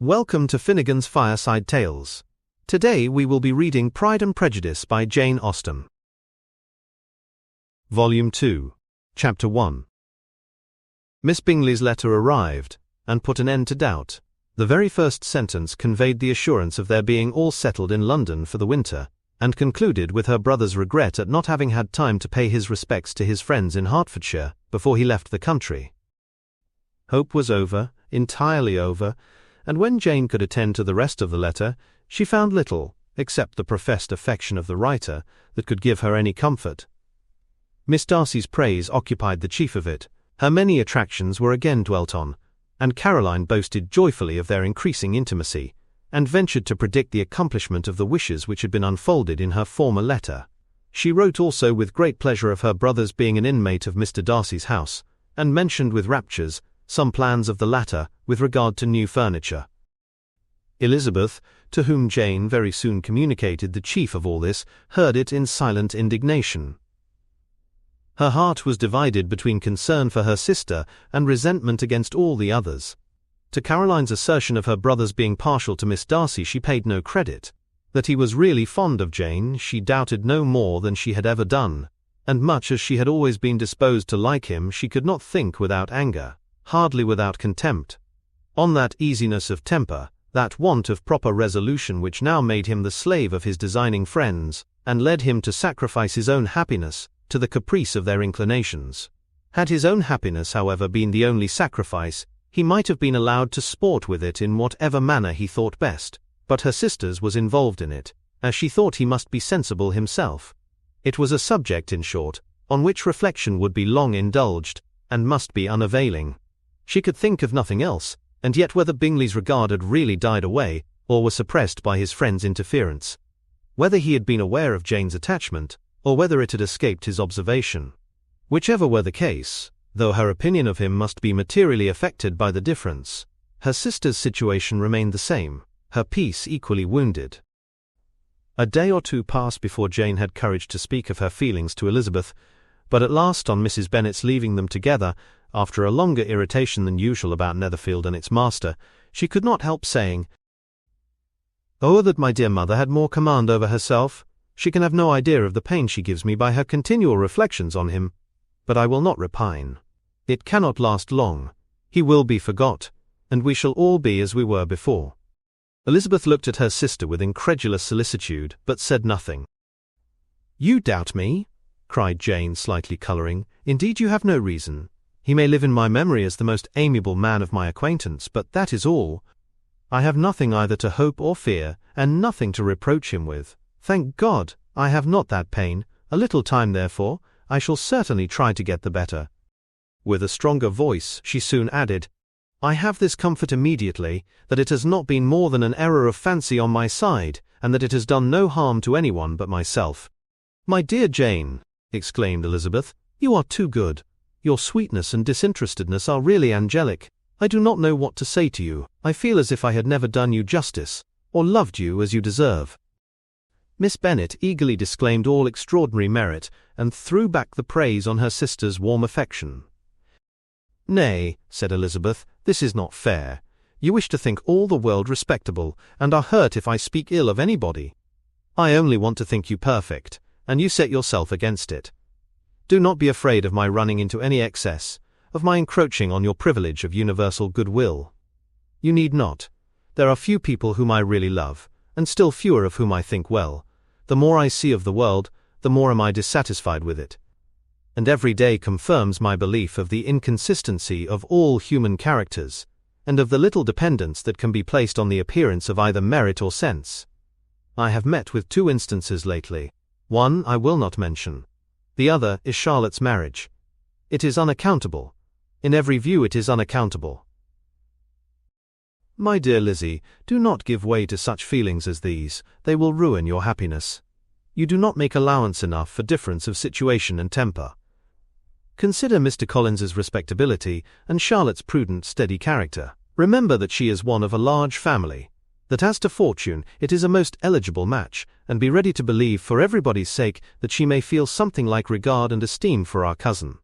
Welcome to Finnegan's Fireside Tales. Today we will be reading Pride and Prejudice by Jane Austen. Volume 2, Chapter 1. Miss Bingley's letter arrived, and put an end to doubt. The very first sentence conveyed the assurance of their being all settled in London for the winter, and concluded with her brother's regret at not having had time to pay his respects to his friends in Hertfordshire before he left the country. Hope was over, entirely over, and when Jane could attend to the rest of the letter, she found little, except the professed affection of the writer, that could give her any comfort. Miss Darcy's praise occupied the chief of it, her many attractions were again dwelt on, and Caroline boasted joyfully of their increasing intimacy, and ventured to predict the accomplishment of the wishes which had been unfolded in her former letter. She wrote also with great pleasure of her brother's being an inmate of Mr. Darcy's house, and mentioned with raptures some plans of the latter with regard to new furniture. Elizabeth, to whom Jane very soon communicated the chief of all this, heard it in silent indignation. Her heart was divided between concern for her sister and resentment against all the others. To Caroline's assertion of her brother's being partial to Miss Darcy she paid no credit. That he was really fond of Jane she doubted no more than she had ever done, and much as she had always been disposed to like him she could not think without anger, hardly without contempt. On that easiness of temper, that want of proper resolution which now made him the slave of his designing friends, and led him to sacrifice his own happiness to the caprice of their inclinations. Had his own happiness, however, been the only sacrifice, he might have been allowed to sport with it in whatever manner he thought best, but her sister's was involved in it, as she thought he must be sensible himself. It was a subject, in short, on which reflection would be long indulged, and must be unavailing. She could think of nothing else, and yet whether Bingley's regard had really died away, or was suppressed by his friend's interference. Whether he had been aware of Jane's attachment, or whether it had escaped his observation. Whichever were the case, though her opinion of him must be materially affected by the difference, her sister's situation remained the same, her peace equally wounded. A day or two passed before Jane had courage to speak of her feelings to Elizabeth, but at last, on Mrs. Bennet's leaving them together, after a longer irritation than usual about Netherfield and its master, she could not help saying, "Oh, that my dear mother had more command over herself! She can have no idea of the pain she gives me by her continual reflections on him. But I will not repine. It cannot last long. He will be forgot, and we shall all be as we were before." Elizabeth looked at her sister with incredulous solicitude, but said nothing. "You doubt me?" cried Jane, slightly colouring. "Indeed you have no reason. He may live in my memory as the most amiable man of my acquaintance, but that is all. I have nothing either to hope or fear, and nothing to reproach him with. Thank God, I have not that pain. A little time, therefore, I shall certainly try to get the better." With a stronger voice, she soon added, "I have this comfort immediately, that it has not been more than an error of fancy on my side, and that it has done no harm to anyone but myself." "My dear Jane," exclaimed Elizabeth, "you are too good. Your sweetness and disinterestedness are really angelic. I do not know what to say to you. I feel as if I had never done you justice, or loved you as you deserve." Miss Bennet eagerly disclaimed all extraordinary merit, and threw back the praise on her sister's warm affection. "Nay," said Elizabeth, "this is not fair. You wish to think all the world respectable, and are hurt if I speak ill of anybody. I only want to think you perfect, and you set yourself against it. Do not be afraid of my running into any excess, of my encroaching on your privilege of universal goodwill. You need not. There are few people whom I really love, and still fewer of whom I think well. The more I see of the world, the more am I dissatisfied with it. And every day confirms my belief of the inconsistency of all human characters, and of the little dependence that can be placed on the appearance of either merit or sense. I have met with two instances lately. One I will not mention. The other is Charlotte's marriage. It is unaccountable. In every view it is unaccountable." "My dear Lizzie, do not give way to such feelings as these. They will ruin your happiness. You do not make allowance enough for difference of situation and temper. Consider Mr. Collins's respectability and Charlotte's prudent, steady character. Remember that she is one of a large family, that as to fortune it is a most eligible match, and be ready to believe for everybody's sake that she may feel something like regard and esteem for our cousin.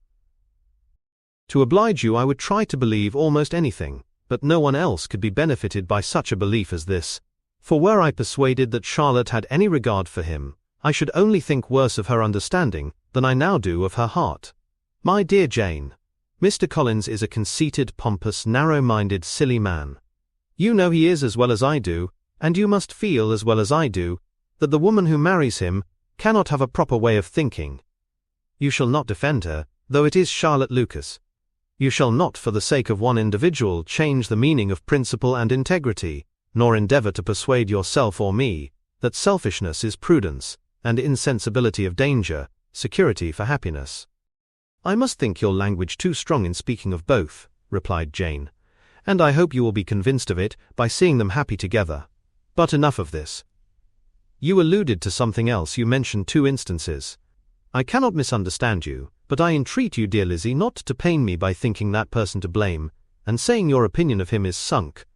To oblige you I would try to believe almost anything, but no one else could be benefited by such a belief as this, for were I persuaded that Charlotte had any regard for him, I should only think worse of her understanding than I now do of her heart. My dear Jane, Mr. Collins is a conceited, pompous, narrow-minded, silly man. You know he is as well as I do, and you must feel as well as I do, that the woman who marries him cannot have a proper way of thinking. You shall not defend her, though it is Charlotte Lucas. You shall not, for the sake of one individual, change the meaning of principle and integrity, nor endeavor to persuade yourself or me that selfishness is prudence, and insensibility of danger, security for happiness. I must think your language too strong in speaking of both, replied Jane, and I hope you will be convinced of it by seeing them happy together. But enough of this. You alluded to something else. You mentioned 2 instances. I cannot misunderstand you, but I entreat you, dear Lizzie, not to pain me by thinking that person to blame, and saying your opinion of him is sunk.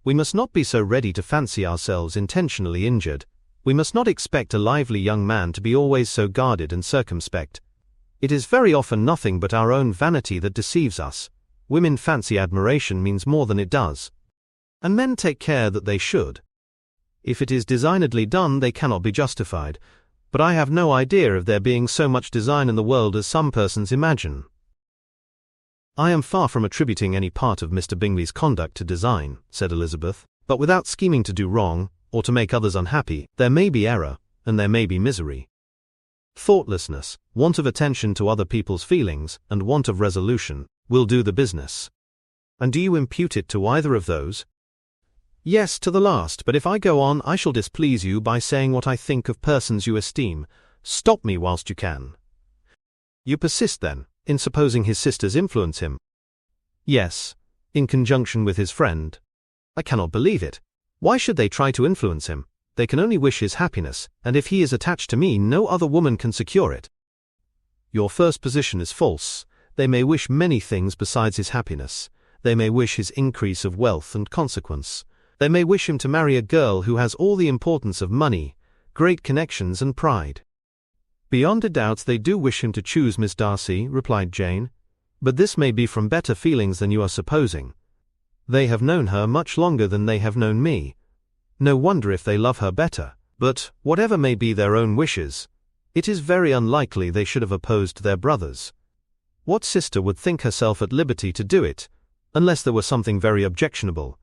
We must not be so ready to fancy ourselves intentionally injured. We must not expect a lively young man to be always so guarded and circumspect. It is very often nothing but our own vanity that deceives us. Women fancy admiration means more than it does. And men take care that they should. If it is designedly done, they cannot be justified, but I have no idea of there being so much design in the world as some persons imagine. I am far from attributing any part of Mr. Bingley's conduct to design, said Elizabeth, but without scheming to do wrong, or to make others unhappy, there may be error, and there may be misery. Thoughtlessness, want of attention to other people's feelings, and want of resolution, will do the business. And do you impute it to either of those? Yes, to the last, but if I go on I shall displease you by saying what I think of persons you esteem. Stop me whilst you can. You persist, then, in supposing his sisters influence him? Yes, in conjunction with his friend. I cannot believe it. Why should they try to influence him? They can only wish his happiness, and if he is attached to me, no other woman can secure it. Your first position is false. They may wish many things besides his happiness. They may wish his increase of wealth and consequence. They may wish him to marry a girl who has all the importance of money, great connections and pride. Beyond a doubt they do wish him to choose Miss Darcy, replied Jane, but this may be from better feelings than you are supposing. They have known her much longer than they have known me. No wonder if they love her better, but, whatever may be their own wishes, it is very unlikely they should have opposed their brothers. What sister would think herself at liberty to do it, unless there were something very objectionable?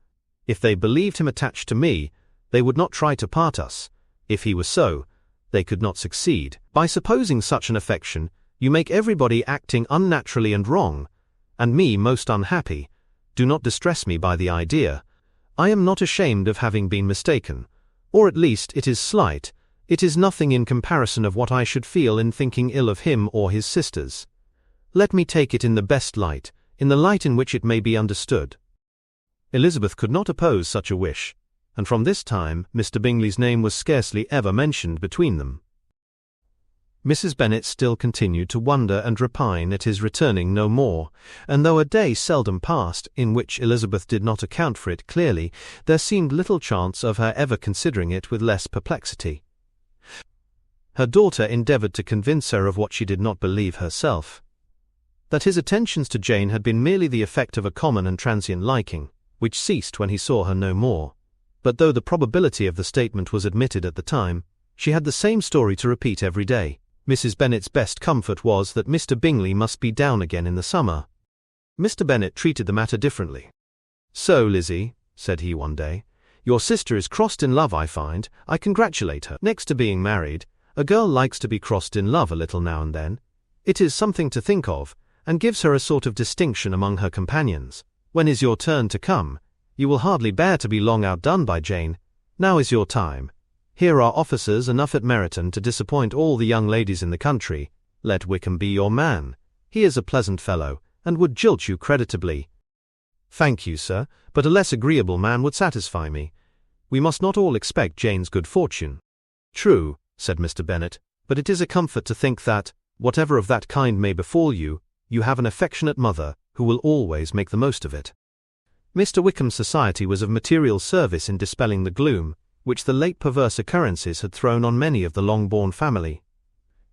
If they believed him attached to me, they would not try to part us. If he was so, they could not succeed. By supposing such an affection, you make everybody acting unnaturally and wrong, and me most unhappy. Do not distress me by the idea. I am not ashamed of having been mistaken, or at least it is slight. It is nothing in comparison of what I should feel in thinking ill of him or his sisters. Let me take it in the best light, in the light in which it may be understood. Elizabeth could not oppose such a wish, and from this time Mr. Bingley's name was scarcely ever mentioned between them. Mrs. Bennet still continued to wonder and repine at his returning no more, and though a day seldom passed in which Elizabeth did not account for it clearly, there seemed little chance of her ever considering it with less perplexity. Her daughter endeavoured to convince her of what she did not believe herself, that his attentions to Jane had been merely the effect of a common and transient liking, which ceased when he saw her no more. But though the probability of the statement was admitted at the time, she had the same story to repeat every day. Mrs. Bennet's best comfort was that Mr. Bingley must be down again in the summer. Mr. Bennet treated the matter differently. "So, Lizzie," said he one day, "your sister is crossed in love, I find. I congratulate her. Next to being married, a girl likes to be crossed in love a little now and then. It is something to think of, and gives her a sort of distinction among her companions. When is your turn to come? You will hardly bear to be long outdone by Jane. Now is your time. Here are officers enough at Meryton to disappoint all the young ladies in the country. Let Wickham be your man. He is a pleasant fellow, and would jilt you creditably." "Thank you, sir, but a less agreeable man would satisfy me. We must not all expect Jane's good fortune." "True," said Mr. Bennet, "but it is a comfort to think that, whatever of that kind may befall you, you have an affectionate mother, who will always make the most of it." Mr. Wickham's society was of material service in dispelling the gloom which the late perverse occurrences had thrown on many of the Longbourn family.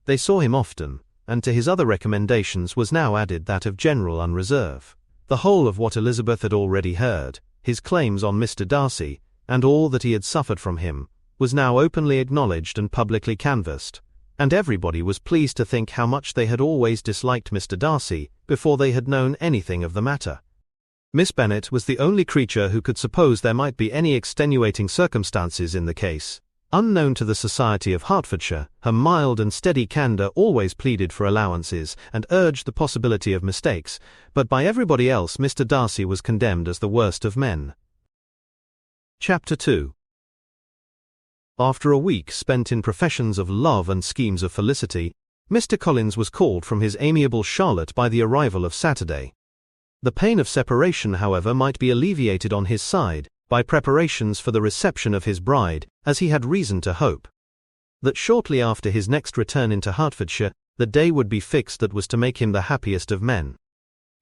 They saw him often, and to his other recommendations was now added that of general unreserve. The whole of what Elizabeth had already heard, his claims on Mr. Darcy, and all that he had suffered from him, was now openly acknowledged and publicly canvassed, and everybody was pleased to think how much they had always disliked Mr. Darcy before they had known anything of the matter. Miss Bennet was the only creature who could suppose there might be any extenuating circumstances in the case. Unknown to the society of Hertfordshire, her mild and steady candour always pleaded for allowances and urged the possibility of mistakes, but by everybody else Mr. Darcy was condemned as the worst of men. Chapter 2. After a week spent in professions of love and schemes of felicity, Mr. Collins was called from his amiable Charlotte by the arrival of Saturday. The pain of separation, however, might be alleviated on his side by preparations for the reception of his bride, as he had reason to hope that shortly after his next return into Hertfordshire, the day would be fixed that was to make him the happiest of men.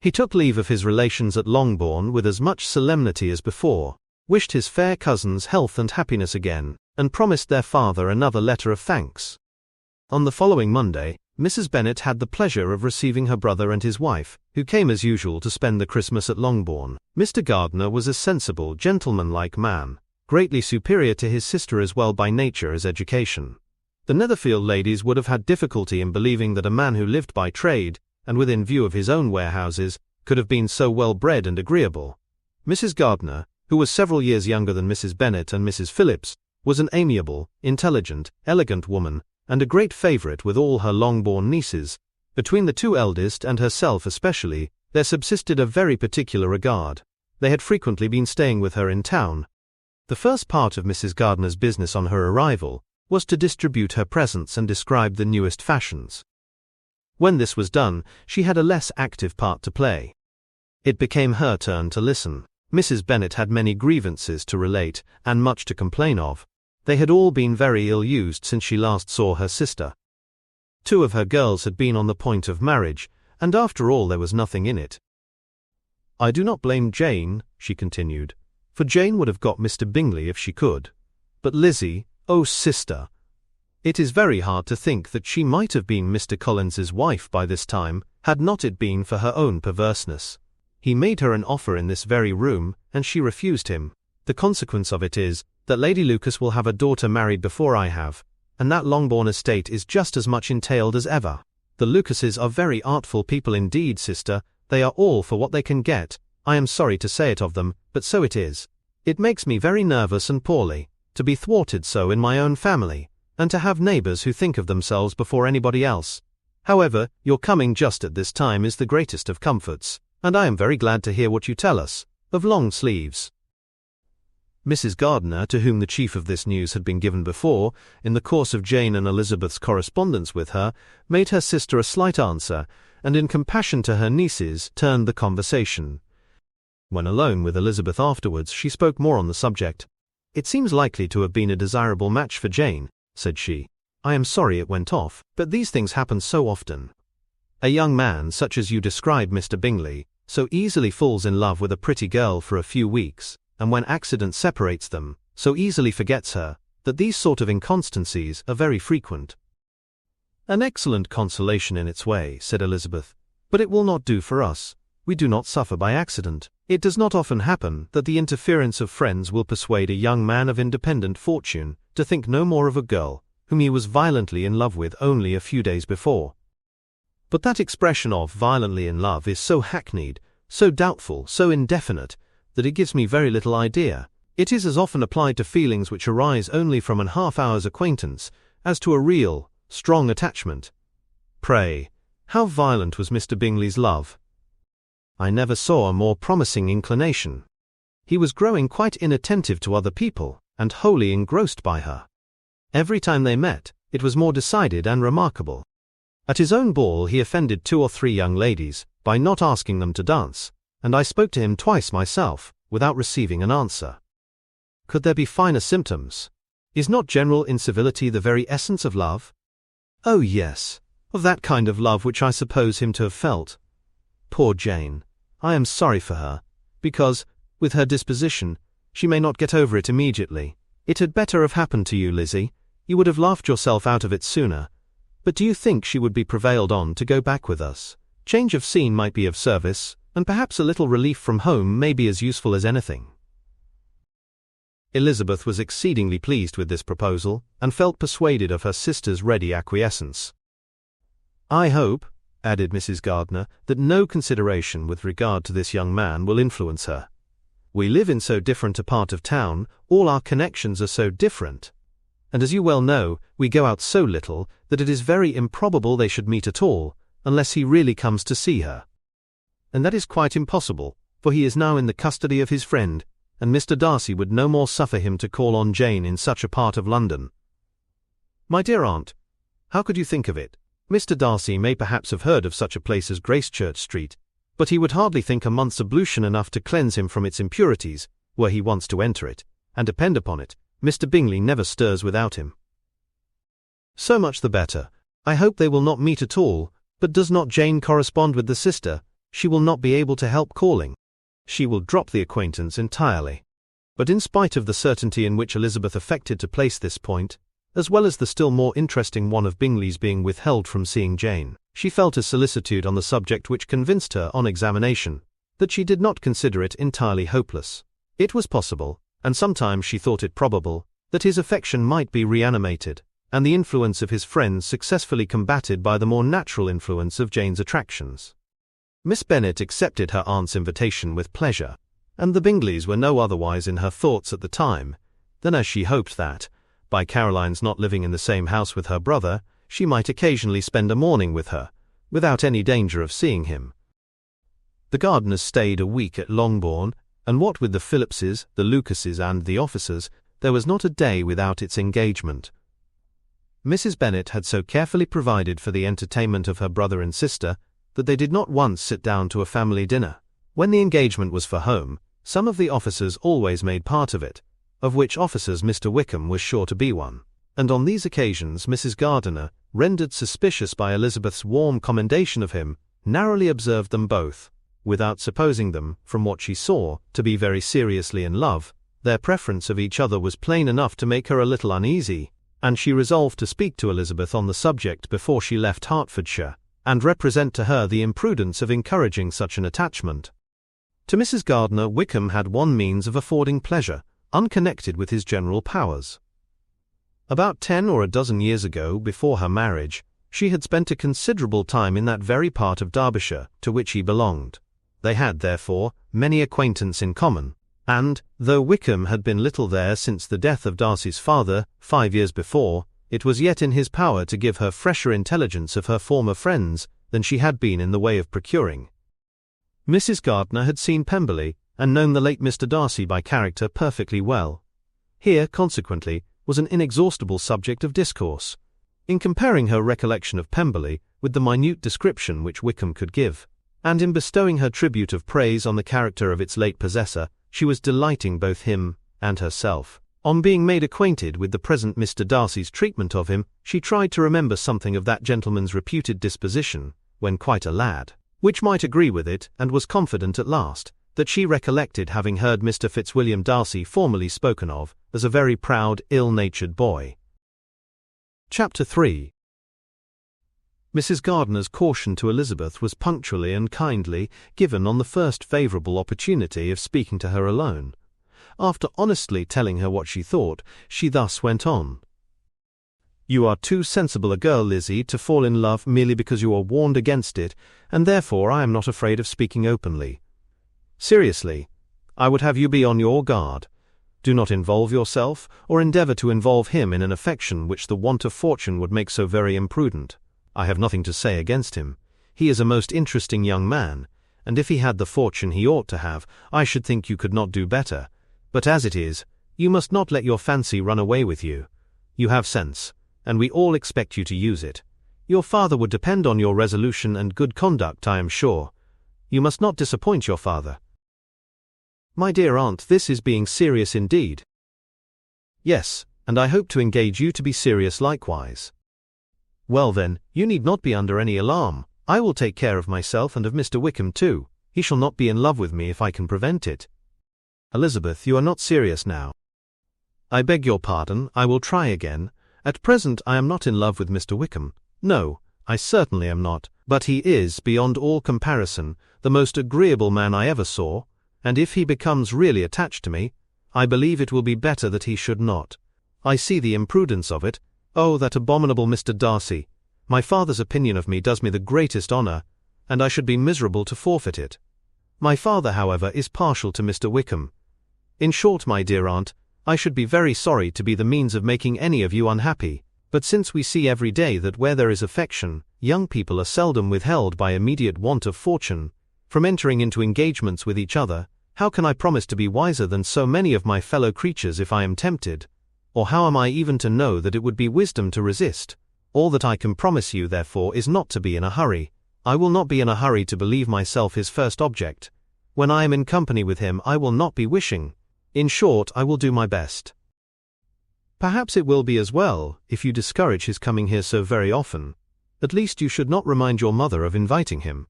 He took leave of his relations at Longbourn with as much solemnity as before, wished his fair cousins health and happiness again, and promised their father another letter of thanks. On the following Monday, Mrs. Bennet had the pleasure of receiving her brother and his wife, who came as usual to spend the Christmas at Longbourn. Mr. Gardiner was a sensible, gentlemanlike man, greatly superior to his sister as well by nature as education. The Netherfield ladies would have had difficulty in believing that a man who lived by trade, and within view of his own warehouses, could have been so well bred and agreeable. Mrs. Gardiner, who was several years younger than Mrs. Bennet and Mrs. Phillips, was an amiable, intelligent, elegant woman, and a great favourite with all her Longbourn nieces. Between the two eldest and herself especially, there subsisted a very particular regard. They had frequently been staying with her in town. The first part of Mrs. Gardiner's business on her arrival was to distribute her presents and describe the newest fashions. When this was done, she had a less active part to play. It became her turn to listen. Mrs. Bennet had many grievances to relate, and much to complain of. They had all been very ill-used since she last saw her sister. 2 of her girls had been on the point of marriage, and after all there was nothing in it. "I do not blame Jane," she continued, "for Jane would have got Mr. Bingley if she could. But Lizzie, oh sister! It is very hard to think that she might have been Mr. Collins's wife by this time, had not it been for her own perverseness. He made her an offer in this very room, and she refused him. The consequence of it is that Lady Lucas will have a daughter married before I have, and that Longbourn estate is just as much entailed as ever. The Lucases are very artful people indeed, sister. They are all for what they can get. I am sorry to say it of them, but so it is. It makes me very nervous and poorly, to be thwarted so in my own family, and to have neighbours who think of themselves before anybody else. However, your coming just at this time is the greatest of comforts, and I am very glad to hear what you tell us, of long sleeves." Mrs. Gardiner, to whom the chief of this news had been given before, in the course of Jane and Elizabeth's correspondence with her, made her sister a slight answer, and in compassion to her nieces, turned the conversation. When alone with Elizabeth afterwards, she spoke more on the subject. "It seems likely to have been a desirable match for Jane," said she. "I am sorry it went off, but these things happen so often. A young man, such as you describe Mr. Bingley, so easily falls in love with a pretty girl for a few weeks, and when accident separates them, so easily forgets her, that these sort of inconstancies are very frequent." "An excellent consolation in its way," said Elizabeth, "but it will not do for us. We do not suffer by accident. It does not often happen that the interference of friends will persuade a young man of independent fortune to think no more of a girl whom he was violently in love with only a few days before. But that expression of violently in love is so hackneyed, so doubtful, so indefinite, that it gives me very little idea. It is as often applied to feelings which arise only from an half-hour's acquaintance, as to a real, strong attachment. Pray, how violent was Mr. Bingley's love? I never saw a more promising inclination. He was growing quite inattentive to other people, and wholly engrossed by her. Every time they met, it was more decided and remarkable. At his own ball he offended 2 or 3 young ladies, by not asking them to dance, and I spoke to him twice myself, without receiving an answer. Could there be finer symptoms? Is not general incivility the very essence of love? Oh yes, of that kind of love which I suppose him to have felt. Poor Jane, I am sorry for her, because, with her disposition, she may not get over it immediately. It had better have happened to you, Lizzie. You would have laughed yourself out of it sooner. But do you think she would be prevailed on to go back with us? Change of scene might be of service, and perhaps a little relief from home may be as useful as anything." Elizabeth was exceedingly pleased with this proposal, and felt persuaded of her sister's ready acquiescence. "I hope," added Mrs. Gardiner, "that no consideration with regard to this young man will influence her. We live in so different a part of town, all our connections are so different, and as you well know, we go out so little that it is very improbable they should meet at all, unless he really comes to see her. And that is quite impossible, for he is now in the custody of his friend, and Mr. Darcy would no more suffer him to call on Jane in such a part of London." "My dear aunt, how could you think of it? Mr. Darcy may perhaps have heard of such a place as Gracechurch Street, but he would hardly think a month's ablution enough to cleanse him from its impurities, were he once to enter it, and depend upon it, Mr. Bingley never stirs without him." "So much the better. I hope they will not meet at all, but does not Jane correspond with the sister? She will not be able to help calling. She will drop the acquaintance entirely." But in spite of the certainty in which Elizabeth affected to place this point, as well as the still more interesting one of Bingley's being withheld from seeing Jane, she felt a solicitude on the subject which convinced her, on examination, that she did not consider it entirely hopeless. It was possible, and sometimes she thought it probable, that his affection might be reanimated, and the influence of his friends successfully combated by the more natural influence of Jane's attractions. Miss Bennet accepted her aunt's invitation with pleasure, and the Bingleys were no otherwise in her thoughts at the time than as she hoped that, by Caroline's not living in the same house with her brother, she might occasionally spend a morning with her, without any danger of seeing him. The Gardiners stayed a week at Longbourn, and what with the Phillipses, the Lucases, and the officers, there was not a day without its engagement. Mrs. Bennet had so carefully provided for the entertainment of her brother and sister that they did not once sit down to a family dinner. When the engagement was for home, some of the officers always made part of it, of which officers Mr. Wickham was sure to be one, and on these occasions Mrs. Gardiner, rendered suspicious by Elizabeth's warm commendation of him, narrowly observed them both, without supposing them, from what she saw, to be very seriously in love. Their preference of each other was plain enough to make her a little uneasy, and she resolved to speak to Elizabeth on the subject before she left Hertfordshire, and represent to her the imprudence of encouraging such an attachment. To Mrs. Gardiner, Wickham had one means of affording pleasure, unconnected with his general powers. About 10 or a dozen years ago, before her marriage, she had spent a considerable time in that very part of Derbyshire to which he belonged. They had, therefore, many acquaintance in common, and, though Wickham had been little there since the death of Darcy's father, 5 years before, it was yet in his power to give her fresher intelligence of her former friends than she had been in the way of procuring. Mrs. Gardiner had seen Pemberley, and known the late Mr. Darcy by character perfectly well. Here, consequently, was an inexhaustible subject of discourse. In comparing her recollection of Pemberley with the minute description which Wickham could give, and in bestowing her tribute of praise on the character of its late possessor, she was delighting both him and herself. On being made acquainted with the present Mr. Darcy's treatment of him, she tried to remember something of that gentleman's reputed disposition, when quite a lad, which might agree with it, and was confident at last that she recollected having heard Mr. Fitzwilliam Darcy formerly spoken of as a very proud, ill-natured boy. Chapter 3. Mrs. Gardiner's caution to Elizabeth was punctually and kindly given on the first favourable opportunity of speaking to her alone. After honestly telling her what she thought, she thus went on. "You are too sensible a girl, Lizzie, to fall in love merely because you are warned against it, and therefore I am not afraid of speaking openly. Seriously, I would have you be on your guard. Do not involve yourself, or endeavour to involve him in an affection which the want of fortune would make so very imprudent. I have nothing to say against him. He is a most interesting young man, and if he had the fortune he ought to have, I should think you could not do better. But as it is, you must not let your fancy run away with you. You have sense, and we all expect you to use it. Your father would depend on your resolution and good conduct, I am sure. You must not disappoint your father." "My dear aunt, this is being serious indeed." "Yes, and I hope to engage you to be serious likewise." "Well then, you need not be under any alarm. I will take care of myself and of Mr. Wickham too. He shall not be in love with me if I can prevent it." "Elizabeth, you are not serious now." "I beg your pardon, I will try again. At present I am not in love with Mr. Wickham. No, I certainly am not, But he is, beyond all comparison, the most agreeable man I ever saw, and if he becomes really attached to me, I believe it will be better that he should not. I see the imprudence of it. Oh, that abominable Mr. Darcy! My father's opinion of me does me the greatest honour, and I should be miserable to forfeit it. My father, however, is partial to Mr. Wickham. In short, my dear aunt, I should be very sorry to be the means of making any of you unhappy, but since we see every day that where there is affection, young people are seldom withheld by immediate want of fortune from entering into engagements with each other, how can I promise to be wiser than so many of my fellow creatures if I am tempted? Or how am I even to know that it would be wisdom to resist? All that I can promise you, therefore, is not to be in a hurry. I will not be in a hurry to believe myself his first object. When I am in company with him, I will not be wishing. In short, I will do my best. Perhaps it will be as well, if you discourage his coming here so very often. At least you should not remind your mother of inviting him.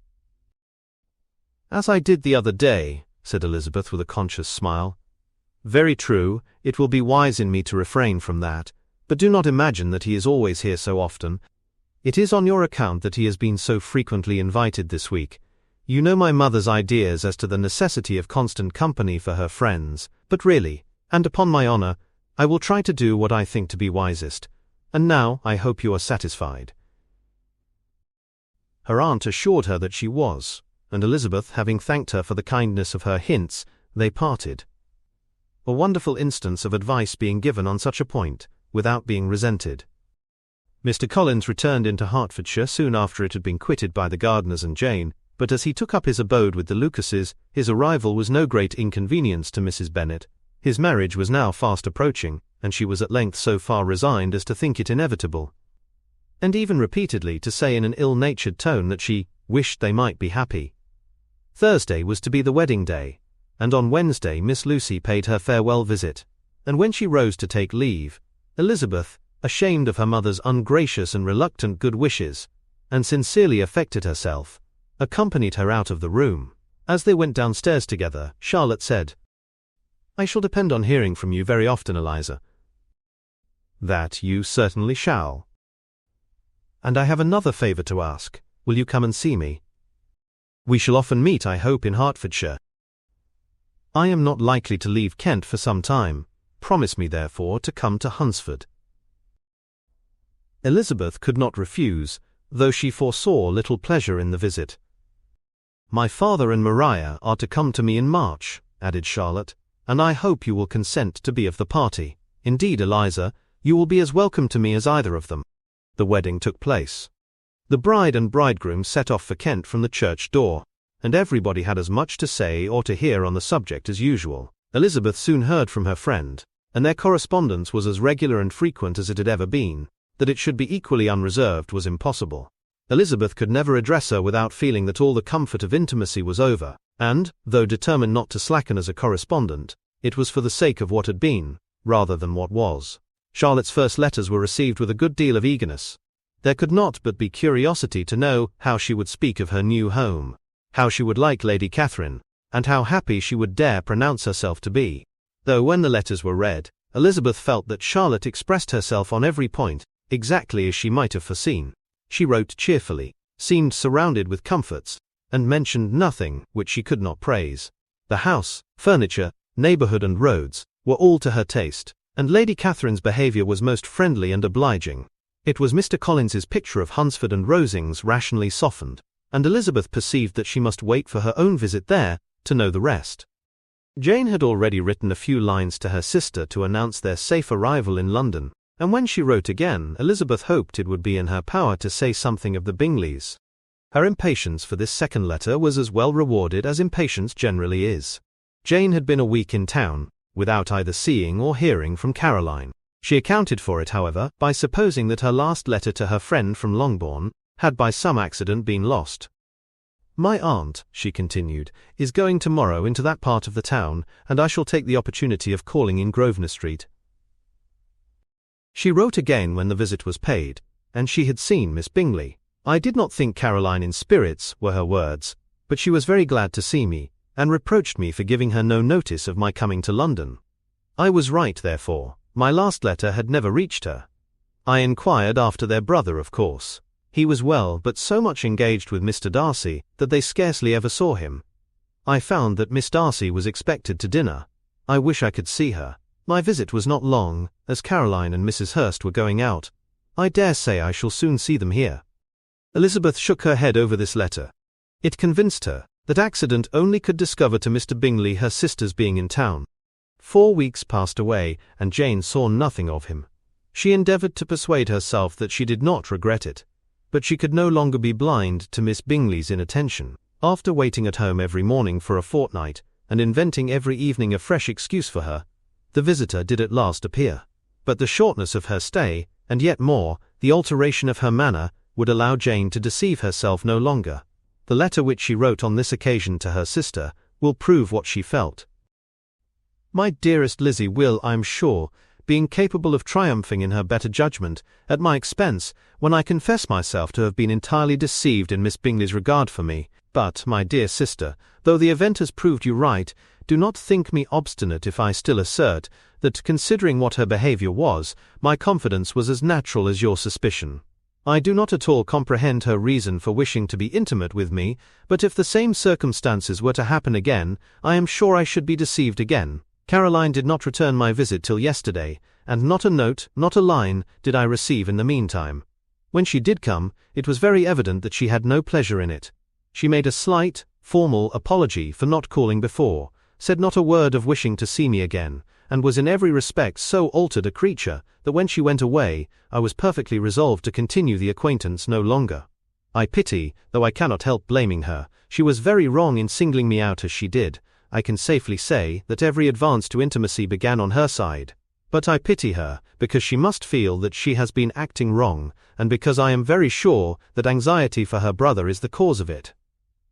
As I did the other day, said Elizabeth with a conscious smile. Very true, it will be wise in me to refrain from that, but do not imagine that he is always here so often. It is on your account that he has been so frequently invited this week. You know my mother's ideas as to the necessity of constant company for her friends, but really, and upon my honour, I will try to do what I think to be wisest. And now, I hope you are satisfied. Her aunt assured her that she was, and Elizabeth, having thanked her for the kindness of her hints, they parted. A wonderful instance of advice being given on such a point, without being resented. Mr. Collins returned into Hertfordshire soon after it had been quitted by the Gardiners and Jane, but as he took up his abode with the Lucases, his arrival was no great inconvenience to Mrs. Bennet. His marriage was now fast approaching, and she was at length so far resigned as to think it inevitable, and even repeatedly to say in an ill-natured tone that she wished they might be happy. Thursday was to be the wedding day, and on Wednesday Miss Lucy paid her farewell visit, and when she rose to take leave, Elizabeth, ashamed of her mother's ungracious and reluctant good wishes, and sincerely affected herself, accompanied her out of the room. As they went downstairs together, Charlotte said, "I shall depend on hearing from you very often, Eliza." "That you certainly shall. And I have another favour to ask. Will you come and see me? We shall often meet, I hope, in Hertfordshire. I am not likely to leave Kent for some time. Promise me, therefore, to come to Hunsford." Elizabeth could not refuse, though she foresaw little pleasure in the visit. "My father and Maria are to come to me in March," added Charlotte, "and I hope you will consent to be of the party. Indeed, Eliza, you will be as welcome to me as either of them." The wedding took place. The bride and bridegroom set off for Kent from the church door, and everybody had as much to say or to hear on the subject as usual. Elizabeth soon heard from her friend, and their correspondence was as regular and frequent as it had ever been. That it should be equally unreserved was impossible. Elizabeth could never address her without feeling that all the comfort of intimacy was over, and, though determined not to slacken as a correspondent, it was for the sake of what had been, rather than what was. Charlotte's first letters were received with a good deal of eagerness. There could not but be curiosity to know how she would speak of her new home, how she would like Lady Catherine, and how happy she would dare pronounce herself to be. Though when the letters were read, Elizabeth felt that Charlotte expressed herself on every point exactly as she might have foreseen. She wrote cheerfully, seemed surrounded with comforts, and mentioned nothing which she could not praise. The house, furniture, neighbourhood and roads were all to her taste, and Lady Catherine's behaviour was most friendly and obliging. It was Mr. Collins's picture of Hunsford and Rosings rationally softened, and Elizabeth perceived that she must wait for her own visit there to know the rest. Jane had already written a few lines to her sister to announce their safe arrival in London, and when she wrote again, Elizabeth hoped it would be in her power to say something of the Bingleys. Her impatience for this second letter was as well rewarded as impatience generally is. Jane had been a week in town, without either seeing or hearing from Caroline. She accounted for it, however, by supposing that her last letter to her friend from Longbourn had by some accident been lost. "My aunt," she continued, "is going tomorrow into that part of the town, and I shall take the opportunity of calling in Grosvenor Street." She wrote again when the visit was paid, and she had seen Miss Bingley. "I did not think Caroline in spirits," were her words, "but she was very glad to see me, and reproached me for giving her no notice of my coming to London. I was right, therefore. My last letter had never reached her. I inquired after their brother, of course. He was well, but so much engaged with Mr. Darcy that they scarcely ever saw him. I found that Miss Darcy was expected to dinner. I wish I could see her. My visit was not long, as Caroline and Mrs. Hurst were going out. I dare say I shall soon see them here. Elizabeth shook her head over this letter. It convinced her that accident only could discover to Mr. Bingley her sister's being in town. 4 weeks passed away, and Jane saw nothing of him. She endeavoured to persuade herself that she did not regret it, but she could no longer be blind to Miss Bingley's inattention. After waiting at home every morning for a fortnight, and inventing every evening a fresh excuse for her, the visitor did at last appear. But the shortness of her stay, and yet more, the alteration of her manner, would allow Jane to deceive herself no longer. The letter which she wrote on this occasion to her sister will prove what she felt. My dearest Lizzie will, I am sure, be incapable of triumphing in her better judgment, at my expense, when I confess myself to have been entirely deceived in Miss Bingley's regard for me. But, my dear sister, though the event has proved you right, do not think me obstinate if I still assert, that, considering what her behaviour was, my confidence was as natural as your suspicion. I do not at all comprehend her reason for wishing to be intimate with me, but if the same circumstances were to happen again, I am sure I should be deceived again. Caroline did not return my visit till yesterday, and not a note, not a line, did I receive in the meantime. When she did come, it was very evident that she had no pleasure in it. She made a slight, formal apology for not calling before, said not a word of wishing to see me again, and was in every respect so altered a creature, that when she went away, I was perfectly resolved to continue the acquaintance no longer. I pity, though I cannot help blaming her, she was very wrong in singling me out as she did. I can safely say that every advance to intimacy began on her side. But I pity her, because she must feel that she has been acting wrong, and because I am very sure that anxiety for her brother is the cause of it.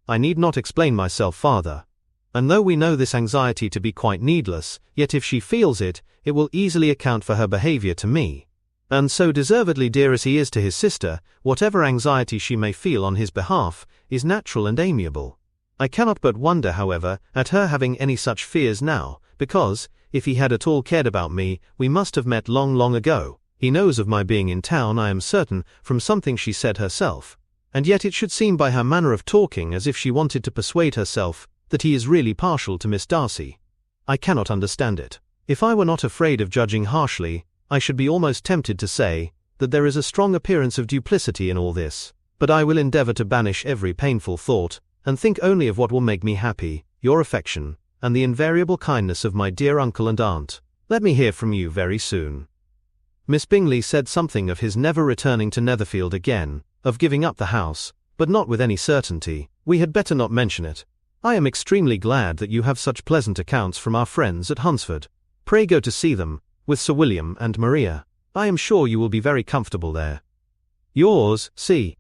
I need not explain myself farther. And though we know this anxiety to be quite needless, yet if she feels it, it will easily account for her behaviour to me. And so deservedly dear as he is to his sister, whatever anxiety she may feel on his behalf, is natural and amiable. I cannot but wonder, however, at her having any such fears now, because, if he had at all cared about me, we must have met long, long ago. He knows of my being in town, I am certain, from something she said herself. And yet it should seem by her manner of talking as if she wanted to persuade herself that he is really partial to Miss Darcy. I cannot understand it. If I were not afraid of judging harshly, I should be almost tempted to say that there is a strong appearance of duplicity in all this. But I will endeavour to banish every painful thought, and think only of what will make me happy, your affection, and the invariable kindness of my dear uncle and aunt. Let me hear from you very soon. Miss Bingley said something of his never returning to Netherfield again, of giving up the house, but not with any certainty. We had better not mention it. I am extremely glad that you have such pleasant accounts from our friends at Hunsford. Pray go to see them, with Sir William and Maria. I am sure you will be very comfortable there. Yours, C.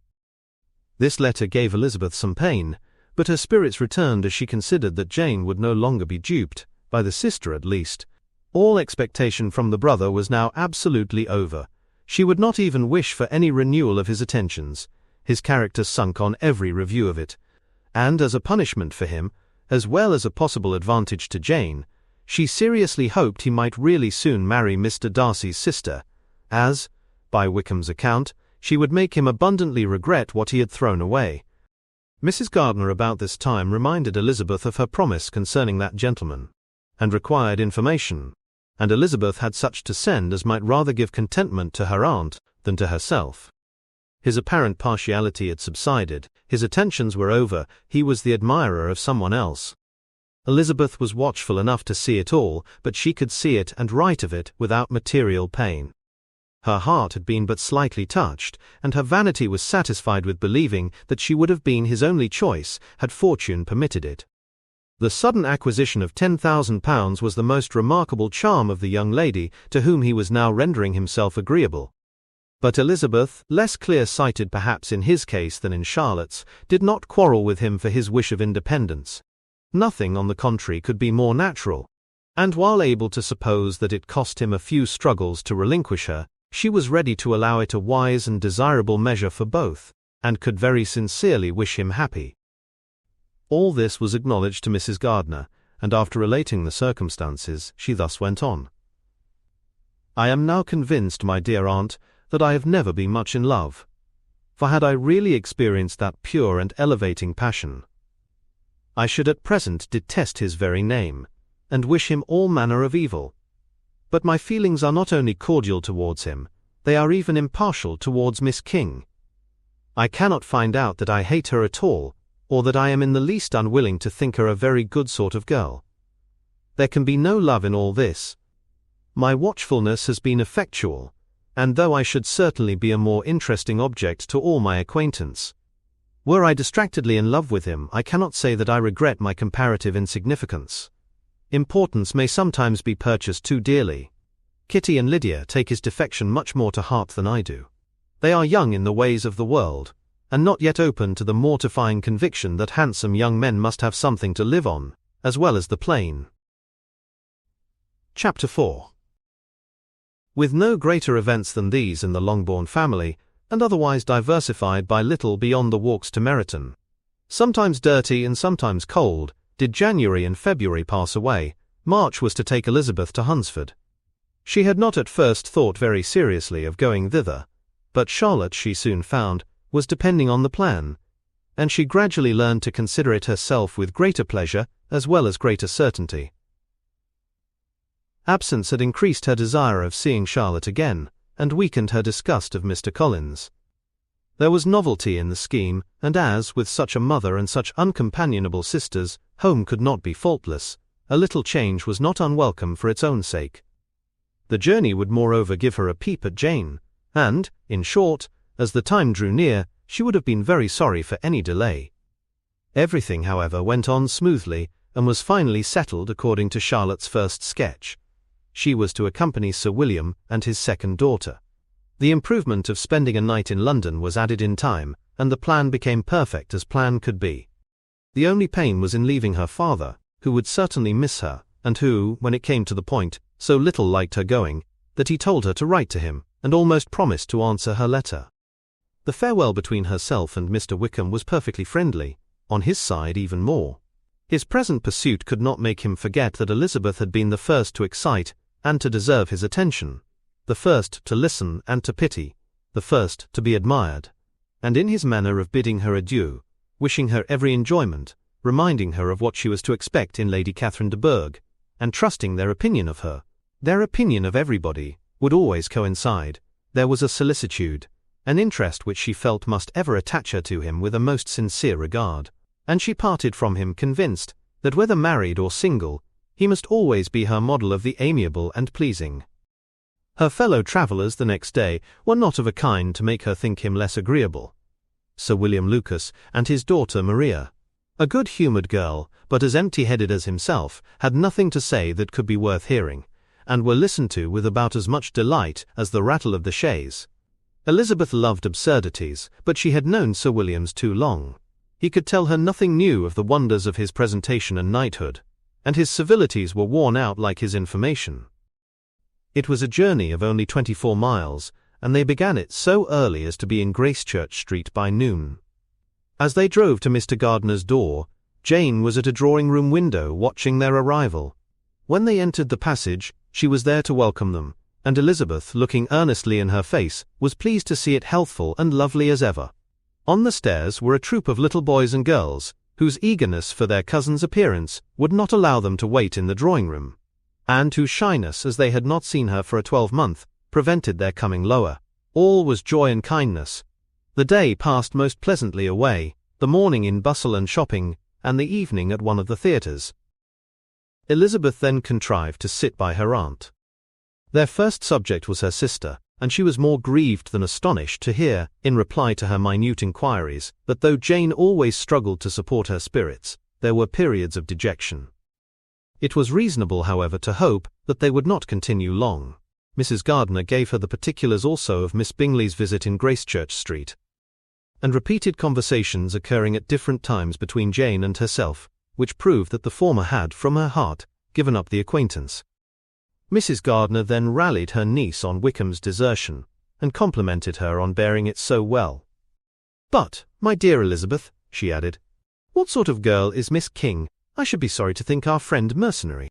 This letter gave Elizabeth some pain, but her spirits returned as she considered that Jane would no longer be duped, by the sister at least. All expectation from the brother was now absolutely over. She would not even wish for any renewal of his attentions. His character sunk on every review of it. And as a punishment for him, as well as a possible advantage to Jane, she seriously hoped he might really soon marry Mr. Darcy's sister, as, by Wickham's account, she would make him abundantly regret what he had thrown away. Mrs. Gardiner about this time reminded Elizabeth of her promise concerning that gentleman, and required information, and Elizabeth had such to send as might rather give contentment to her aunt than to herself. His apparent partiality had subsided, his attentions were over, he was the admirer of someone else. Elizabeth was watchful enough to see it all, but she could see it and write of it without material pain. Her heart had been but slightly touched, and her vanity was satisfied with believing that she would have been his only choice, had fortune permitted it. The sudden acquisition of £10,000 was the most remarkable charm of the young lady to whom he was now rendering himself agreeable. But Elizabeth, less clear-sighted perhaps in his case than in Charlotte's, did not quarrel with him for his wish of independence. Nothing, on the contrary, could be more natural. And while able to suppose that it cost him a few struggles to relinquish her, she was ready to allow it a wise and desirable measure for both, and could very sincerely wish him happy. All this was acknowledged to Mrs. Gardiner, and after relating the circumstances, she thus went on. I am now convinced, my dear aunt, that I have never been much in love. for had I really experienced that pure and elevating passion, I should at present detest his very name, and wish him all manner of evil. But my feelings are not only cordial towards him, they are even impartial towards Miss King. I cannot find out that I hate her at all, or that I am in the least unwilling to think her a very good sort of girl. There can be no love in all this. My watchfulness has been effectual, and though I should certainly be a more interesting object to all my acquaintance, were I distractedly in love with him, I cannot say that I regret my comparative insignificance. Importance may sometimes be purchased too dearly. Kitty and Lydia take his defection much more to heart than I do. They are young in the ways of the world, and not yet open to the mortifying conviction that handsome young men must have something to live on, as well as the plain. Chapter 4. With no greater events than these in the Longbourn family, and otherwise diversified by little beyond the walks to Meryton, sometimes dirty and sometimes cold, did January and February pass away. March was to take Elizabeth to Hunsford. She had not at first thought very seriously of going thither, but Charlotte, she soon found, was depending on the plan, and she gradually learned to consider it herself with greater pleasure as well as greater certainty. Absence had increased her desire of seeing Charlotte again, and weakened her disgust of Mr. Collins. There was novelty in the scheme, and as, with such a mother and such uncompanionable sisters, home could not be faultless, a little change was not unwelcome for its own sake. The journey would moreover give her a peep at Jane, and, in short, as the time drew near, she would have been very sorry for any delay. Everything, however, went on smoothly, and was finally settled according to Charlotte's first sketch. She was to accompany Sir William and his second daughter. The improvement of spending a night in London was added in time, and the plan became perfect as plan could be. The only pain was in leaving her father, who would certainly miss her, and who, when it came to the point, so little liked her going, that he told her to write to him, and almost promised to answer her letter. The farewell between herself and Mr. Wickham was perfectly friendly, on his side even more. His present pursuit could not make him forget that Elizabeth had been the first to excite and to deserve his attention, the first to listen and to pity, the first to be admired, and in his manner of bidding her adieu, wishing her every enjoyment, reminding her of what she was to expect in Lady Catherine de Bourgh, and trusting their opinion of her, their opinion of everybody, would always coincide. There was a solicitude, an interest which she felt must ever attach her to him with a most sincere regard, and she parted from him convinced that whether married or single, he must always be her model of the amiable and pleasing. Her fellow travellers the next day were not of a kind to make her think him less agreeable. Sir William Lucas and his daughter Maria, a good-humoured girl, but as empty-headed as himself, had nothing to say that could be worth hearing, and were listened to with about as much delight as the rattle of the chaise. Elizabeth loved absurdities, but she had known Sir William's too long. He could tell her nothing new of the wonders of his presentation and knighthood, and his civilities were worn out like his information. It was a journey of only 24 miles, and they began it so early as to be in Gracechurch Street by noon. As they drove to Mr. Gardiner's door, Jane was at a drawing-room window watching their arrival. When they entered the passage, she was there to welcome them, and Elizabeth, looking earnestly in her face, was pleased to see it healthful and lovely as ever. On the stairs were a troop of little boys and girls, whose eagerness for their cousin's appearance would not allow them to wait in the drawing-room, and whose shyness, as they had not seen her for a 12-month, prevented their coming lower. All was joy and kindness. The day passed most pleasantly away, the morning in bustle and shopping, and the evening at one of the theatres. Elizabeth then contrived to sit by her aunt. Their first subject was her sister, and she was more grieved than astonished to hear, in reply to her minute inquiries, that though Jane always struggled to support her spirits, there were periods of dejection. It was reasonable, however, to hope that they would not continue long. Mrs. Gardiner gave her the particulars also of Miss Bingley's visit in Gracechurch Street, and repeated conversations occurring at different times between Jane and herself, which proved that the former had, from her heart, given up the acquaintance. Mrs. Gardiner then rallied her niece on Wickham's desertion, and complimented her on bearing it so well. "But, my dear Elizabeth," she added, "what sort of girl is Miss King? I should be sorry to think our friend mercenary.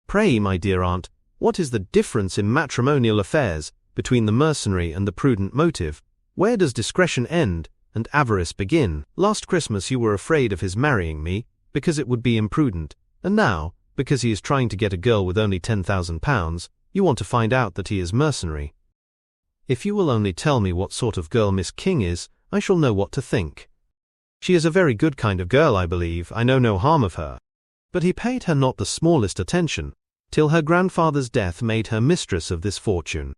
Pray, my dear aunt, what is the difference in matrimonial affairs between the mercenary and the prudent motive? Where does discretion end, and avarice begin. Last Christmas you were afraid of his marrying me, because it would be imprudent, and now, because he is trying to get a girl with only £10,000, you want to find out that he is mercenary. If you will only tell me what sort of girl Miss King is, I shall know what to think. She is a very good kind of girl, I believe, I know no harm of her. But he paid her not the smallest attention, till her grandfather's death made her mistress of this fortune.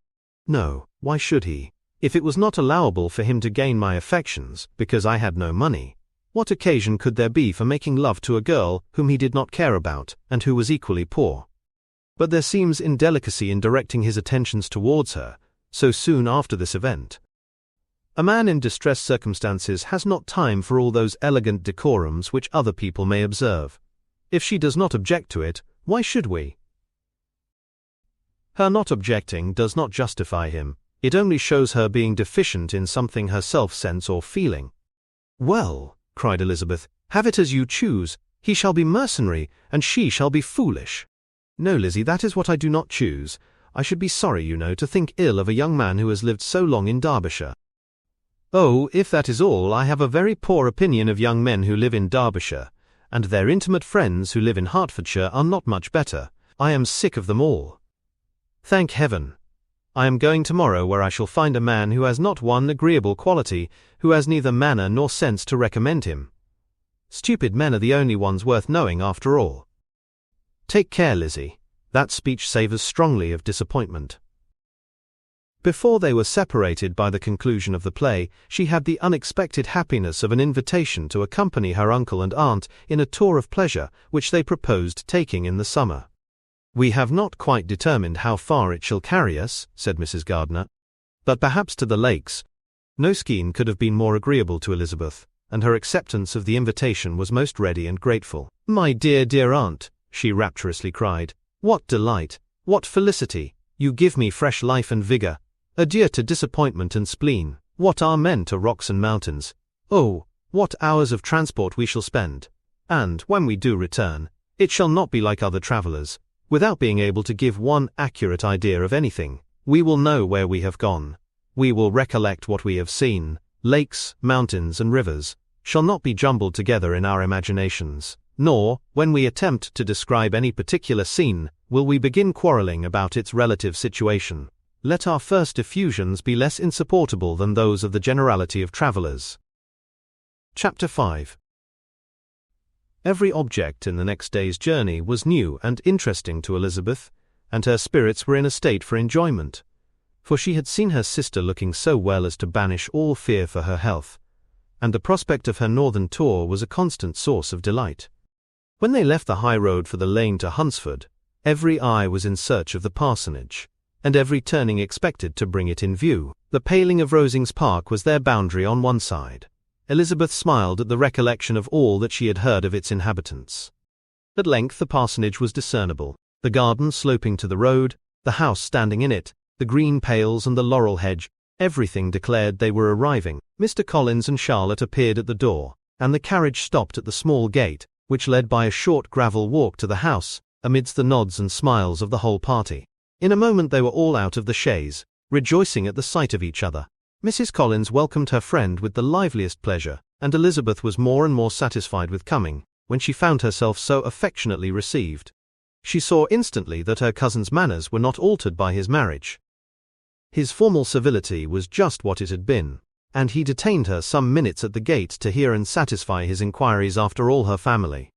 No, why should he? If it was not allowable for him to gain my affections, because I had no money, what occasion could there be for making love to a girl whom he did not care about, and who was equally poor? But there seems indelicacy in directing his attentions towards her, so soon after this event. A man in distressed circumstances has not time for all those elegant decorums which other people may observe. If she does not object to it, why should we? Her not objecting does not justify him, it only shows her being deficient in something herself sense or feeling. Well, cried Elizabeth, have it as you choose, he shall be mercenary, and she shall be foolish. No, Lizzie, that is what I do not choose. I should be sorry, you know, to think ill of a young man who has lived so long in Derbyshire. Oh, if that is all, I have a very poor opinion of young men who live in Derbyshire, and their intimate friends who live in Hertfordshire are not much better. I am sick of them all. Thank heaven. I am going tomorrow where I shall find a man who has not one agreeable quality, who has neither manner nor sense to recommend him. Stupid men are the only ones worth knowing after all. Take care, Lizzie. That speech savours strongly of disappointment. Before they were separated by the conclusion of the play, she had the unexpected happiness of an invitation to accompany her uncle and aunt in a tour of pleasure which they proposed taking in the summer. We have not quite determined how far it shall carry us, said Mrs. Gardiner, but perhaps to the lakes. No scheme could have been more agreeable to Elizabeth, and her acceptance of the invitation was most ready and grateful. My dear, dear aunt, she rapturously cried, what delight, what felicity, you give me fresh life and vigour. Adieu to disappointment and spleen. What are men to rocks and mountains? Oh, what hours of transport we shall spend! And, when we do return, it shall not be like other travellers. Without being able to give one accurate idea of anything, we will know where we have gone. We will recollect what we have seen. Lakes, mountains, and rivers shall not be jumbled together in our imaginations, nor, when we attempt to describe any particular scene, will we begin quarrelling about its relative situation. Let our first effusions be less insupportable than those of the generality of travellers. Chapter 5. Every object in the next day's journey was new and interesting to Elizabeth, and her spirits were in a state for enjoyment, for she had seen her sister looking so well as to banish all fear for her health, and the prospect of her northern tour was a constant source of delight. When they left the high road for the lane to Hunsford, every eye was in search of the parsonage, and every turning expected to bring it in view. The paling of Rosings Park was their boundary on one side. Elizabeth smiled at the recollection of all that she had heard of its inhabitants. At length the parsonage was discernible, the garden sloping to the road, the house standing in it, the green pales and the laurel hedge, everything declared they were arriving. Mr. Collins and Charlotte appeared at the door, and the carriage stopped at the small gate, which led by a short gravel walk to the house, amidst the nods and smiles of the whole party. In a moment they were all out of the chaise, rejoicing at the sight of each other. Mrs. Collins welcomed her friend with the liveliest pleasure, and Elizabeth was more and more satisfied with coming, when she found herself so affectionately received. She saw instantly that her cousin's manners were not altered by his marriage. His formal civility was just what it had been, and he detained her some minutes at the gate to hear and satisfy his inquiries after all her family.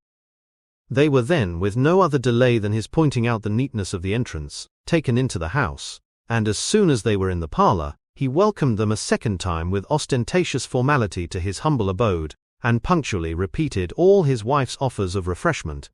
They were then, with no other delay than his pointing out the neatness of the entrance, taken into the house, and as soon as they were in the parlour, he welcomed them a second time with ostentatious formality to his humble abode, and punctually repeated all his wife's offers of refreshment.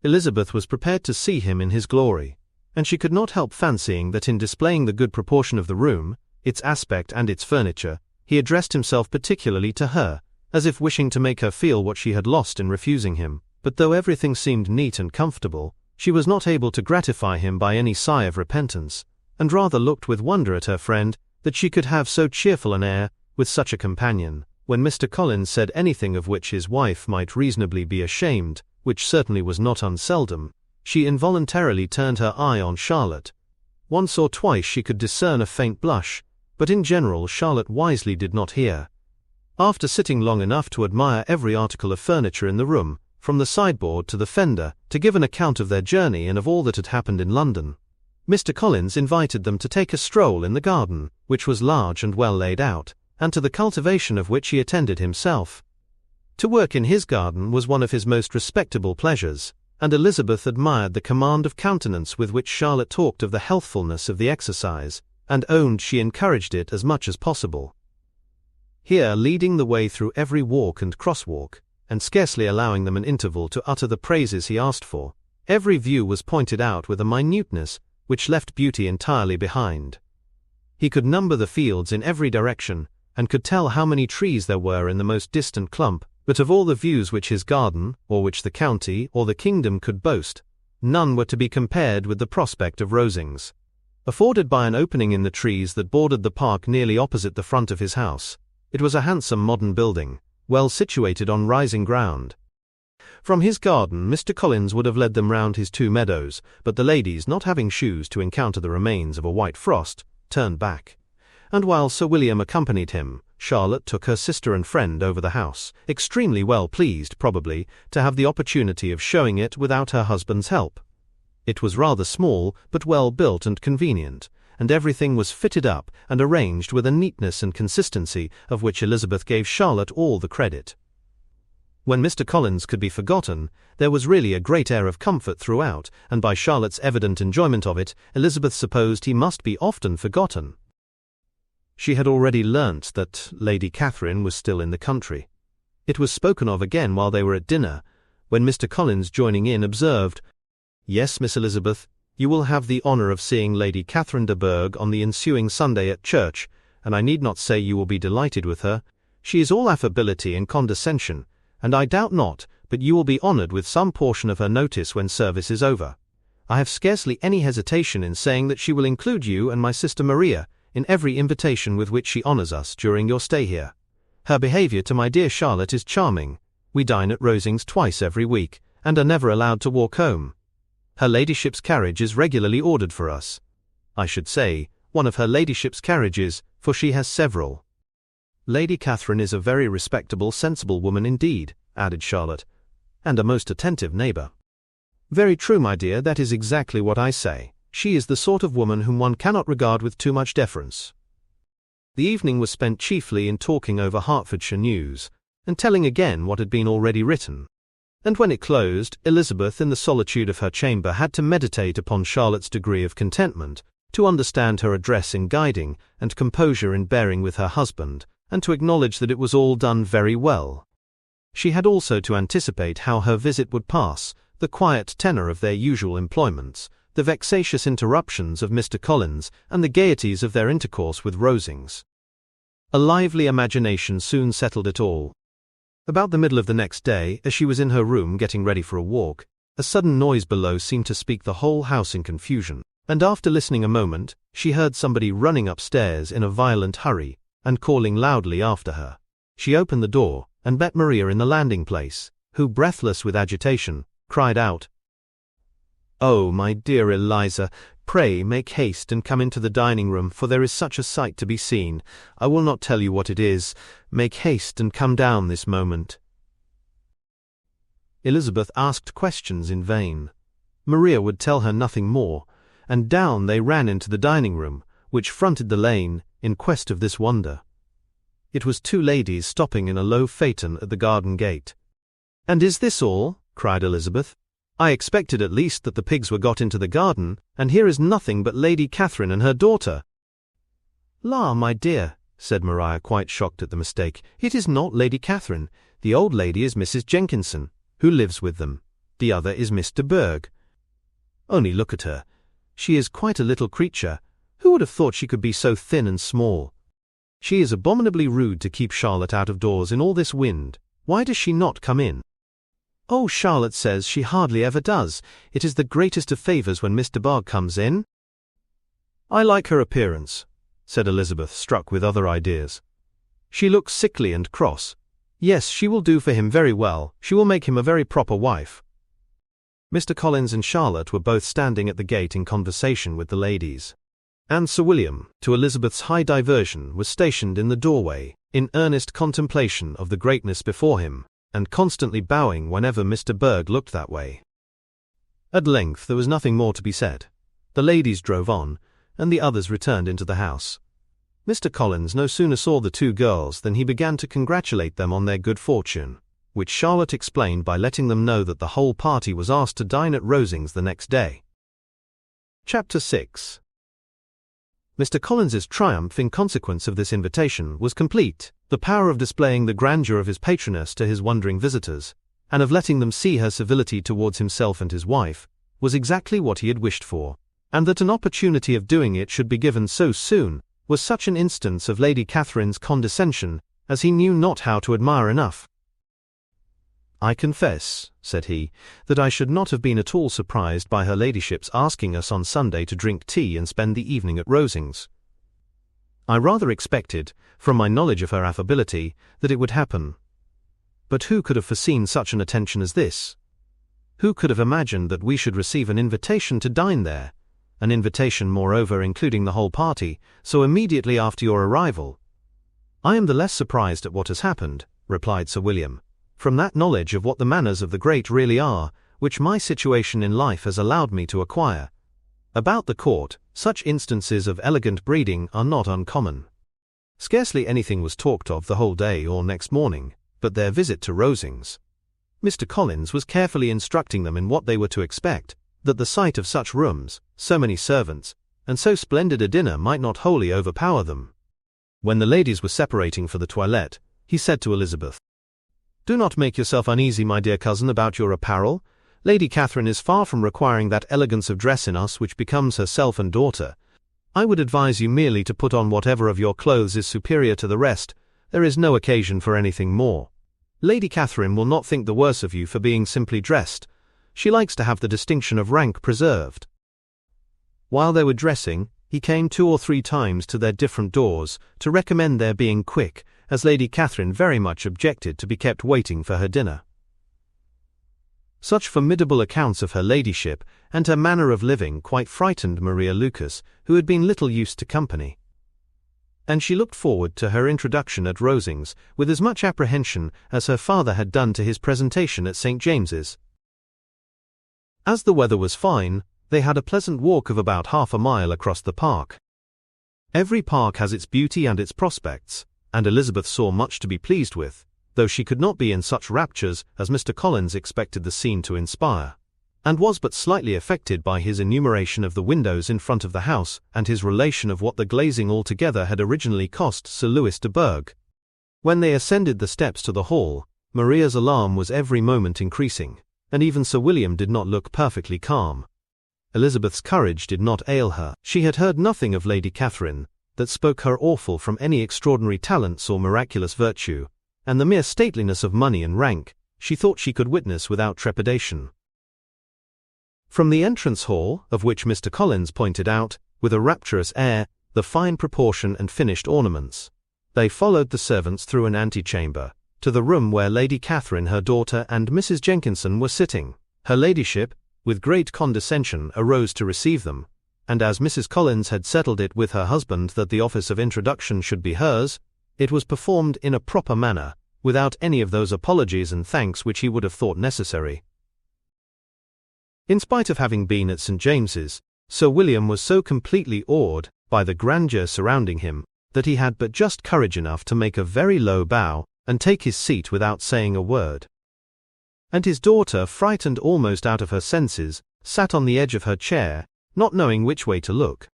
Elizabeth was prepared to see him in his glory, and she could not help fancying that in displaying the good proportion of the room, its aspect and its furniture, he addressed himself particularly to her, as if wishing to make her feel what she had lost in refusing him. But though everything seemed neat and comfortable, she was not able to gratify him by any sigh of repentance, and rather looked with wonder at her friend, that she could have so cheerful an air, with such a companion. When Mr. Collins said anything of which his wife might reasonably be ashamed, which certainly was not unseldom, she involuntarily turned her eye on Charlotte. Once or twice she could discern a faint blush, but in general Charlotte wisely did not hear. After sitting long enough to admire every article of furniture in the room, from the sideboard to the fender, to give an account of their journey and of all that had happened in London, Mr. Collins invited them to take a stroll in the garden, which was large and well laid out, and to the cultivation of which he attended himself. To work in his garden was one of his most respectable pleasures, and Elizabeth admired the command of countenance with which Charlotte talked of the healthfulness of the exercise, and owned she encouraged it as much as possible. Here, leading the way through every walk and crosswalk, and scarcely allowing them an interval to utter the praises he asked for, every view was pointed out with a minuteness which left beauty entirely behind. He could number the fields in every direction, and could tell how many trees there were in the most distant clump, but of all the views which his garden, or which the county, or the kingdom could boast, none were to be compared with the prospect of Rosings, afforded by an opening in the trees that bordered the park nearly opposite the front of his house. It was a handsome modern building, well situated on rising ground. From his garden Mr. Collins would have led them round his 2 meadows, but the ladies, not having shoes to encounter the remains of a white frost, turned back, and while Sir William accompanied him, Charlotte took her sister and friend over the house, extremely well pleased, probably, to have the opportunity of showing it without her husband's help. It was rather small, but well built and convenient, and everything was fitted up and arranged with a neatness and consistency of which Elizabeth gave Charlotte all the credit. When Mr. Collins could be forgotten, there was really a great air of comfort throughout, and by Charlotte's evident enjoyment of it, Elizabeth supposed he must be often forgotten. She had already learnt that Lady Catherine was still in the country. It was spoken of again while they were at dinner, when Mr. Collins, joining in, observed, "Yes, Miss Elizabeth, you will have the honour of seeing Lady Catherine de Bourgh on the ensuing Sunday at church, and I need not say you will be delighted with her. She is all affability and condescension, and I doubt not but you will be honoured with some portion of her notice when service is over. I have scarcely any hesitation in saying that she will include you and my sister Maria in every invitation with which she honours us during your stay here. Her behaviour to my dear Charlotte is charming. We dine at Rosings twice every week, and are never allowed to walk home. Her ladyship's carriage is regularly ordered for us. I should say, one of her ladyship's carriages, for she has several. Lady Catherine is a very respectable, sensible woman indeed," added Charlotte, "and a most attentive neighbour." "Very true, my dear, that is exactly what I say. She is the sort of woman whom one cannot regard with too much deference." The evening was spent chiefly in talking over Hertfordshire news, and telling again what had been already written. And when it closed, Elizabeth, in the solitude of her chamber, had to meditate upon Charlotte's degree of contentment, to understand her address in guiding, and composure in bearing with her husband, and to acknowledge that it was all done very well. She had also to anticipate how her visit would pass, the quiet tenor of their usual employments, the vexatious interruptions of Mr. Collins, and the gaieties of their intercourse with Rosings. A lively imagination soon settled it all. About the middle of the next day, as she was in her room getting ready for a walk, a sudden noise below seemed to speak the whole house in confusion, and after listening a moment, she heard somebody running upstairs in a violent hurry, and calling loudly after her. She opened the door, and met Maria in the landing-place, who, breathless with agitation, cried out, "Oh, my dear Eliza, pray make haste and come into the dining-room, for there is such a sight to be seen. I will not tell you what it is. Make haste and come down this moment." Elizabeth asked questions in vain. Maria would tell her nothing more, and down they ran into the dining-room, which fronted the lane, in quest of this wonder. It was 2 ladies stopping in a low phaeton at the garden gate. "And is this all?" cried Elizabeth. "I expected at least that the pigs were got into the garden, and here is nothing but Lady Catherine and her daughter." "La, my dear," said Maria, quite shocked at the mistake, "it is not Lady Catherine. The old lady is Mrs. Jenkinson, who lives with them. The other is Miss de Bourgh. Only look at her. She is quite a little creature. Who would have thought she could be so thin and small? She is abominably rude to keep Charlotte out of doors in all this wind. Why does she not come in?" "Oh, Charlotte says she hardly ever does. It is the greatest of favours when Miss de Bourgh comes in." "I like her appearance," said Elizabeth, struck with other ideas. "She looks sickly and cross. Yes, she will do for him very well. She will make him a very proper wife." Mr. Collins and Charlotte were both standing at the gate in conversation with the ladies, and Sir William, to Elizabeth's high diversion, was stationed in the doorway, in earnest contemplation of the greatness before him, and constantly bowing whenever Mr. Berg looked that way. At length there was nothing more to be said. The ladies drove on, and the others returned into the house. Mr. Collins no sooner saw the two girls than he began to congratulate them on their good fortune, which Charlotte explained by letting them know that the whole party was asked to dine at Rosings the next day. Chapter 6. Mr. Collins's triumph in consequence of this invitation was complete. The power of displaying the grandeur of his patroness to his wondering visitors, and of letting them see her civility towards himself and his wife, was exactly what he had wished for, and that an opportunity of doing it should be given so soon was such an instance of Lady Catherine's condescension as he knew not how to admire enough. "I confess," said he, "that I should not have been at all surprised by her ladyship's asking us on Sunday to drink tea and spend the evening at Rosings. I rather expected, from my knowledge of her affability, that it would happen. But who could have foreseen such an attention as this? Who could have imagined that we should receive an invitation to dine there, an invitation moreover including the whole party, so immediately after your arrival?" "I am the less surprised at what has happened," replied Sir William, "from that knowledge of what the manners of the great really are, which my situation in life has allowed me to acquire. About the court, such instances of elegant breeding are not uncommon." Scarcely anything was talked of the whole day or next morning, but their visit to Rosings. Mr. Collins was carefully instructing them in what they were to expect, that the sight of such rooms, so many servants, and so splendid a dinner might not wholly overpower them. When the ladies were separating for the toilette, he said to Elizabeth, "Do not make yourself uneasy, my dear cousin, about your apparel. Lady Catherine is far from requiring that elegance of dress in us which becomes herself and daughter. I would advise you merely to put on whatever of your clothes is superior to the rest. There is no occasion for anything more. Lady Catherine will not think the worse of you for being simply dressed. She likes to have the distinction of rank preserved." While they were dressing, he came 2 or 3 times to their different doors to recommend their being quick, as Lady Catherine very much objected to be kept waiting for her dinner. Such formidable accounts of her ladyship and her manner of living quite frightened Maria Lucas, who had been little used to company. And she looked forward to her introduction at Rosings with as much apprehension as her father had done to his presentation at St. James's. As the weather was fine, they had a pleasant walk of about half a mile across the park. Every park has its beauty and its prospects, and Elizabeth saw much to be pleased with, though she could not be in such raptures as Mr. Collins expected the scene to inspire, and was but slightly affected by his enumeration of the windows in front of the house and his relation of what the glazing altogether had originally cost Sir Louis de Bourgh. When they ascended the steps to the hall, Maria's alarm was every moment increasing, and even Sir William did not look perfectly calm. Elizabeth's courage did not ail her. She had heard nothing of Lady Catherine that spoke her awful from any extraordinary talents or miraculous virtue, and the mere stateliness of money and rank she thought she could witness without trepidation. From the entrance hall, of which Mr. Collins pointed out, with a rapturous air, the fine proportion and finished ornaments, they followed the servants through an antechamber, to the room where Lady Catherine, her daughter, and Mrs. Jenkinson were sitting. Her ladyship, with great condescension, arose to receive them, and as Mrs. Collins had settled it with her husband that the office of introduction should be hers, it was performed in a proper manner, without any of those apologies and thanks which he would have thought necessary. In spite of having been at St. James's, Sir William was so completely awed by the grandeur surrounding him that he had but just courage enough to make a very low bow and take his seat without saying a word. And his daughter, frightened almost out of her senses, sat on the edge of her chair, not knowing which way to look.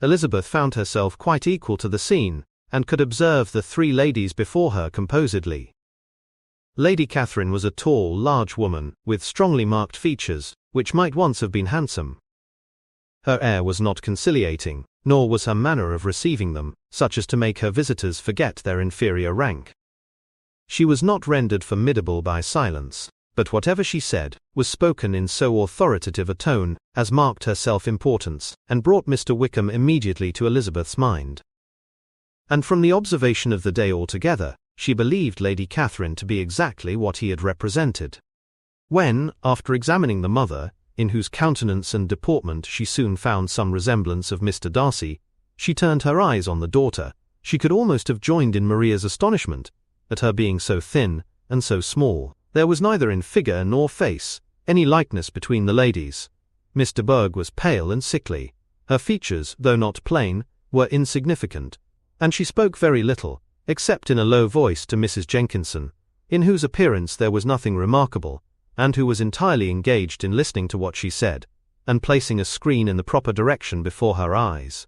Elizabeth found herself quite equal to the scene, and could observe the 3 ladies before her composedly. Lady Catherine was a tall, large woman, with strongly marked features, which might once have been handsome. Her air was not conciliating, nor was her manner of receiving them such as to make her visitors forget their inferior rank. She was not rendered formidable by silence, but whatever she said was spoken in so authoritative a tone as marked her self-importance, and brought Mr. Wickham immediately to Elizabeth's mind. And from the observation of the day altogether, she believed Lady Catherine to be exactly what he had represented. When, after examining the mother, in whose countenance and deportment she soon found some resemblance of Mr. Darcy, she turned her eyes on the daughter, She could almost have joined in Maria's astonishment at her being so thin and so small. There was neither in figure nor face any likeness between the ladies. Miss de Bourgh was pale and sickly. Her features, though not plain, were insignificant, and she spoke very little, except in a low voice to Mrs. Jenkinson, in whose appearance there was nothing remarkable, and who was entirely engaged in listening to what she said, and placing a screen in the proper direction before her eyes.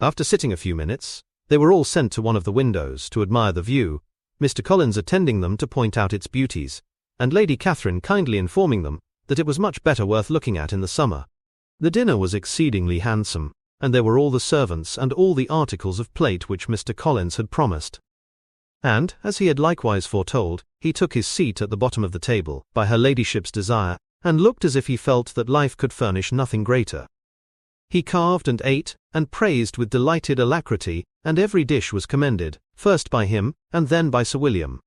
After sitting a few minutes, they were all sent to one of the windows to admire the view, Mr. Collins attending them to point out its beauties, and Lady Catherine kindly informing them that it was much better worth looking at in the summer. The dinner was exceedingly handsome, and there were all the servants and all the articles of plate which Mr. Collins had promised. And, as he had likewise foretold, he took his seat at the bottom of the table, by her ladyship's desire, and looked as if he felt that life could furnish nothing greater. He carved and ate, and praised with delighted alacrity, and every dish was commended, first by him, and then by Sir William,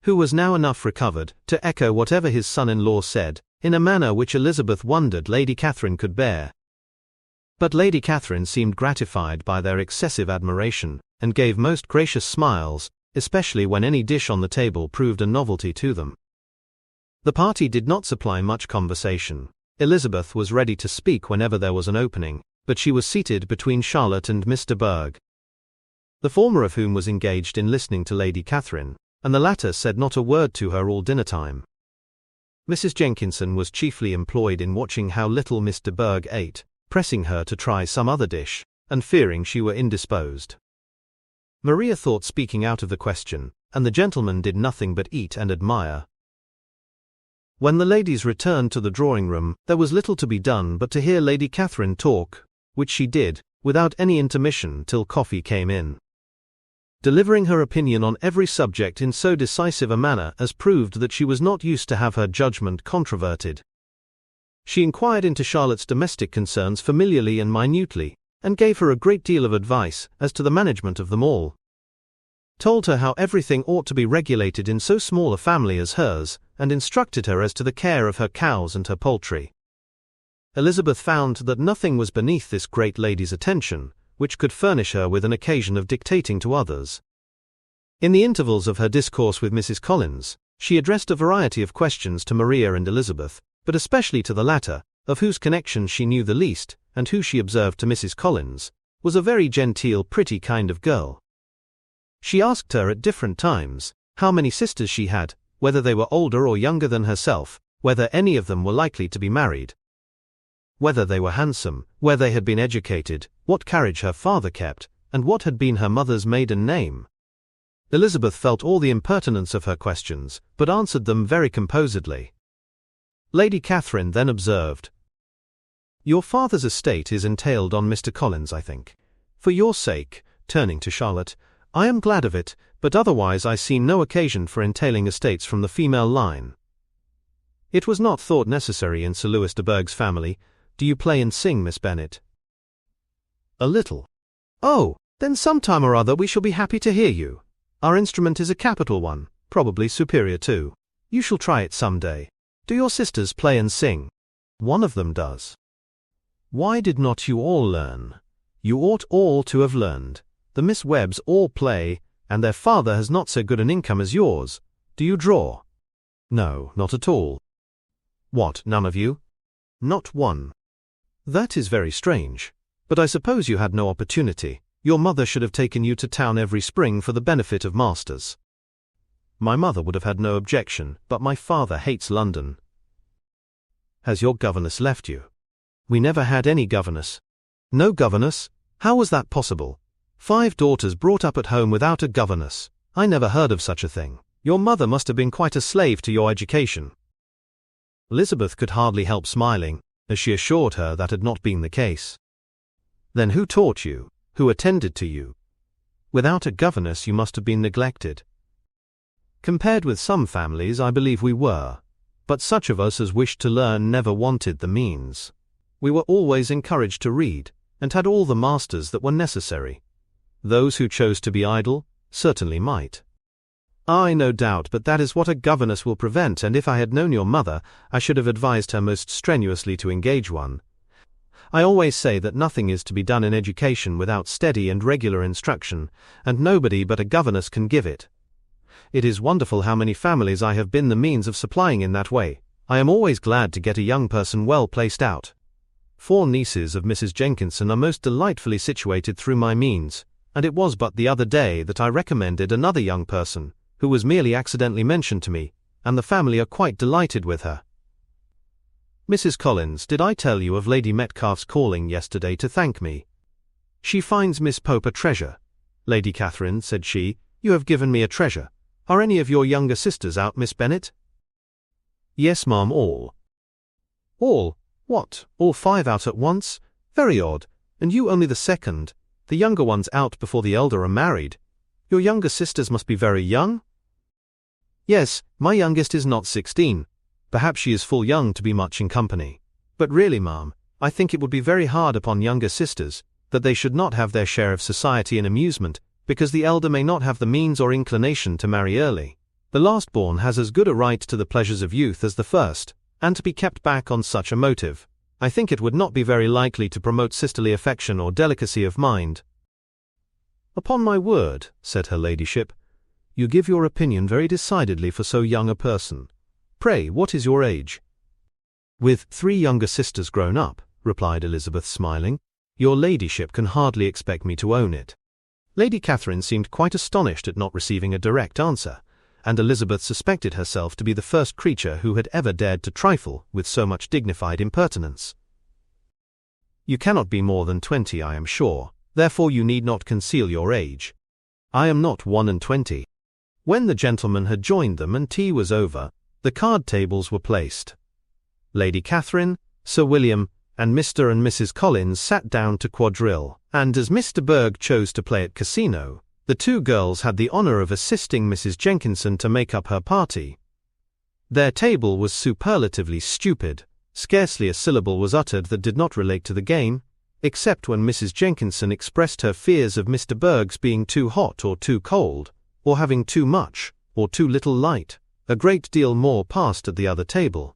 who was now enough recovered to echo whatever his son-in-law said, in a manner which Elizabeth wondered Lady Catherine could bear. But Lady Catherine seemed gratified by their excessive admiration, and gave most gracious smiles, especially when any dish on the table proved a novelty to them. The party did not supply much conversation. Elizabeth was ready to speak whenever there was an opening, but she was seated between Charlotte and Miss de Bourgh, the former of whom was engaged in listening to Lady Catherine, and the latter said not a word to her all dinner time. Mrs. Jenkinson was chiefly employed in watching how little Miss de Bourgh ate, pressing her to try some other dish, and fearing she were indisposed. Maria thought speaking out of the question, and the gentlemen did nothing but eat and admire. When the ladies returned to the drawing-room, there was little to be done but to hear Lady Catherine talk, which she did, without any intermission till coffee came in, delivering her opinion on every subject in so decisive a manner as proved that she was not used to have her judgment controverted. She inquired into Charlotte's domestic concerns familiarly and minutely, and gave her a great deal of advice as to the management of them all. Told her how everything ought to be regulated in so small a family as hers, and instructed her as to the care of her cows and her poultry. Elizabeth found that nothing was beneath this great lady's attention, which could furnish her with an occasion of dictating to others. In the intervals of her discourse with Mrs. Collins, she addressed a variety of questions to Maria and Elizabeth, but especially to the latter, of whose connections she knew the least, and who she observed to Mrs. Collins, was a very genteel, pretty kind of girl. She asked her at different times how many sisters she had, whether they were older or younger than herself, whether any of them were likely to be married, whether they were handsome, where they had been educated, what carriage her father kept, and what had been her mother's maiden name. Elizabeth felt all the impertinence of her questions, but answered them very composedly. Lady Catherine then observed, "Your father's estate is entailed on Mr. Collins, I think. For your sake," turning to Charlotte, "I am glad of it, but otherwise I see no occasion for entailing estates from the female line." It was not thought necessary in Sir Louis de Bourgh's family. Do you play and sing, Miss Bennet? A little. Oh, then some time or other we shall be happy to hear you. Our instrument is a capital one, probably superior too. You shall try it some day. Do your sisters play and sing? One of them does. Why did not you all learn? You ought all to have learned. The Miss Webbs all play, and their father has not so good an income as yours. Do you draw? No, not at all. What, none of you? Not one. That is very strange. But I suppose you had no opportunity. Your mother should have taken you to town every spring for the benefit of masters. My mother would have had no objection, but my father hates London. Has your governess left you? We never had any governess. No governess? How was that possible? 5 daughters brought up at home without a governess. I never heard of such a thing. Your mother must have been quite a slave to your education. Elizabeth could hardly help smiling, as she assured her that had not been the case. Then who taught you? Who attended to you? Without a governess you must have been neglected. Compared with some families, I believe we were, but such of us as wished to learn never wanted the means. We were always encouraged to read, and had all the masters that were necessary. Those who chose to be idle certainly might. I no doubt, but that is what a governess will prevent, and if I had known your mother, I should have advised her most strenuously to engage one. I always say that nothing is to be done in education without steady and regular instruction, and nobody but a governess can give it. It is wonderful how many families I have been the means of supplying in that way. I am always glad to get a young person well placed out. 4 nieces of Mrs. Jenkinson are most delightfully situated through my means, and it was but the other day that I recommended another young person, who was merely accidentally mentioned to me, and the family are quite delighted with her. Mrs. Collins, did I tell you of Lady Metcalfe's calling yesterday to thank me? She finds Miss Pope a treasure. Lady Catherine, said she, you have given me a treasure. Are any of your younger sisters out, Miss Bennet? Yes, ma'am, all. All? What, all 5 out at once? Very odd, and you only the second. The younger ones out before the elder are married. Your younger sisters must be very young? Yes, my youngest is not 16. Perhaps she is full young to be much in company. But really, ma'am, I think it would be very hard upon younger sisters, that they should not have their share of society and amusement, because the elder may not have the means or inclination to marry early. The last-born has as good a right to the pleasures of youth as the first, and to be kept back on such a motive, I think it would not be very likely to promote sisterly affection or delicacy of mind. Upon my word, said her ladyship, you give your opinion very decidedly for so young a person. Pray, what is your age? With 3 younger sisters grown up, replied Elizabeth, smiling, your ladyship can hardly expect me to own it. Lady Catherine seemed quite astonished at not receiving a direct answer, and Elizabeth suspected herself to be the first creature who had ever dared to trifle with so much dignified impertinence. You cannot be more than 20, I am sure, therefore you need not conceal your age. I am not 21. When the gentlemen had joined them and tea was over, the card tables were placed. Lady Catherine, Sir William, and Mr. and Mrs. Collins sat down to quadrille, and as Mr. Berg chose to play at casino, the 2 girls had the honour of assisting Mrs. Jenkinson to make up her party. Their table was superlatively stupid. Scarcely a syllable was uttered that did not relate to the game, except when Mrs. Jenkinson expressed her fears of Mr. Berg's being too hot or too cold, or having too much, or too little light. A great deal more passed at the other table.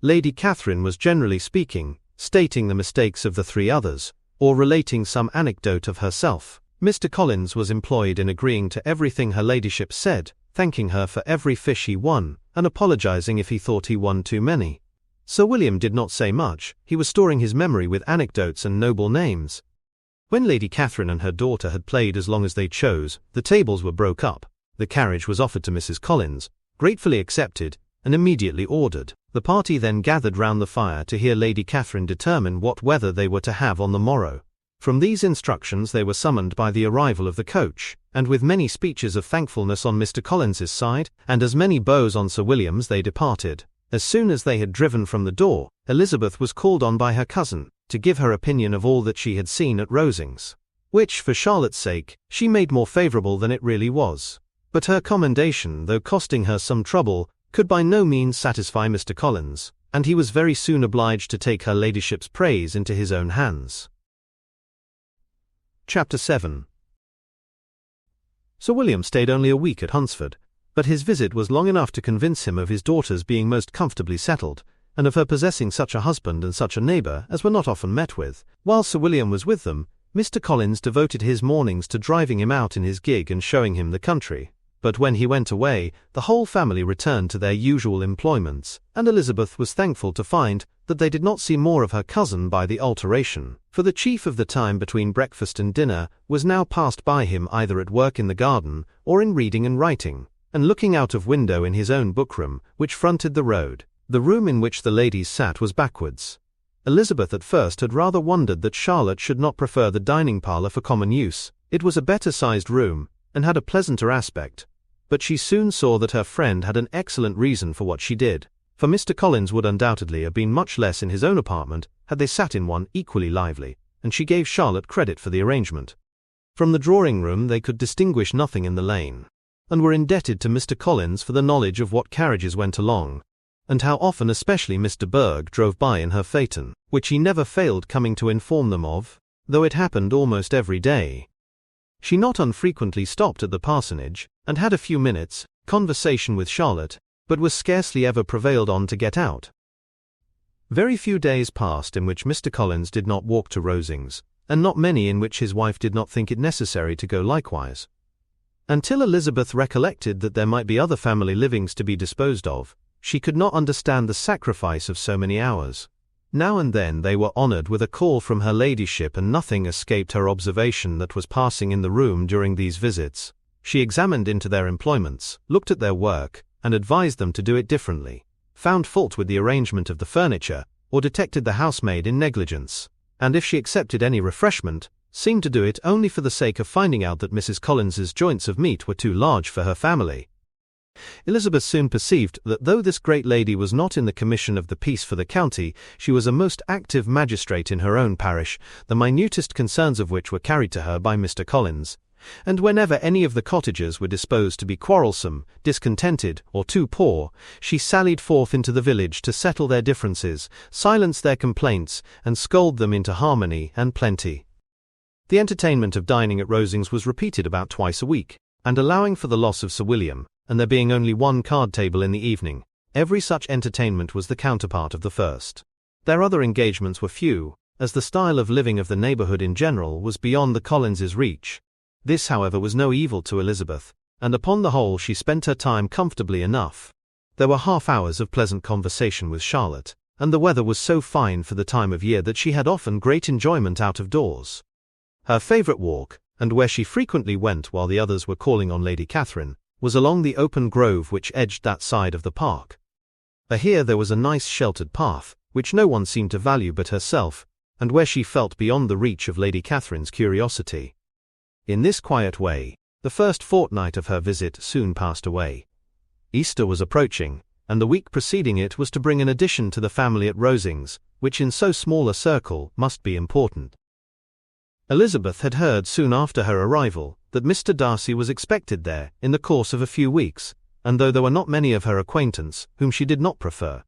Lady Catherine was generally speaking, stating the mistakes of the 3 others, or relating some anecdote of herself. Mr. Collins was employed in agreeing to everything her ladyship said, thanking her for every fish he won, and apologizing if he thought he won too many. Sir William did not say much, he was storing his memory with anecdotes and noble names. When Lady Catherine and her daughter had played as long as they chose, the tables were broke up. The carriage was offered to Mrs. Collins, gratefully accepted, and immediately ordered. The party then gathered round the fire to hear Lady Catherine determine what weather they were to have on the morrow. From these instructions they were summoned by the arrival of the coach, and with many speeches of thankfulness on Mr. Collins's side, and as many bows on Sir William's, they departed. As soon as they had driven from the door, Elizabeth was called on by her cousin, to give her opinion of all that she had seen at Rosings, which, for Charlotte's sake, she made more favourable than it really was. But her commendation, though costing her some trouble, could by no means satisfy Mr. Collins, and he was very soon obliged to take her ladyship's praise into his own hands. Chapter 7. Sir William stayed only a week at Hunsford, but his visit was long enough to convince him of his daughter's being most comfortably settled, and of her possessing such a husband and such a neighbour as were not often met with. While Sir William was with them, Mr. Collins devoted his mornings to driving him out in his gig and showing him the country. But when he went away, the whole family returned to their usual employments, and Elizabeth was thankful to find that they did not see more of her cousin by the alteration, for the chief of the time between breakfast and dinner was now passed by him either at work in the garden, or in reading and writing, and looking out of window in his own bookroom, which fronted the road. The room in which the ladies sat was backwards. Elizabeth at first had rather wondered that Charlotte should not prefer the dining parlour for common use. It was a better-sized room, and had a pleasanter aspect, but she soon saw that her friend had an excellent reason for what she did, for Mr. Collins would undoubtedly have been much less in his own apartment had they sat in one equally lively, and she gave Charlotte credit for the arrangement. From the drawing-room they could distinguish nothing in the lane, and were indebted to Mr. Collins for the knowledge of what carriages went along, and how often especially Mr. Berg drove by in her phaeton, which he never failed coming to inform them of, though it happened almost every day. She not unfrequently stopped at the parsonage, and had a few minutes' conversation with Charlotte, but was scarcely ever prevailed on to get out. Very few days passed in which Mr. Collins did not walk to Rosings, and not many in which his wife did not think it necessary to go likewise. Until Elizabeth recollected that there might be other family livings to be disposed of, she could not understand the sacrifice of so many hours. Now and then they were honoured with a call from her ladyship, and nothing escaped her observation that was passing in the room during these visits. She examined into their employments, looked at their work, and advised them to do it differently, found fault with the arrangement of the furniture, or detected the housemaid in negligence, and if she accepted any refreshment, seemed to do it only for the sake of finding out that Mrs. Collins's joints of meat were too large for her family. Elizabeth soon perceived that though this great lady was not in the commission of the peace for the county, she was a most active magistrate in her own parish, the minutest concerns of which were carried to her by Mr. Collins, and whenever any of the cottagers were disposed to be quarrelsome, discontented, or too poor, she sallied forth into the village to settle their differences, silence their complaints, and scold them into harmony and plenty. The entertainment of dining at Rosings was repeated about twice a week, and allowing for the loss of Sir William, and there being only one card table in the evening, every such entertainment was the counterpart of the first. Their other engagements were few, as the style of living of the neighbourhood in general was beyond the Collinses' reach. This, however, was no evil to Elizabeth, and upon the whole she spent her time comfortably enough. There were half hours of pleasant conversation with Charlotte, and the weather was so fine for the time of year that she had often great enjoyment out of doors. Her favourite walk, and where she frequently went while the others were calling on Lady Catherine, was along the open grove which edged that side of the park. Here there was a nice sheltered path, which no one seemed to value but herself, and where she felt beyond the reach of Lady Catherine's curiosity. In this quiet way, the first fortnight of her visit soon passed away. Easter was approaching, and the week preceding it was to bring an addition to the family at Rosings, which in so small a circle must be important. Elizabeth had heard soon after her arrival that Mr. Darcy was expected there in the course of a few weeks, and though there were not many of her acquaintance whom she did not prefer,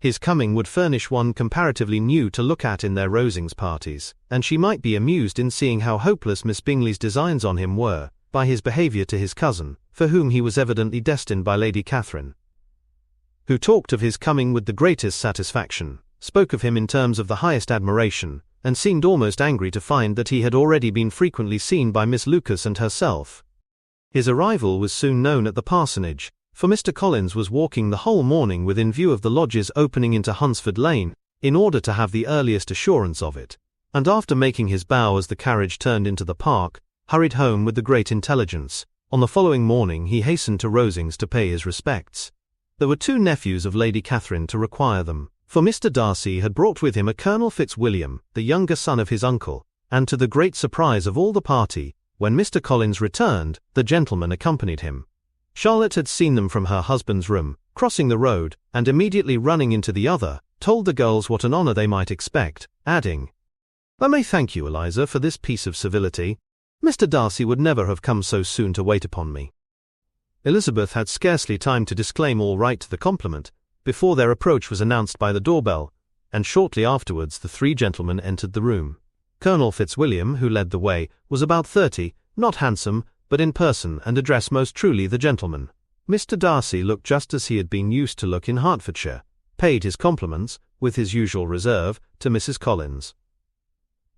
his coming would furnish one comparatively new to look at in their Rosings parties, and she might be amused in seeing how hopeless Miss Bingley's designs on him were, by his behaviour to his cousin, for whom he was evidently destined by Lady Catherine, who talked of his coming with the greatest satisfaction, spoke of him in terms of the highest admiration, and seemed almost angry to find that he had already been frequently seen by Miss Lucas and herself. His arrival was soon known at the parsonage, for Mr. Collins was walking the whole morning within view of the lodges opening into Hunsford Lane, in order to have the earliest assurance of it, and after making his bow as the carriage turned into the park, hurried home with the great intelligence. On the following morning he hastened to Rosings to pay his respects. There were 2 nephews of Lady Catherine to require them, for Mr. Darcy had brought with him a Colonel Fitzwilliam, the younger son of his uncle, and to the great surprise of all the party, when Mr. Collins returned, the gentleman accompanied him. Charlotte had seen them from her husband's room, crossing the road, and immediately running into the other, told the girls what an honour they might expect, adding, "I may thank you, Eliza, for this piece of civility. Mr. Darcy would never have come so soon to wait upon me." Elizabeth had scarcely time to disclaim all right to the compliment, before their approach was announced by the doorbell, and shortly afterwards the 3 gentlemen entered the room. Colonel Fitzwilliam, who led the way, was about 30, not handsome, but in person and address most truly the gentleman. Mr. Darcy looked just as he had been used to look in Hertfordshire, paid his compliments, with his usual reserve, to Mrs. Collins,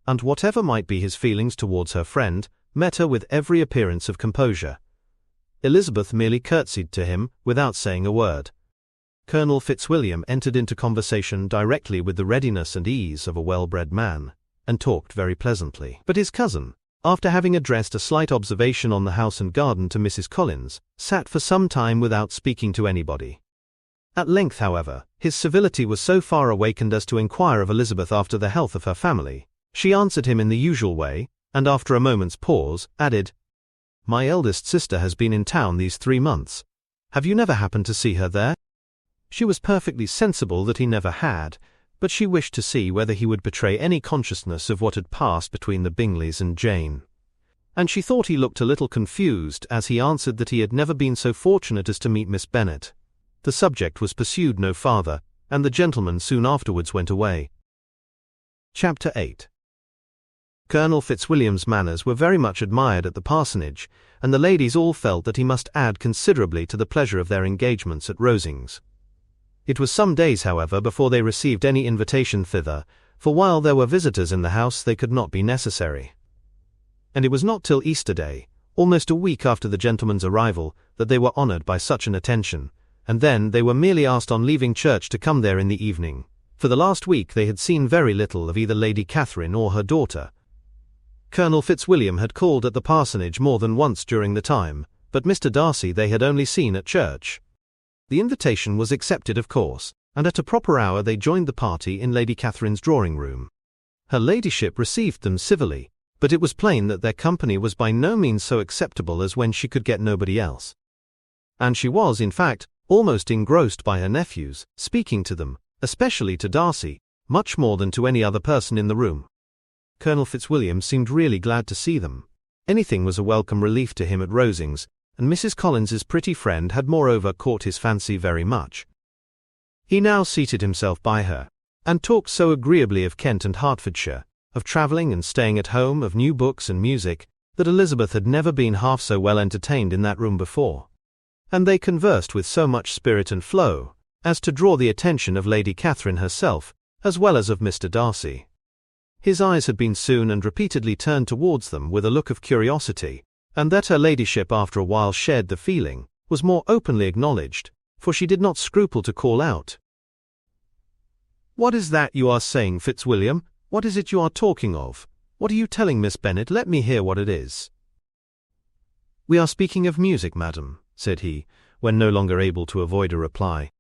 and whatever might be his feelings towards her friend, met her with every appearance of composure. Elizabeth merely curtsied to him, without saying a word. Colonel Fitzwilliam entered into conversation directly with the readiness and ease of a well-bred man, and talked very pleasantly. But his cousin, after having addressed a slight observation on the house and garden to Mrs. Collins, sat for some time without speaking to anybody. At length, however, his civility was so far awakened as to inquire of Elizabeth after the health of her family. She answered him in the usual way, and after a moment's pause, added, "My eldest sister has been in town these 3 months. Have you never happened to see her there?" She was perfectly sensible that he never had, but she wished to see whether he would betray any consciousness of what had passed between the Bingleys and Jane. And she thought he looked a little confused as he answered that he had never been so fortunate as to meet Miss Bennet. The subject was pursued no farther, and the gentleman soon afterwards went away. Chapter 8. Colonel Fitzwilliam's manners were very much admired at the parsonage, and the ladies all felt that he must add considerably to the pleasure of their engagements at Rosings. It was some days, however, before they received any invitation thither, for while there were visitors in the house they could not be necessary. And it was not till Easter Day, almost a week after the gentleman's arrival, that they were honoured by such an attention, and then they were merely asked on leaving church to come there in the evening. For the last week they had seen very little of either Lady Catherine or her daughter. Colonel Fitzwilliam had called at the parsonage more than once during the time, but Mr. Darcy they had only seen at church. The invitation was accepted, of course, and at a proper hour they joined the party in Lady Catherine's drawing-room. Her ladyship received them civilly, but it was plain that their company was by no means so acceptable as when she could get nobody else. And she was, in fact, almost engrossed by her nephews, speaking to them, especially to Darcy, much more than to any other person in the room. Colonel Fitzwilliam seemed really glad to see them. Anything was a welcome relief to him at Rosings, and Mrs. Collins's pretty friend had moreover caught his fancy very much. He now seated himself by her, and talked so agreeably of Kent and Hertfordshire, of travelling and staying at home, of new books and music, that Elizabeth had never been half so well entertained in that room before. And they conversed with so much spirit and flow, as to draw the attention of Lady Catherine herself, as well as of Mr. Darcy. His eyes had been soon and repeatedly turned towards them with a look of curiosity, and that her ladyship after a while shared the feeling, was more openly acknowledged, for she did not scruple to call out, "What is that you are saying, Fitzwilliam? What is it you are talking of? What are you telling Miss Bennet? Let me hear what it is." "We are speaking of music, madam," said he, when no longer able to avoid a reply.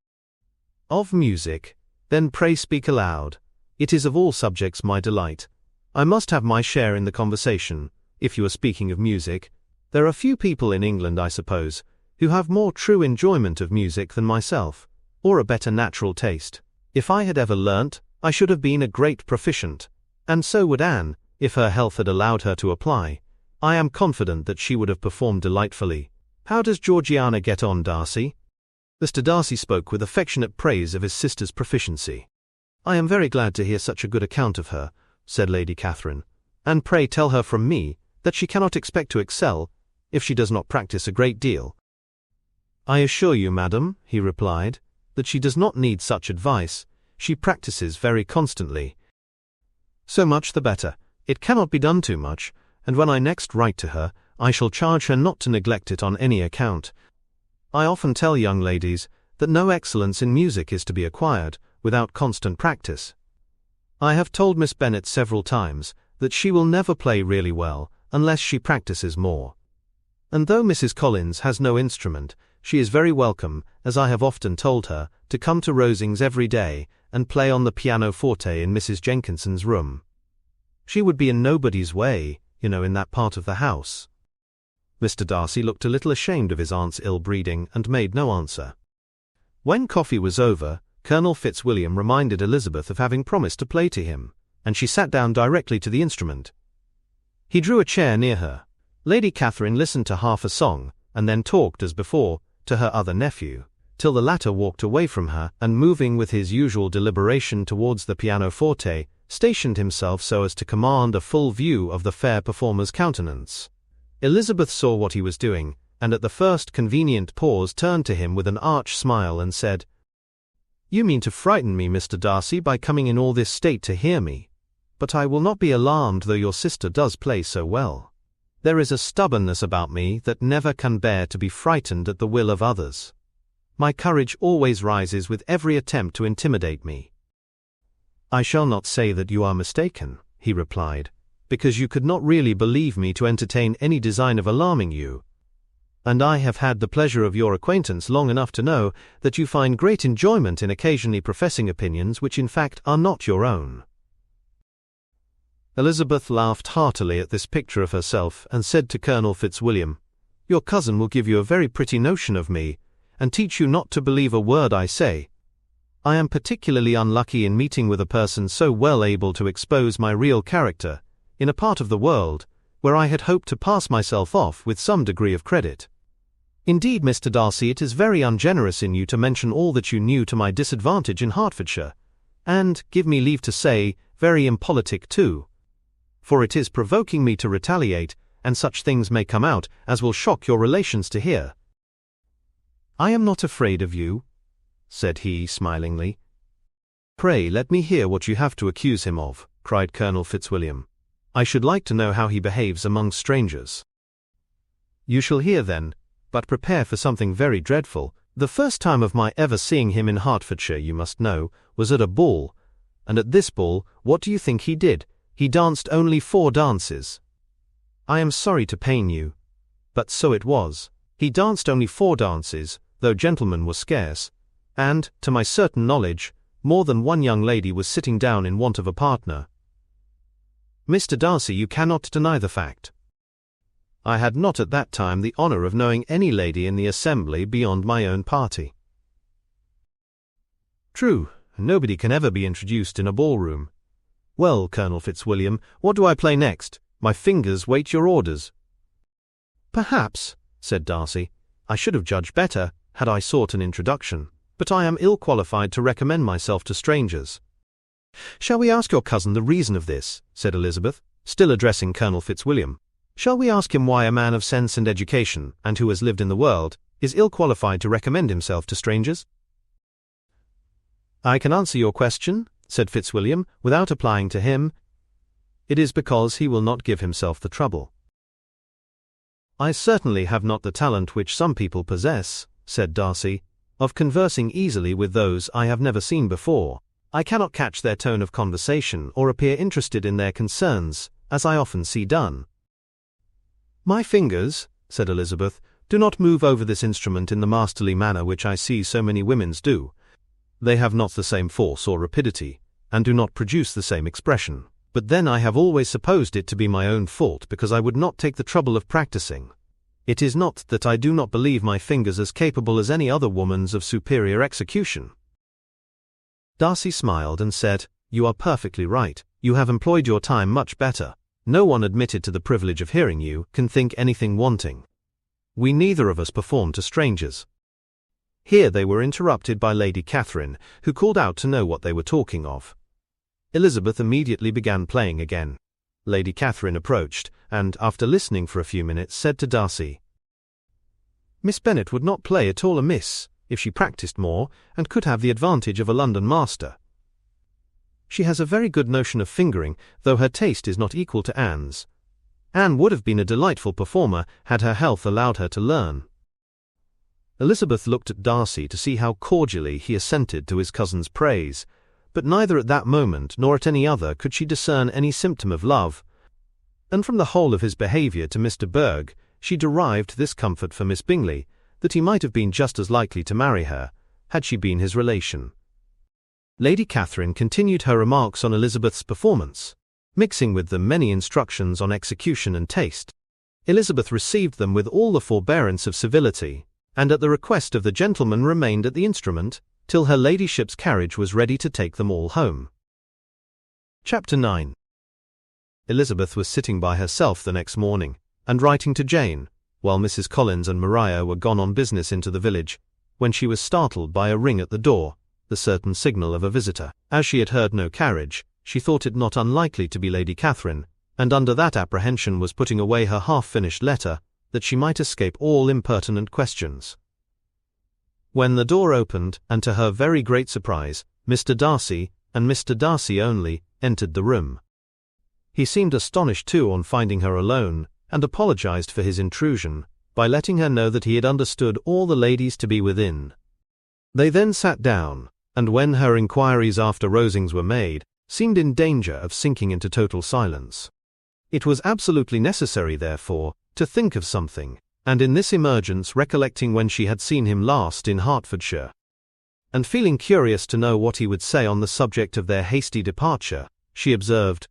"Of music? Then pray speak aloud. It is of all subjects my delight. I must have my share in the conversation, if you are speaking of music. There are few people in England, I suppose, who have more true enjoyment of music than myself, or a better natural taste. If I had ever learnt, I should have been a great proficient, and so would Anne, if her health had allowed her to apply. I am confident that she would have performed delightfully. How does Georgiana get on, Darcy?" Mr. Darcy spoke with affectionate praise of his sister's proficiency. "I am very glad to hear such a good account of her," said Lady Catherine, "and pray tell her from me that she cannot expect to excel if she does not practice a great deal." "I assure you, madam," he replied, "that she does not need such advice. She practices very constantly." "So much the better. It cannot be done too much, and when I next write to her, I shall charge her not to neglect it on any account. I often tell young ladies that no excellence in music is to be acquired without constant practice. I have told Miss Bennet several times that she will never play really well unless she practices more. And though Mrs. Collins has no instrument, she is very welcome, as I have often told her, to come to Rosings every day and play on the pianoforte in Mrs. Jenkinson's room. She would be in nobody's way, in that part of the house." Mr. Darcy looked a little ashamed of his aunt's ill-breeding and made no answer. When coffee was over, Colonel Fitzwilliam reminded Elizabeth of having promised to play to him, and she sat down directly to the instrument. He drew a chair near her. Lady Catherine listened to half a song, and then talked, as before, to her other nephew, till the latter walked away from her, and moving with his usual deliberation towards the pianoforte, stationed himself so as to command a full view of the fair performer's countenance. Elizabeth saw what he was doing, and at the first convenient pause turned to him with an arch smile and said, "You mean to frighten me, Mr. Darcy, by coming in all this state to hear me. But I will not be alarmed though your sister does play so well. There is a stubbornness about me that never can bear to be frightened at the will of others. My courage always rises with every attempt to intimidate me." "I shall not say that you are mistaken," he replied, "because you could not really believe me to entertain any design of alarming you. And I have had the pleasure of your acquaintance long enough to know that you find great enjoyment in occasionally professing opinions which in fact are not your own." Elizabeth laughed heartily at this picture of herself, and said to Colonel Fitzwilliam, "Your cousin will give you a very pretty notion of me, and teach you not to believe a word I say. I am particularly unlucky in meeting with a person so well able to expose my real character, in a part of the world where I had hoped to pass myself off with some degree of credit. Indeed, Mr. Darcy, it is very ungenerous in you to mention all that you knew to my disadvantage in Hertfordshire, and, give me leave to say, very impolitic too. For it is provoking me to retaliate, and such things may come out as will shock your relations to hear. I am not afraid of you. said he smilingly. "Pray let me hear what you have to accuse him of," cried Colonel Fitzwilliam. "I should like to know how he behaves among strangers." "You shall hear then, but prepare for something very dreadful. The first time of my ever seeing him in Hertfordshire, you must know, was at a ball, and at this ball, what do you think he did? He danced only 4 dances. I am sorry to pain you, but so it was. He danced only 4 dances, though gentlemen were scarce, and, to my certain knowledge, more than one young lady was sitting down in want of a partner. Mr. Darcy, you cannot deny the fact. I had not at that time the honour of knowing any lady in the assembly beyond my own party." "True, nobody can ever be introduced in a ballroom. Well, Colonel Fitzwilliam, what do I play next? My fingers wait your orders." "Perhaps," said Darcy, "I should have judged better had I sought an introduction, but I am ill qualified to recommend myself to strangers." "Shall we ask your cousin the reason of this?" said Elizabeth, still addressing Colonel Fitzwilliam. "Shall we ask him why a man of sense and education, and who has lived in the world, is ill qualified to recommend himself to strangers?" "I can answer your question," said Fitzwilliam, without applying to him. "It is because he will not give himself the trouble." "I certainly have not the talent which some people possess," said Darcy, "of conversing easily with those I have never seen before. I cannot catch their tone of conversation or appear interested in their concerns, as I often see done." "My fingers," said Elizabeth, "do not move over this instrument in the masterly manner which I see so many women's do. They have not the same force or rapidity, and do not produce the same expression. But then I have always supposed it to be my own fault because I would not take the trouble of practicing. It is not that I do not believe my fingers as capable as any other woman's of superior execution." Darcy smiled and said, "You are perfectly right. You have employed your time much better. No one admitted to the privilege of hearing you can think anything wanting. We neither of us perform to strangers." Here they were interrupted by Lady Catherine, who called out to know what they were talking of. Elizabeth immediately began playing again. Lady Catherine approached, and, after listening for a few minutes, said to Darcy, "Miss Bennet would not play at all amiss, if she practised more, and could have the advantage of a London master. She has a very good notion of fingering, though her taste is not equal to Anne's. Anne would have been a delightful performer had her health allowed her to learn." Elizabeth looked at Darcy to see how cordially he assented to his cousin's praise, but neither at that moment nor at any other could she discern any symptom of love, and from the whole of his behaviour to Mr. Berg she derived this comfort for Miss Bingley, that he might have been just as likely to marry her, had she been his relation. Lady Catherine continued her remarks on Elizabeth's performance, mixing with them many instructions on execution and taste. Elizabeth received them with all the forbearance of civility, and at the request of the gentleman remained at the instrument, till her ladyship's carriage was ready to take them all home. Chapter 9. Elizabeth was sitting by herself the next morning, and writing to Jane, while Mrs. Collins and Maria were gone on business into the village, when she was startled by a ring at the door, the certain signal of a visitor. As she had heard no carriage, she thought it not unlikely to be Lady Catherine, and under that apprehension was putting away her half-finished letter, that she might escape all impertinent questions. When the door opened, and to her very great surprise, Mr. Darcy, and Mr. Darcy only, entered the room. He seemed astonished too on finding her alone, and apologized for his intrusion, by letting her know that he had understood all the ladies to be within. They then sat down, and when her inquiries after Rosings were made, seemed in danger of sinking into total silence. It was absolutely necessary, therefore, to think of something, and in this emergence recollecting when she had seen him last in Hertfordshire, and feeling curious to know what he would say on the subject of their hasty departure, she observed,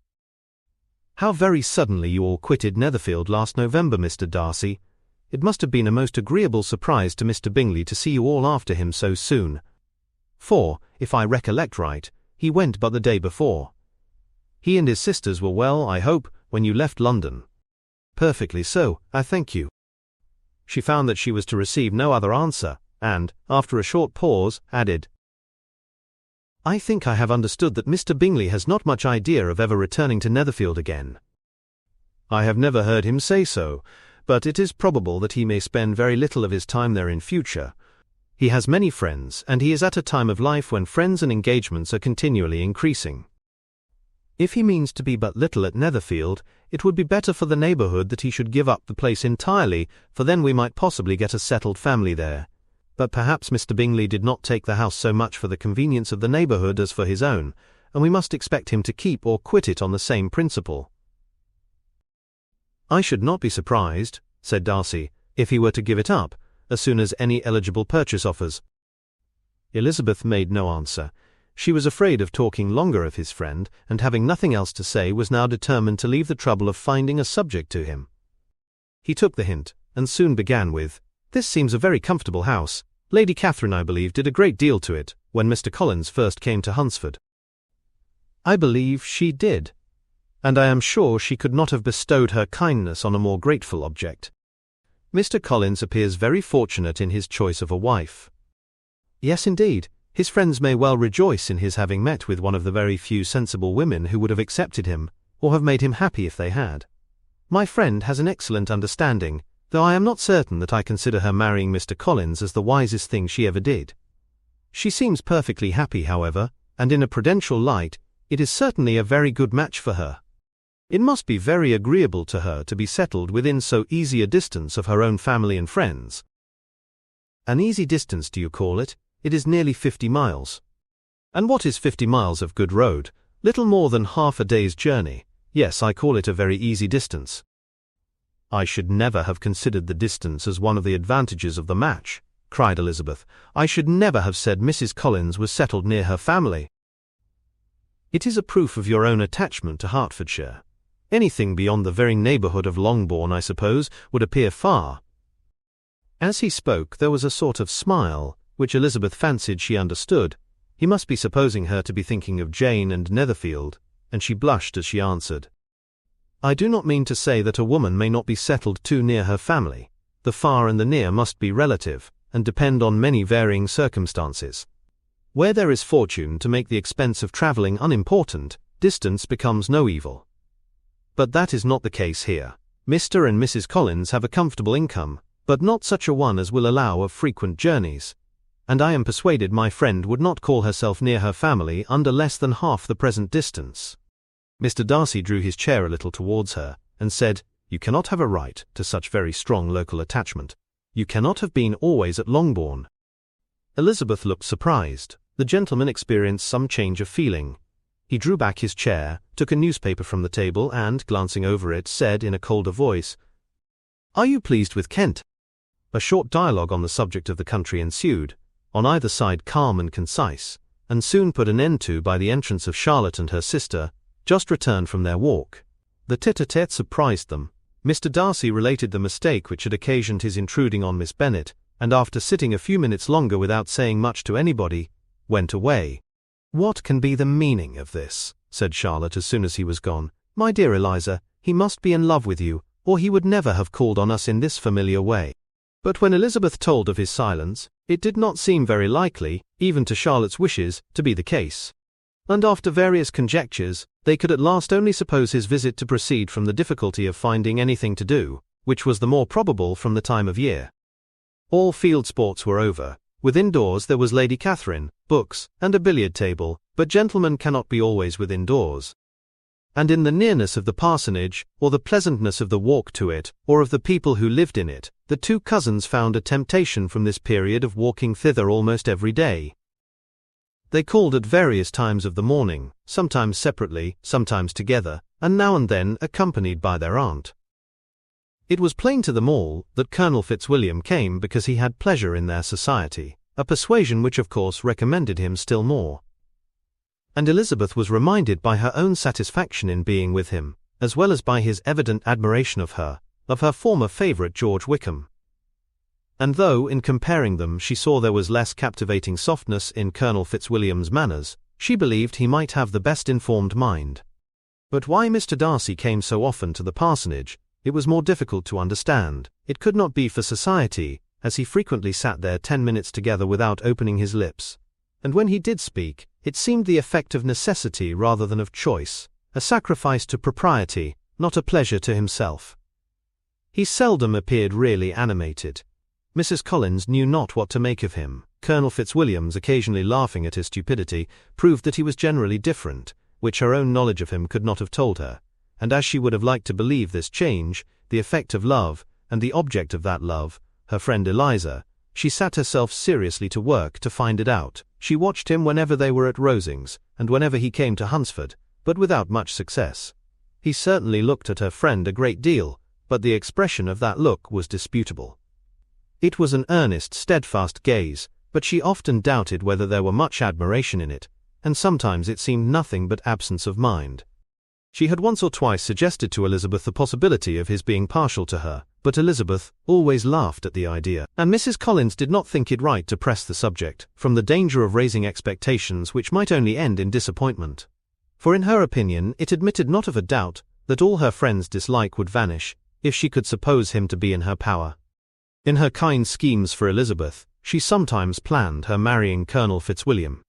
"How very suddenly you all quitted Netherfield last November, Mr. Darcy. It must have been a most agreeable surprise to Mr. Bingley to see you all after him so soon. For, if I recollect right, he went but the day before. He and his sisters were well, I hope, when you left London?" "Perfectly so, I thank you." She found that she was to receive no other answer, and, after a short pause, added, "I think I have understood that Mr. Bingley has not much idea of ever returning to Netherfield again." "I have never heard him say so, but it is probable that he may spend very little of his time there in future. He has many friends, and he is at a time of life when friends and engagements are continually increasing. If he means to be but little at Netherfield, it would be better for the neighbourhood that he should give up the place entirely, for then we might possibly get a settled family there. But perhaps Mr. Bingley did not take the house so much for the convenience of the neighbourhood as for his own, and we must expect him to keep or quit it on the same principle. I should not be surprised, said Darcy, if he were to give it up, as soon as any eligible purchase offers. Elizabeth made no answer. She was afraid of talking longer of his friend, and having nothing else to say was now determined to leave the trouble of finding a subject to him. He took the hint, and soon began with, "This seems a very comfortable house. Lady Catherine, I believe, did a great deal to it, when Mr. Collins first came to Hunsford." "I believe she did, and I am sure she could not have bestowed her kindness on a more grateful object. Mr. Collins appears very fortunate in his choice of a wife." "Yes, indeed. His friends may well rejoice in his having met with one of the very few sensible women who would have accepted him, or have made him happy if they had. My friend has an excellent understanding, though I am not certain that I consider her marrying Mr. Collins as the wisest thing she ever did. She seems perfectly happy, however, and in a prudential light, it is certainly a very good match for her. It must be very agreeable to her to be settled within so easy a distance of her own family and friends." "An easy distance, do you call it? It is nearly 50 miles. "And what is 50 miles of good road? Little more than half a day's journey. Yes, I call it a very easy distance." "I should never have considered the distance as one of the advantages of the match," cried Elizabeth. "I should never have said Mrs. Collins was settled near her family." "It is a proof of your own attachment to Hertfordshire. Anything beyond the very neighbourhood of Longbourn, I suppose, would appear far." As he spoke, there was a sort of smile, which Elizabeth fancied she understood. He must be supposing her to be thinking of Jane and Netherfield, and she blushed as she answered, "I do not mean to say that a woman may not be settled too near her family. The far and the near must be relative, and depend on many varying circumstances. Where there is fortune to make the expense of travelling unimportant, distance becomes no evil. But that is not the case here. Mr. and Mrs. Collins have a comfortable income, but not such a one as will allow of frequent journeys, and I am persuaded my friend would not call herself near her family under less than half the present distance." Mr. Darcy drew his chair a little towards her, and said, "You cannot have a right to such very strong local attachment. You cannot have been always at Longbourn." Elizabeth looked surprised. The gentleman experienced some change of feeling. He drew back his chair, took a newspaper from the table, and, glancing over it, said in a colder voice, "Are you pleased with Kent?" A short dialogue on the subject of the country ensued, on either side calm and concise, and soon put an end to by the entrance of Charlotte and her sister, just returned from their walk. The tête-à-tête surprised them. Mr. Darcy related the mistake which had occasioned his intruding on Miss Bennet, and after sitting a few minutes longer without saying much to anybody, went away. "What can be the meaning of this?" said Charlotte as soon as he was gone. "My dear Eliza, he must be in love with you, or he would never have called on us in this familiar way." But when Elizabeth told of his silence, it did not seem very likely, even to Charlotte's wishes, to be the case. And after various conjectures, they could at last only suppose his visit to proceed from the difficulty of finding anything to do, which was the more probable from the time of year. All field sports were over. Within doors there was Lady Catherine, books, and a billiard table, but gentlemen cannot be always within doors. And in the nearness of the parsonage, or the pleasantness of the walk to it, or of the people who lived in it, the two cousins found a temptation from this period of walking thither almost every day. They called at various times of the morning, sometimes separately, sometimes together, and now and then accompanied by their aunt. It was plain to them all that Colonel Fitzwilliam came because he had pleasure in their society, a persuasion which of course recommended him still more. And Elizabeth was reminded by her own satisfaction in being with him, as well as by his evident admiration of her former favourite George Wickham. And though, in comparing them, she saw there was less captivating softness in Colonel Fitzwilliam's manners, she believed he might have the best informed mind. But why Mr. Darcy came so often to the parsonage, it was more difficult to understand. It could not be for society, as he frequently sat there 10 minutes together without opening his lips, and when he did speak, it seemed the effect of necessity rather than of choice, a sacrifice to propriety, not a pleasure to himself. He seldom appeared really animated. Mrs. Collins knew not what to make of him. Colonel Fitzwilliam's occasionally laughing at his stupidity proved that he was generally different, which her own knowledge of him could not have told her, and as she would have liked to believe this change, the effect of love, and the object of that love, her friend Eliza, she sat herself seriously to work to find it out. She watched him whenever they were at Rosings, and whenever he came to Hunsford, but without much success. He certainly looked at her friend a great deal, but the expression of that look was disputable. It was an earnest, steadfast gaze, but she often doubted whether there were much admiration in it, and sometimes it seemed nothing but absence of mind. She had once or twice suggested to Elizabeth the possibility of his being partial to her, but Elizabeth always laughed at the idea, and Mrs. Collins did not think it right to press the subject, from the danger of raising expectations which might only end in disappointment. For in her opinion it admitted not of a doubt that all her friend's dislike would vanish, if she could suppose him to be in her power. In her kind schemes for Elizabeth, she sometimes planned her marrying Colonel Fitzwilliam.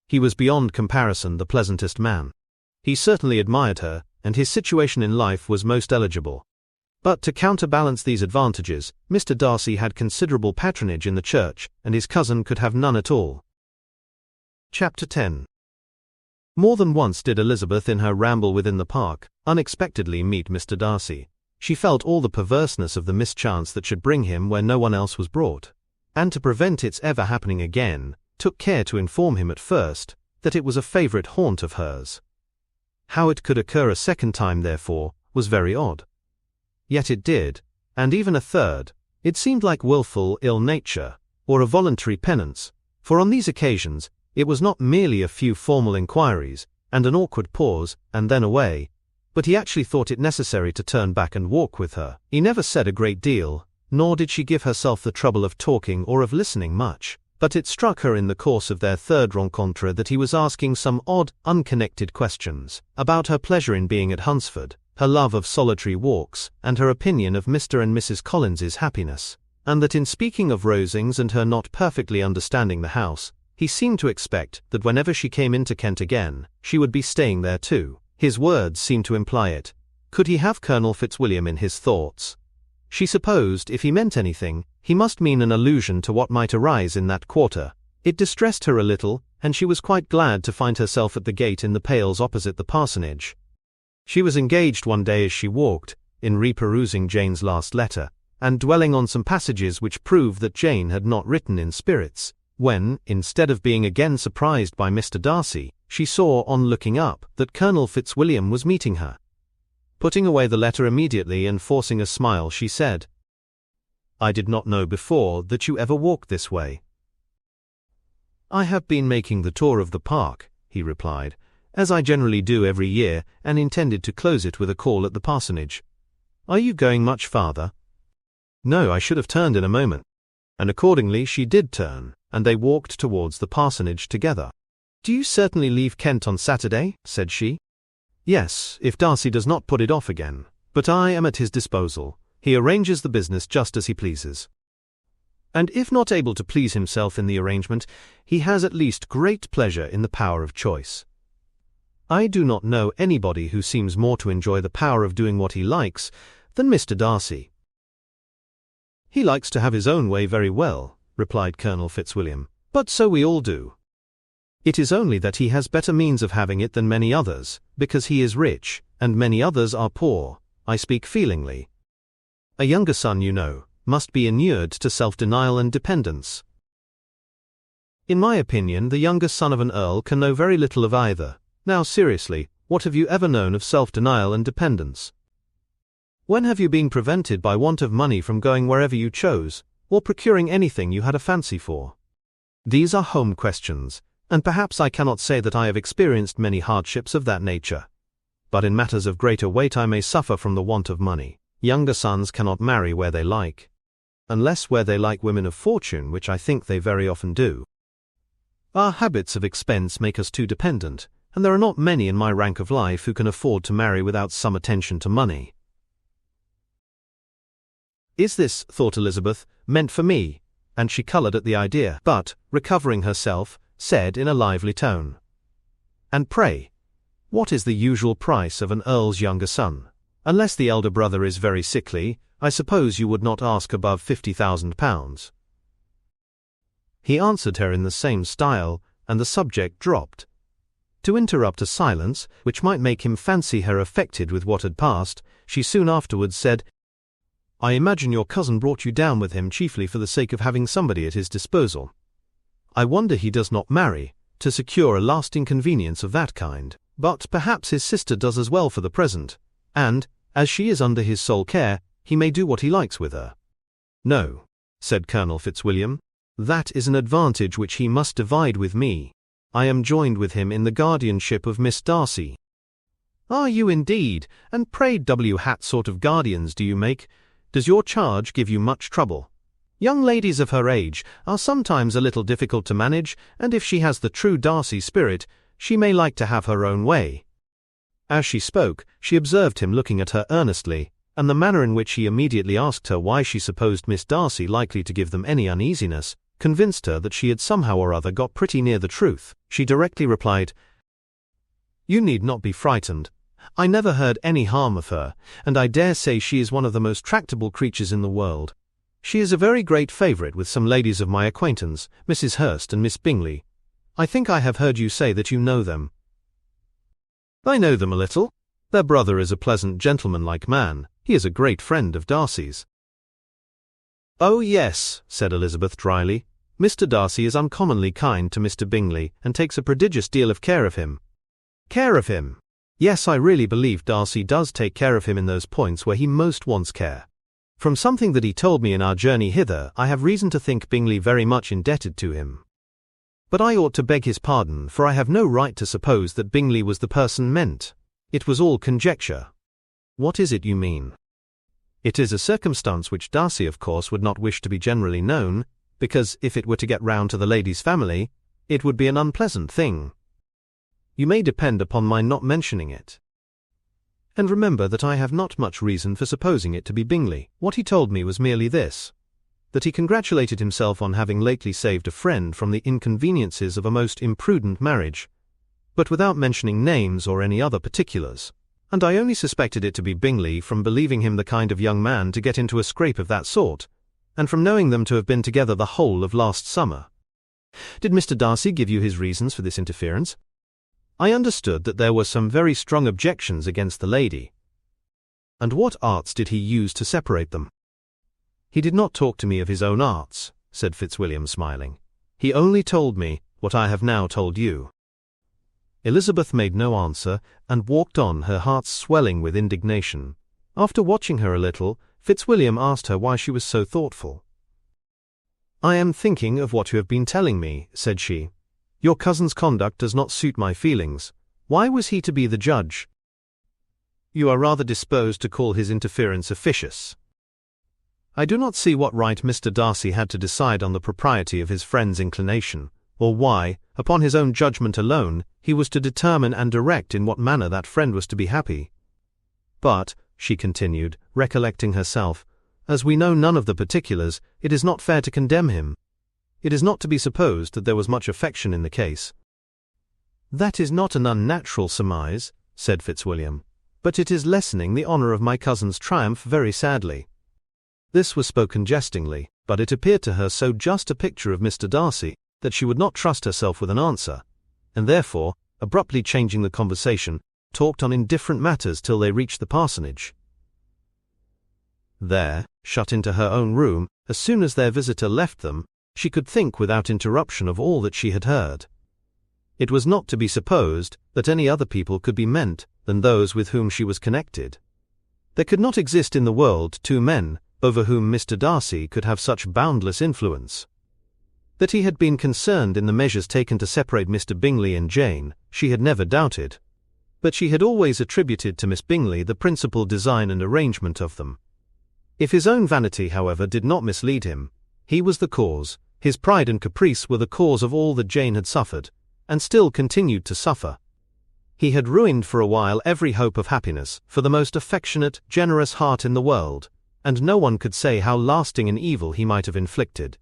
He was beyond comparison the pleasantest man. He certainly admired her, and his situation in life was most eligible. But to counterbalance these advantages, Mr. Darcy had considerable patronage in the church, and his cousin could have none at all. Chapter 10. More than once did Elizabeth in her ramble within the park unexpectedly meet Mr. Darcy. She felt all the perverseness of the mischance that should bring him where no one else was brought, and to prevent its ever happening again, took care to inform him at first that it was a favourite haunt of hers. How it could occur a second time, therefore, was very odd. Yet it did, and even a third. It seemed like wilful ill nature, or a voluntary penance, for on these occasions it was not merely a few formal inquiries, and an awkward pause, and then away, but he actually thought it necessary to turn back and walk with her. He never said a great deal, nor did she give herself the trouble of talking or of listening much, but it struck her in the course of their third rencontre that he was asking some odd, unconnected questions, about her pleasure in being at Hunsford, her love of solitary walks, and her opinion of Mr. and Mrs. Collins's happiness, and that in speaking of Rosings and her not perfectly understanding the house, he seemed to expect that whenever she came into Kent again, she would be staying there too. His words seemed to imply it. Could he have Colonel Fitzwilliam in his thoughts? She supposed, if he meant anything, he must mean an allusion to what might arise in that quarter. It distressed her a little, and she was quite glad to find herself at the gate in the pales opposite the parsonage. She was engaged one day as she walked, in reperusing Jane's last letter, and dwelling on some passages which proved that Jane had not written in spirits, when, instead of being again surprised by Mr. Darcy, she saw, on looking up, that Colonel Fitzwilliam was meeting her. Putting away the letter immediately and forcing a smile, she said, "I did not know before that you ever walked this way." "I have been making the tour of the park," he replied, "as I generally do every year, and intended to close it with a call at the parsonage. Are you going much farther?" "No, I should have turned in a moment." And accordingly she did turn, and they walked towards the parsonage together. "Do you certainly leave Kent on Saturday?" said she. "Yes, if Darcy does not put it off again, but I am at his disposal. He arranges the business just as he pleases. And if not able to please himself in the arrangement, he has at least great pleasure in the power of choice. I do not know anybody who seems more to enjoy the power of doing what he likes than Mr. Darcy." "He likes to have his own way very well," replied Colonel Fitzwilliam, "but so we all do. It is only that he has better means of having it than many others, because he is rich, and many others are poor. I speak feelingly. A younger son, you know, must be inured to self-denial and dependence. In my opinion, the younger son of an earl can know very little of either. Now seriously, what have you ever known of self-denial and dependence? When have you been prevented by want of money from going wherever you chose, or procuring anything you had a fancy for? These are home questions, and perhaps I cannot say that I have experienced many hardships of that nature. But in matters of greater weight I may suffer from the want of money. Younger sons cannot marry where they like, unless where they like women of fortune, which I think they very often do. Our habits of expense make us too dependent, and there are not many in my rank of life who can afford to marry without some attention to money." "Is this," thought Elizabeth, "meant for me?" And she coloured at the idea, but, recovering herself, said in a lively tone, "And pray, what is the usual price of an earl's younger son? Unless the elder brother is very sickly, I suppose you would not ask above £50,000. He answered her in the same style, and the subject dropped. To interrupt a silence, which might make him fancy her affected with what had passed, she soon afterwards said, "I imagine your cousin brought you down with him chiefly for the sake of having somebody at his disposal. I wonder he does not marry, to secure a lasting convenience of that kind. But perhaps his sister does as well for the present, and, as she is under his sole care, he may do what he likes with her." "No," said Colonel Fitzwilliam, "that is an advantage which he must divide with me. I am joined with him in the guardianship of Miss Darcy." "Are you indeed? And pray what sort of guardians do you make? Does your charge give you much trouble? Young ladies of her age are sometimes a little difficult to manage, and if she has the true Darcy spirit, she may like to have her own way." As she spoke, she observed him looking at her earnestly, and the manner in which he immediately asked her why she supposed Miss Darcy likely to give them any uneasiness convinced her that she had somehow or other got pretty near the truth. She directly replied, "You need not be frightened. I never heard any harm of her, and I dare say she is one of the most tractable creatures in the world. She is a very great favourite with some ladies of my acquaintance, Mrs. Hurst and Miss Bingley. I think I have heard you say that you know them." "I know them a little. Their brother is a pleasant gentlemanlike man. He is a great friend of Darcy's." "Oh yes," said Elizabeth dryly. "Mr. Darcy is uncommonly kind to Mr. Bingley, and takes a prodigious deal of care of him." "Care of him? Yes, I really believe Darcy does take care of him in those points where he most wants care. From something that he told me in our journey hither, I have reason to think Bingley very much indebted to him. But I ought to beg his pardon, for I have no right to suppose that Bingley was the person meant. It was all conjecture." "What is it you mean?" "It is a circumstance which Darcy, of course, would not wish to be generally known, because if it were to get round to the lady's family, it would be an unpleasant thing. You may depend upon my not mentioning it. And remember that I have not much reason for supposing it to be Bingley. What he told me was merely this, that he congratulated himself on having lately saved a friend from the inconveniences of a most imprudent marriage, but without mentioning names or any other particulars. And I only suspected it to be Bingley from believing him the kind of young man to get into a scrape of that sort, and from knowing them to have been together the whole of last summer." "Did Mr. Darcy give you his reasons for this interference?" "I understood that there were some very strong objections against the lady." "And what arts did he use to separate them?" "He did not talk to me of his own arts," said Fitzwilliam, smiling. "He only told me what I have now told you." Elizabeth made no answer, and walked on, her heart swelling with indignation. After watching her a little, Fitzwilliam asked her why she was so thoughtful. "I am thinking of what you have been telling me," said she. "Your cousin's conduct does not suit my feelings. Why was he to be the judge?" "You are rather disposed to call his interference officious." "I do not see what right Mr. Darcy had to decide on the propriety of his friend's inclination, or why, upon his own judgment alone, he was to determine and direct in what manner that friend was to be happy. But," she continued, recollecting herself, "as we know none of the particulars, it is not fair to condemn him. It is not to be supposed that there was much affection in the case." "That is not an unnatural surmise," said Fitzwilliam, "but it is lessening the honour of my cousin's triumph very sadly." This was spoken jestingly, but it appeared to her so just a picture of Mr. Darcy that she would not trust herself with an answer, and therefore, abruptly changing the conversation, talked on indifferent matters till they reached the parsonage. There, shut into her own room, as soon as their visitor left them, she could think without interruption of all that she had heard. It was not to be supposed that any other people could be meant than those with whom she was connected. There could not exist in the world two men over whom Mr. Darcy could have such boundless influence. That he had been concerned in the measures taken to separate Mr. Bingley and Jane, she had never doubted, but she had always attributed to Miss Bingley the principal design and arrangement of them. If his own vanity, however, did not mislead him, he was the cause, his pride and caprice were the cause of all that Jane had suffered, and still continued to suffer. He had ruined for a while every hope of happiness for the most affectionate, generous heart in the world, and no one could say how lasting an evil he might have inflicted.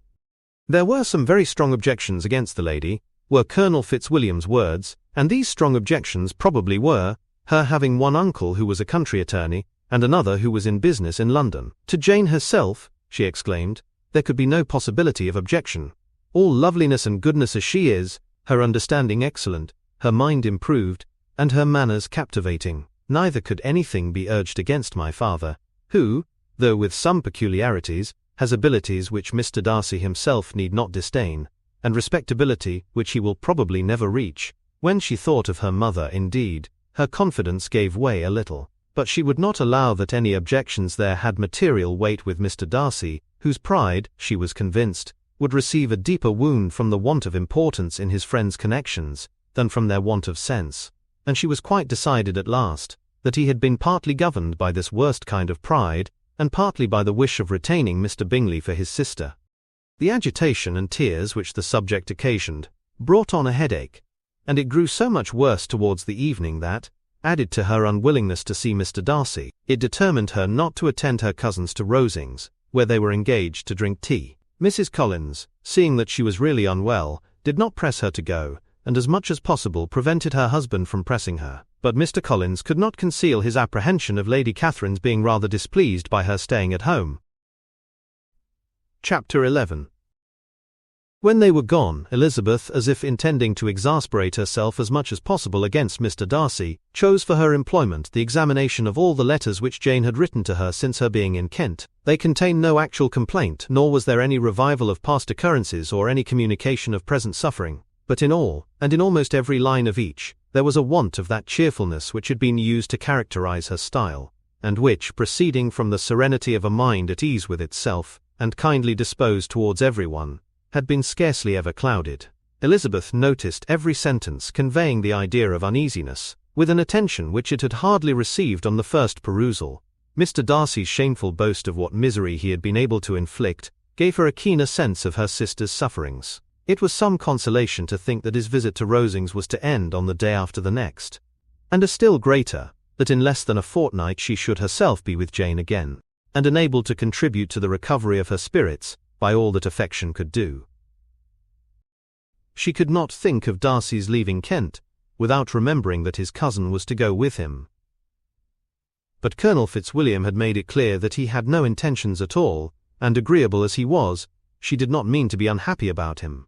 There were some very strong objections against the lady, were Colonel Fitzwilliam's words, and these strong objections probably were, her having one uncle who was a country attorney, and another who was in business in London. To Jane herself, she exclaimed, there could be no possibility of objection. all loveliness and goodness as she is, her understanding excellent, her mind improved, and her manners captivating, neither could anything be urged against my father, who, though with some peculiarities, has abilities which Mr. Darcy himself need not disdain, and respectability which he will probably never reach. When she thought of her mother, indeed, her confidence gave way a little, but she would not allow that any objections there had material weight with Mr. Darcy, whose pride, she was convinced, would receive a deeper wound from the want of importance in his friends' connections, than from their want of sense, and she was quite decided at last, that he had been partly governed by this worst kind of pride, and partly by the wish of retaining Mr. Bingley for his sister. The agitation and tears which the subject occasioned, brought on a headache, and it grew so much worse towards the evening that, added to her unwillingness to see Mr. Darcy, it determined her not to attend her cousins to Rosings, where they were engaged to drink tea. Mrs. Collins, seeing that she was really unwell, did not press her to go, and as much as possible prevented her husband from pressing her. But Mr. Collins could not conceal his apprehension of Lady Catherine's being rather displeased by her staying at home. Chapter 11. When they were gone, Elizabeth, as if intending to exasperate herself as much as possible against Mr. Darcy, chose for her employment the examination of all the letters which Jane had written to her since her being in Kent. They contained no actual complaint, nor was there any revival of past occurrences or any communication of present suffering, but in all, and in almost every line of each, there was a want of that cheerfulness which had been used to characterize her style, and which, proceeding from the serenity of a mind at ease with itself, and kindly disposed towards everyone, had been scarcely ever clouded. Elizabeth noticed every sentence conveying the idea of uneasiness, with an attention which it had hardly received on the first perusal. Mr. Darcy's shameful boast of what misery he had been able to inflict, gave her a keener sense of her sister's sufferings. It was some consolation to think that his visit to Rosings was to end on the day after the next, and a still greater, that in less than a fortnight she should herself be with Jane again, and enabled to contribute to the recovery of her spirits, by all that affection could do. She could not think of Darcy's leaving Kent, without remembering that his cousin was to go with him. But Colonel Fitzwilliam had made it clear that he had no intentions at all, and agreeable as he was, she did not mean to be unhappy about him.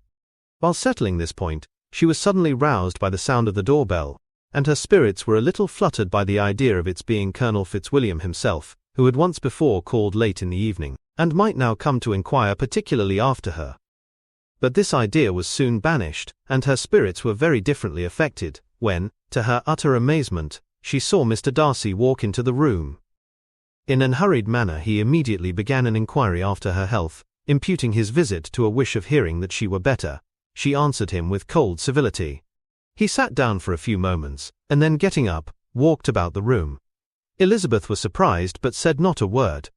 While settling this point, she was suddenly roused by the sound of the doorbell, and her spirits were a little fluttered by the idea of its being Colonel Fitzwilliam himself, who had once before called late in the evening, and might now come to inquire particularly after her. But this idea was soon banished, and her spirits were very differently affected, when, to her utter amazement, she saw Mr. Darcy walk into the room. In an hurried manner he immediately began an inquiry after her health, imputing his visit to a wish of hearing that she were better. She answered him with cold civility. He sat down for a few moments, and then getting up, walked about the room. Elizabeth was surprised but said not a word.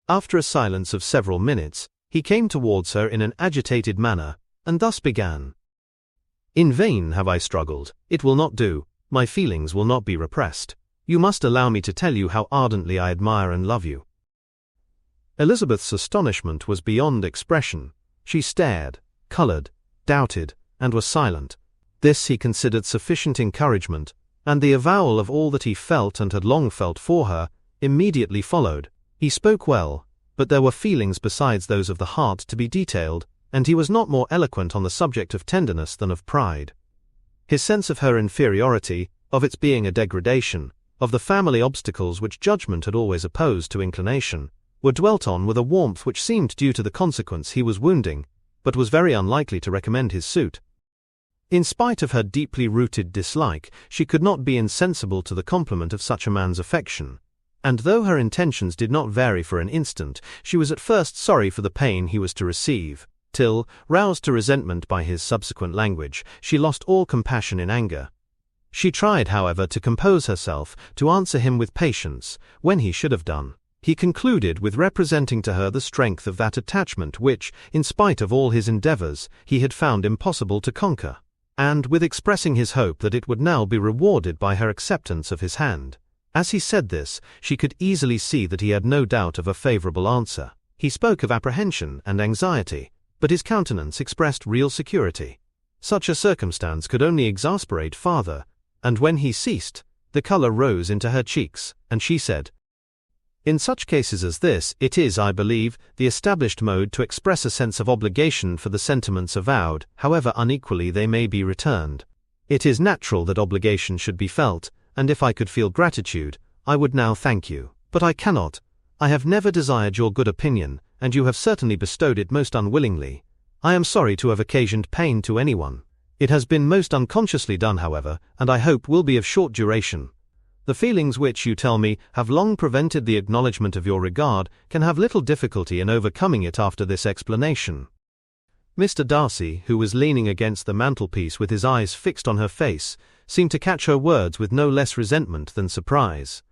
After a silence of several minutes, he came towards her in an agitated manner, and thus began. "In vain have I struggled, it will not do, my feelings will not be repressed. You must allow me to tell you how ardently I admire and love you." Elizabeth's astonishment was beyond expression. She stared, coloured, doubted, and was silent. This he considered sufficient encouragement, and the avowal of all that he felt and had long felt for her, immediately followed. He spoke well, but there were feelings besides those of the heart to be detailed, and he was not more eloquent on the subject of tenderness than of pride. His sense of her inferiority, of its being a degradation, of the family obstacles which judgment had always opposed to inclination, were dwelt on with a warmth which seemed due to the consequence he was wounding, but was very unlikely to recommend his suit. In spite of her deeply rooted dislike, she could not be insensible to the compliment of such a man's affection, and though her intentions did not vary for an instant, she was at first sorry for the pain he was to receive, till, roused to resentment by his subsequent language, she lost all compassion in anger. She tried, however, to compose herself, to answer him with patience, when he should have done. He concluded with representing to her the strength of that attachment which, in spite of all his endeavours, he had found impossible to conquer, and with expressing his hope that it would now be rewarded by her acceptance of his hand. As he said this, she could easily see that he had no doubt of a favourable answer. He spoke of apprehension and anxiety, but his countenance expressed real security. Such a circumstance could only exasperate farther, and when he ceased, the colour rose into her cheeks, and she said, In such cases as this, it is, I believe, the established mode to express a sense of obligation for the sentiments avowed, however unequally they may be returned. It is natural that obligation should be felt, and if I could feel gratitude, I would now thank you. But I cannot. I have never desired your good opinion, and you have certainly bestowed it most unwillingly. I am sorry to have occasioned pain to anyone. It has been most unconsciously done, however, and I hope will be of short duration. The feelings which, you tell me, have long prevented the acknowledgment of your regard, can have little difficulty in overcoming it after this explanation. Mr. Darcy, who was leaning against the mantelpiece with his eyes fixed on her face, seemed to catch her words with no less resentment than surprise.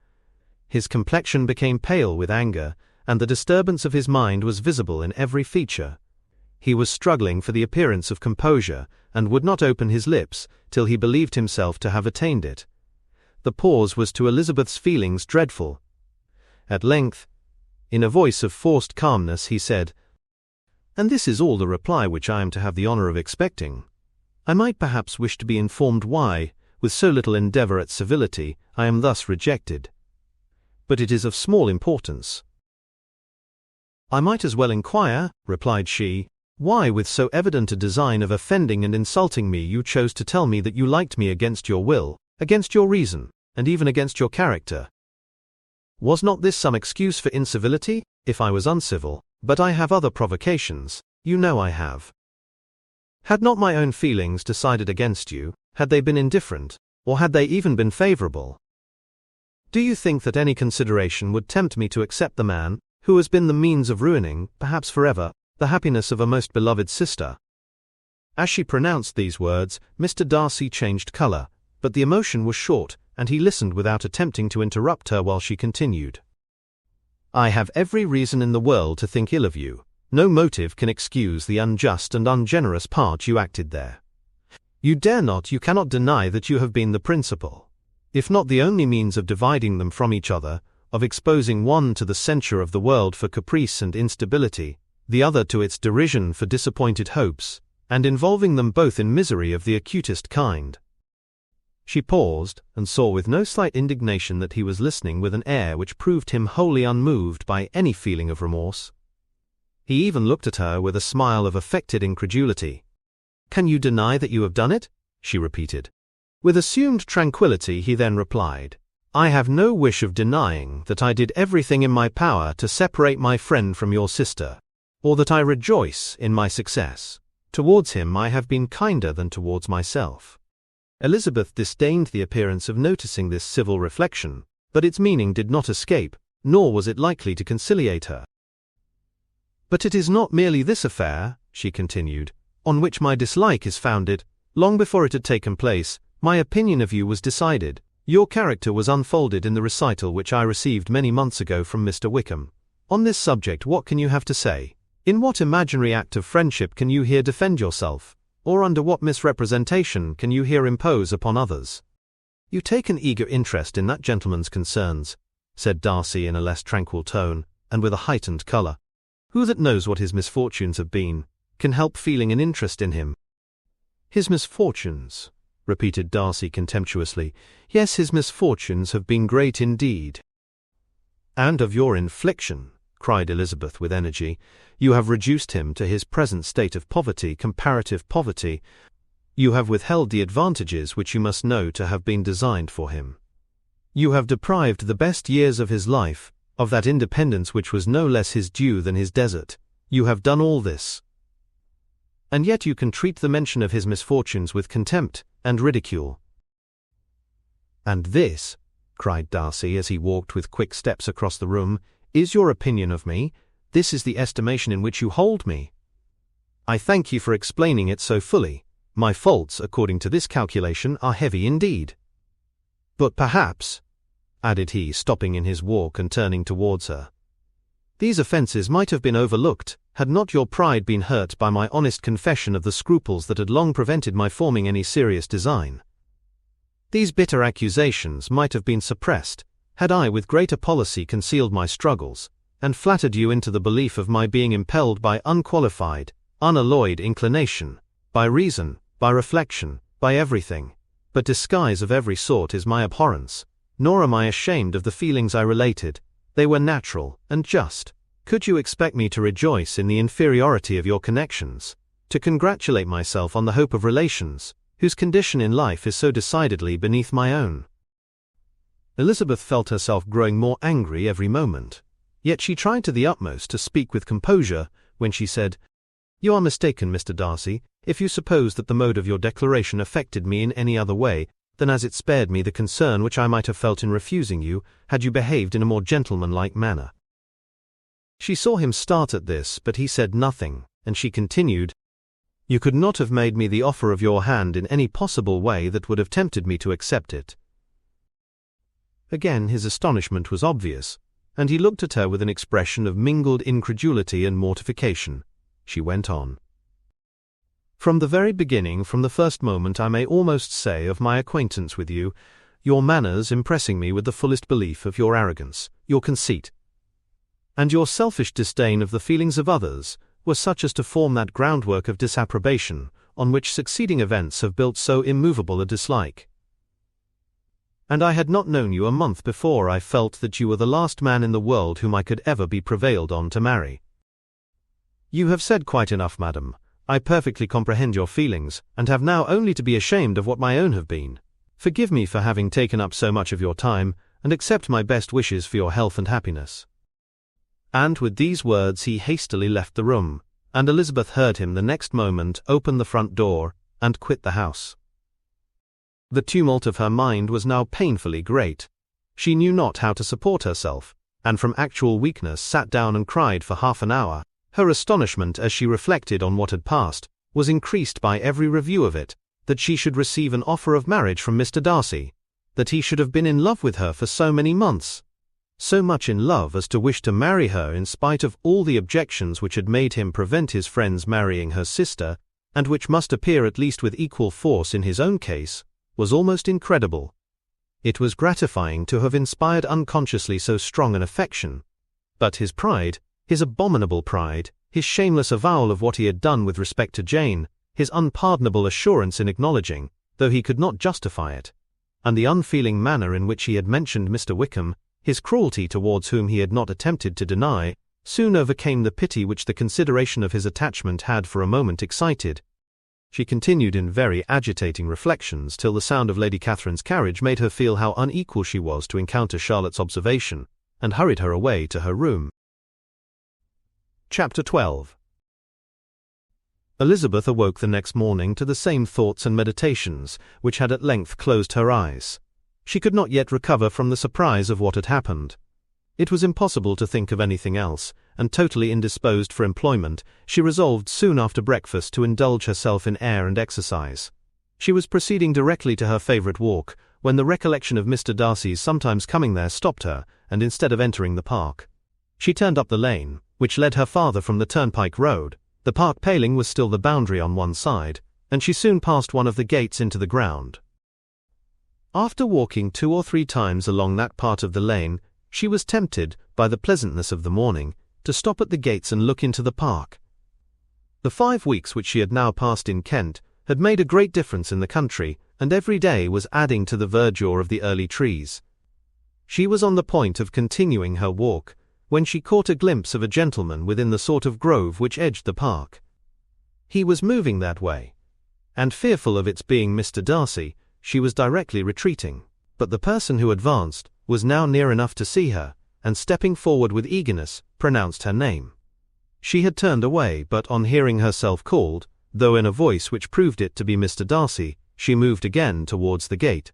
His complexion became pale with anger, and the disturbance of his mind was visible in every feature. He was struggling for the appearance of composure, and would not open his lips till he believed himself to have attained it. The pause was to Elizabeth's feelings dreadful. At length, in a voice of forced calmness, he said, "And this is all the reply which I am to have the honor of expecting. I might perhaps wish to be informed why, with so little endeavor at civility, I am thus rejected. But it is of small importance." "I might as well inquire," replied she, "why with so evident a design of offending and insulting me you chose to tell me that you liked me against your will, against your reason, and even against your character. Was not this some excuse for incivility, if I was uncivil? But I have other provocations, you know I have. Had not my own feelings decided against you, had they been indifferent, or had they even been favorable? Do you think that any consideration would tempt me to accept the man, who has been the means of ruining, perhaps forever, the happiness of a most beloved sister?" As she pronounced these words, Mr. Darcy changed color, but the emotion was short, and he listened without attempting to interrupt her while she continued. "I have every reason in the world to think ill of you. No motive can excuse the unjust and ungenerous part you acted there. You cannot deny that you have been the principal, if not the only means of dividing them from each other, of exposing one to the censure of the world for caprice and instability, the other to its derision for disappointed hopes, and involving them both in misery of the acutest kind." She paused, and saw with no slight indignation that he was listening with an air which proved him wholly unmoved by any feeling of remorse. He even looked at her with a smile of affected incredulity. "Can you deny that you have done it?" she repeated. With assumed tranquillity he then replied, "I have no wish of denying that I did everything in my power to separate my friend from your sister, or that I rejoice in my success. Towards him I have been kinder than towards myself." Elizabeth disdained the appearance of noticing this civil reflection, but its meaning did not escape, nor was it likely to conciliate her. "But it is not merely this affair," she continued, "on which my dislike is founded. Long before it had taken place, my opinion of you was decided. Your character was unfolded in the recital which I received many months ago from Mr. Wickham. On this subject what can you have to say? In what imaginary act of friendship can you here defend yourself? Or under what misrepresentation can you here impose upon others?" "You take an eager interest in that gentleman's concerns," said Darcy in a less tranquil tone, and with a heightened colour. "Who that knows what his misfortunes have been, can help feeling an interest in him?" "His misfortunes," repeated Darcy contemptuously. "Yes, his misfortunes have been great indeed." "And of your infliction," cried Elizabeth with energy. "You have reduced him to his present state of poverty, comparative poverty. You have withheld the advantages which you must know to have been designed for him. You have deprived the best years of his life of that independence which was no less his due than his desert. You have done all this, and yet you can treat the mention of his misfortunes with contempt and ridicule." "And this," cried Darcy as he walked with quick steps across the room, "is your opinion of me? This is the estimation in which you hold me? I thank you for explaining it so fully. My faults, according to this calculation, are heavy indeed. But perhaps," added he, stopping in his walk and turning towards her, "these offences might have been overlooked, had not your pride been hurt by my honest confession of the scruples that had long prevented my forming any serious design. These bitter accusations might have been suppressed, had I with greater policy concealed my struggles, and flattered you into the belief of my being impelled by unqualified, unalloyed inclination, by reason, by reflection, by everything. But disguise of every sort is my abhorrence, nor am I ashamed of the feelings I related, They were natural and just. Could you expect me to rejoice in the inferiority of your connections, to congratulate myself on the hope of relations, whose condition in life is so decidedly beneath my own?" Elizabeth felt herself growing more angry every moment. Yet she tried to the utmost to speak with composure when she said, "You are mistaken, Mr. Darcy, if you suppose that the mode of your declaration affected me in any other way than as it spared me the concern which I might have felt in refusing you, had you behaved in a more gentlemanlike manner." She saw him start at this, but he said nothing, and she continued, "You could not have made me the offer of your hand in any possible way that would have tempted me to accept it." Again his astonishment was obvious, and he looked at her with an expression of mingled incredulity and mortification. She went on. "From the very beginning, from the first moment, I may almost say, of my acquaintance with you, your manners impressing me with the fullest belief of your arrogance, your conceit, and your selfish disdain of the feelings of others, were such as to form that groundwork of disapprobation, on which succeeding events have built so immovable a dislike. And I had not known you a month before I felt that you were the last man in the world whom I could ever be prevailed on to marry." "You have said quite enough, madam. I perfectly comprehend your feelings, and have now only to be ashamed of what my own have been. Forgive me for having taken up so much of your time, and accept my best wishes for your health and happiness." And with these words he hastily left the room, and Elizabeth heard him the next moment open the front door and quit the house. The tumult of her mind was now painfully great. She knew not how to support herself, and from actual weakness sat down and cried for half an hour. Her astonishment as she reflected on what had passed was increased by every review of it, that she should receive an offer of marriage from Mr. Darcy, that he should have been in love with her for so many months, so much in love as to wish to marry her in spite of all the objections which had made him prevent his friends marrying her sister, and which must appear at least with equal force in his own case, was almost incredible. It was gratifying to have inspired unconsciously so strong an affection, but his pride, his abominable pride, his shameless avowal of what he had done with respect to Jane, his unpardonable assurance in acknowledging, though he could not justify it, and the unfeeling manner in which he had mentioned Mr. Wickham, his cruelty towards whom he had not attempted to deny, soon overcame the pity which the consideration of his attachment had for a moment excited. She continued in very agitating reflections till the sound of Lady Catherine's carriage made her feel how unequal she was to encounter Charlotte's observation, and hurried her away to her room. Chapter 12. Elizabeth awoke the next morning to the same thoughts and meditations which had at length closed her eyes. She could not yet recover from the surprise of what had happened. It was impossible to think of anything else, and totally indisposed for employment, she resolved soon after breakfast to indulge herself in air and exercise. She was proceeding directly to her favourite walk, when the recollection of Mr. Darcy's sometimes coming there stopped her, and instead of entering the park, she turned up the lane, which led her farther from the turnpike road. The park paling was still the boundary on one side, and she soon passed one of the gates into the ground. After walking 2 or 3 times along that part of the lane, she was tempted, by the pleasantness of the morning, to stop at the gates and look into the park. The 5 weeks which she had now passed in Kent had made a great difference in the country, and every day was adding to the verdure of the early trees. She was on the point of continuing her walk, when she caught a glimpse of a gentleman within the sort of grove which edged the park. He was moving that way, and fearful of its being Mr. Darcy, she was directly retreating, but the person who advanced was now near enough to see her, and stepping forward with eagerness, pronounced her name. She had turned away, but on hearing herself called, though in a voice which proved it to be Mr. Darcy, she moved again towards the gate.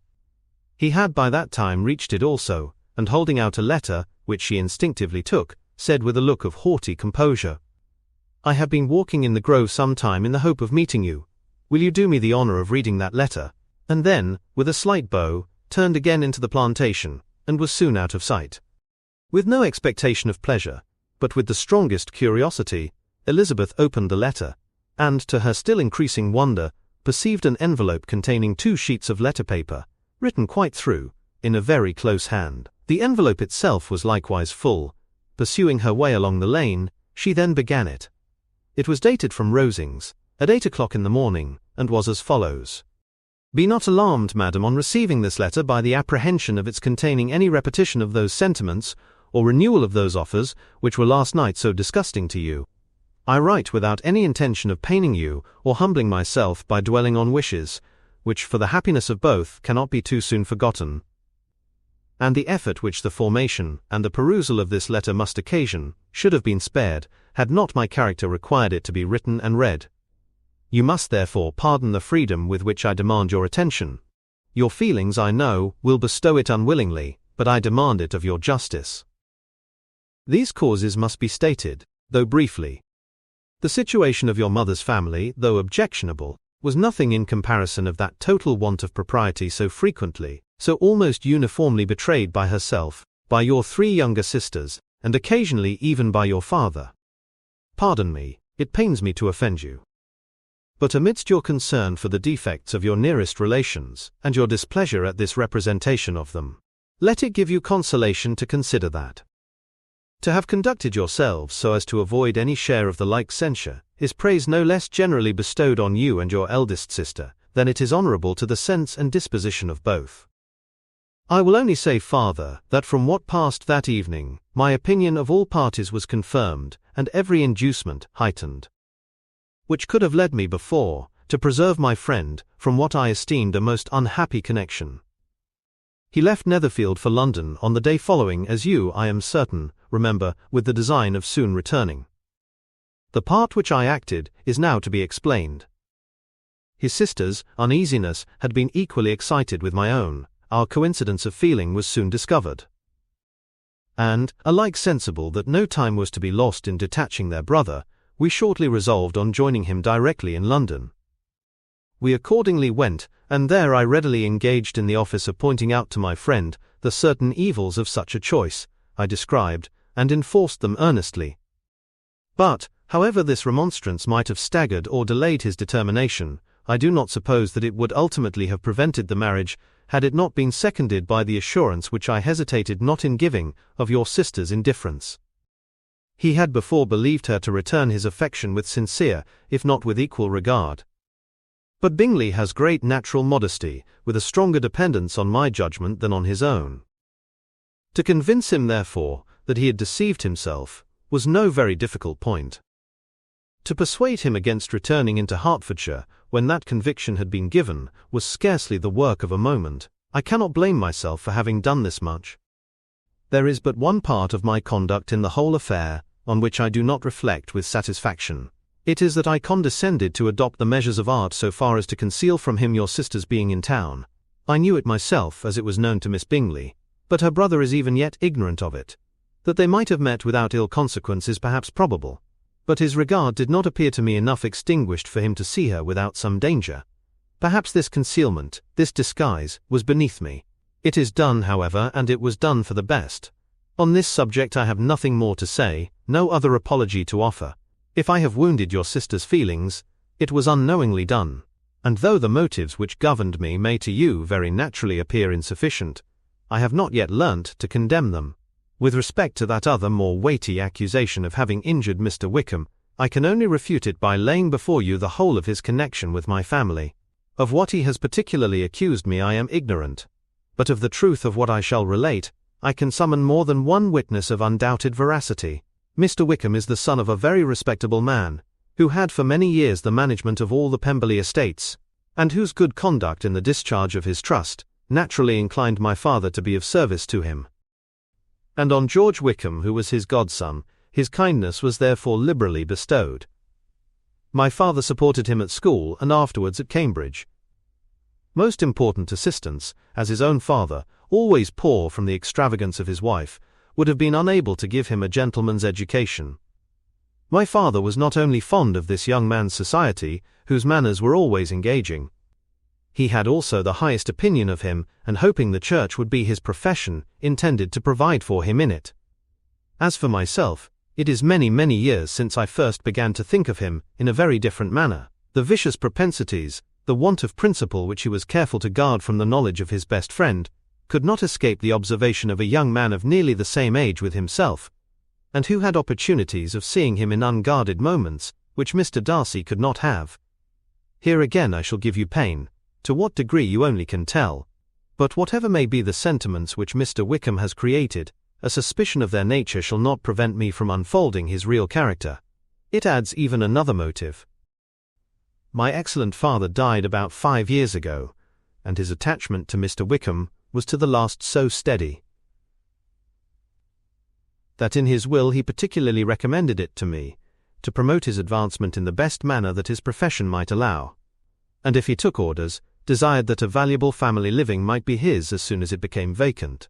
He had by that time reached it also, and holding out a letter, which she instinctively took, said with a look of haughty composure, "I have been walking in the grove some time in the hope of meeting you. Will you do me the honour of reading that letter?" And then, with a slight bow, turned again into the plantation, and was soon out of sight. With no expectation of pleasure, but with the strongest curiosity, Elizabeth opened the letter, and, to her still increasing wonder, perceived an envelope containing 2 sheets of letter paper, written quite through, in a very close hand. The envelope itself was likewise full. Pursuing her way along the lane, she then began it. It was dated from Rosings, at 8 o'clock in the morning, and was as follows. "Be not alarmed, madam, on receiving this letter by the apprehension of its containing any repetition of those sentiments, or renewal of those offers, which were last night so disgusting to you. I write without any intention of paining you, or humbling myself by dwelling on wishes, which for the happiness of both cannot be too soon forgotten. And the effort which the formation and the perusal of this letter must occasion, should have been spared, had not my character required it to be written and read. You must therefore pardon the freedom with which I demand your attention. Your feelings, I know, will bestow it unwillingly, but I demand it of your justice. These causes must be stated, though briefly. The situation of your mother's family, though objectionable, was nothing in comparison of that total want of propriety so frequently, so almost uniformly betrayed by herself, by your 3 younger sisters, and occasionally even by your father. Pardon me, it pains me to offend you. But amidst your concern for the defects of your nearest relations, and your displeasure at this representation of them, let it give you consolation to consider that to have conducted yourselves so as to avoid any share of the like censure, is praise no less generally bestowed on you and your eldest sister, than it is honourable to the sense and disposition of both. I will only say farther, that from what passed that evening, my opinion of all parties was confirmed, and every inducement heightened, which could have led me before, to preserve my friend, from what I esteemed a most unhappy connection. He left Netherfield for London on the day following, as you, I am certain, remember, with the design of soon returning. The part which I acted is now to be explained. His sister's uneasiness had been equally excited with my own. Our coincidence of feeling was soon discovered, and, alike sensible that no time was to be lost in detaching their brother, we shortly resolved on joining him directly in London. We accordingly went, and there I readily engaged in the office of pointing out to my friend the certain evils of such a choice. I described, and enforced them earnestly. But, however this remonstrance might have staggered or delayed his determination, I do not suppose that it would ultimately have prevented the marriage, had it not been seconded by the assurance which I hesitated not in giving, of your sister's indifference. He had before believed her to return his affection with sincere, if not with equal regard. But Bingley has great natural modesty, with a stronger dependence on my judgment than on his own. To convince him, therefore, that he had deceived himself, was no very difficult point. To persuade him against returning into Hertfordshire, when that conviction had been given, was scarcely the work of a moment. I cannot blame myself for having done this much. There is but one part of my conduct in the whole affair, on which I do not reflect with satisfaction. It is that I condescended to adopt the measures of art so far as to conceal from him your sister's being in town. I knew it myself, as it was known to Miss Bingley, but her brother is even yet ignorant of it. That they might have met without ill consequence is perhaps probable, but his regard did not appear to me enough extinguished for him to see her without some danger. Perhaps this concealment, this disguise, was beneath me. It is done, however, and it was done for the best. On this subject I have nothing more to say, no other apology to offer. If I have wounded your sister's feelings, it was unknowingly done, and though the motives which governed me may to you very naturally appear insufficient, I have not yet learnt to condemn them. With respect to that other more weighty accusation of having injured Mr. Wickham, I can only refute it by laying before you the whole of his connection with my family. Of what he has particularly accused me I am ignorant, but of the truth of what I shall relate, I can summon more than one witness of undoubted veracity. Mr. Wickham is the son of a very respectable man, who had for many years the management of all the Pemberley estates, and whose good conduct in the discharge of his trust naturally inclined my father to be of service to him. And on George Wickham, who was his godson, his kindness was therefore liberally bestowed. My father supported him at school and afterwards at Cambridge. Most important assistance, as his own father, always poor from the extravagance of his wife, would have been unable to give him a gentleman's education. My father was not only fond of this young man's society, whose manners were always engaging. He had also the highest opinion of him, and hoping the church would be his profession, intended to provide for him in it. As for myself, it is many, many years since I first began to think of him in a very different manner. The vicious propensities, the want of principle which he was careful to guard from the knowledge of his best friend, could not escape the observation of a young man of nearly the same age with himself, and who had opportunities of seeing him in unguarded moments, which Mr. Darcy could not have. Here again I shall give you pain, to what degree you only can tell, but whatever may be the sentiments which Mr. Wickham has created, a suspicion of their nature shall not prevent me from unfolding his real character. It adds even another motive. My excellent father died about 5 years ago, and his attachment to Mr. Wickham was to the last so steady that in his will he particularly recommended it to me, to promote his advancement in the best manner that his profession might allow, and if he took orders, desired that a valuable family living might be his as soon as it became vacant.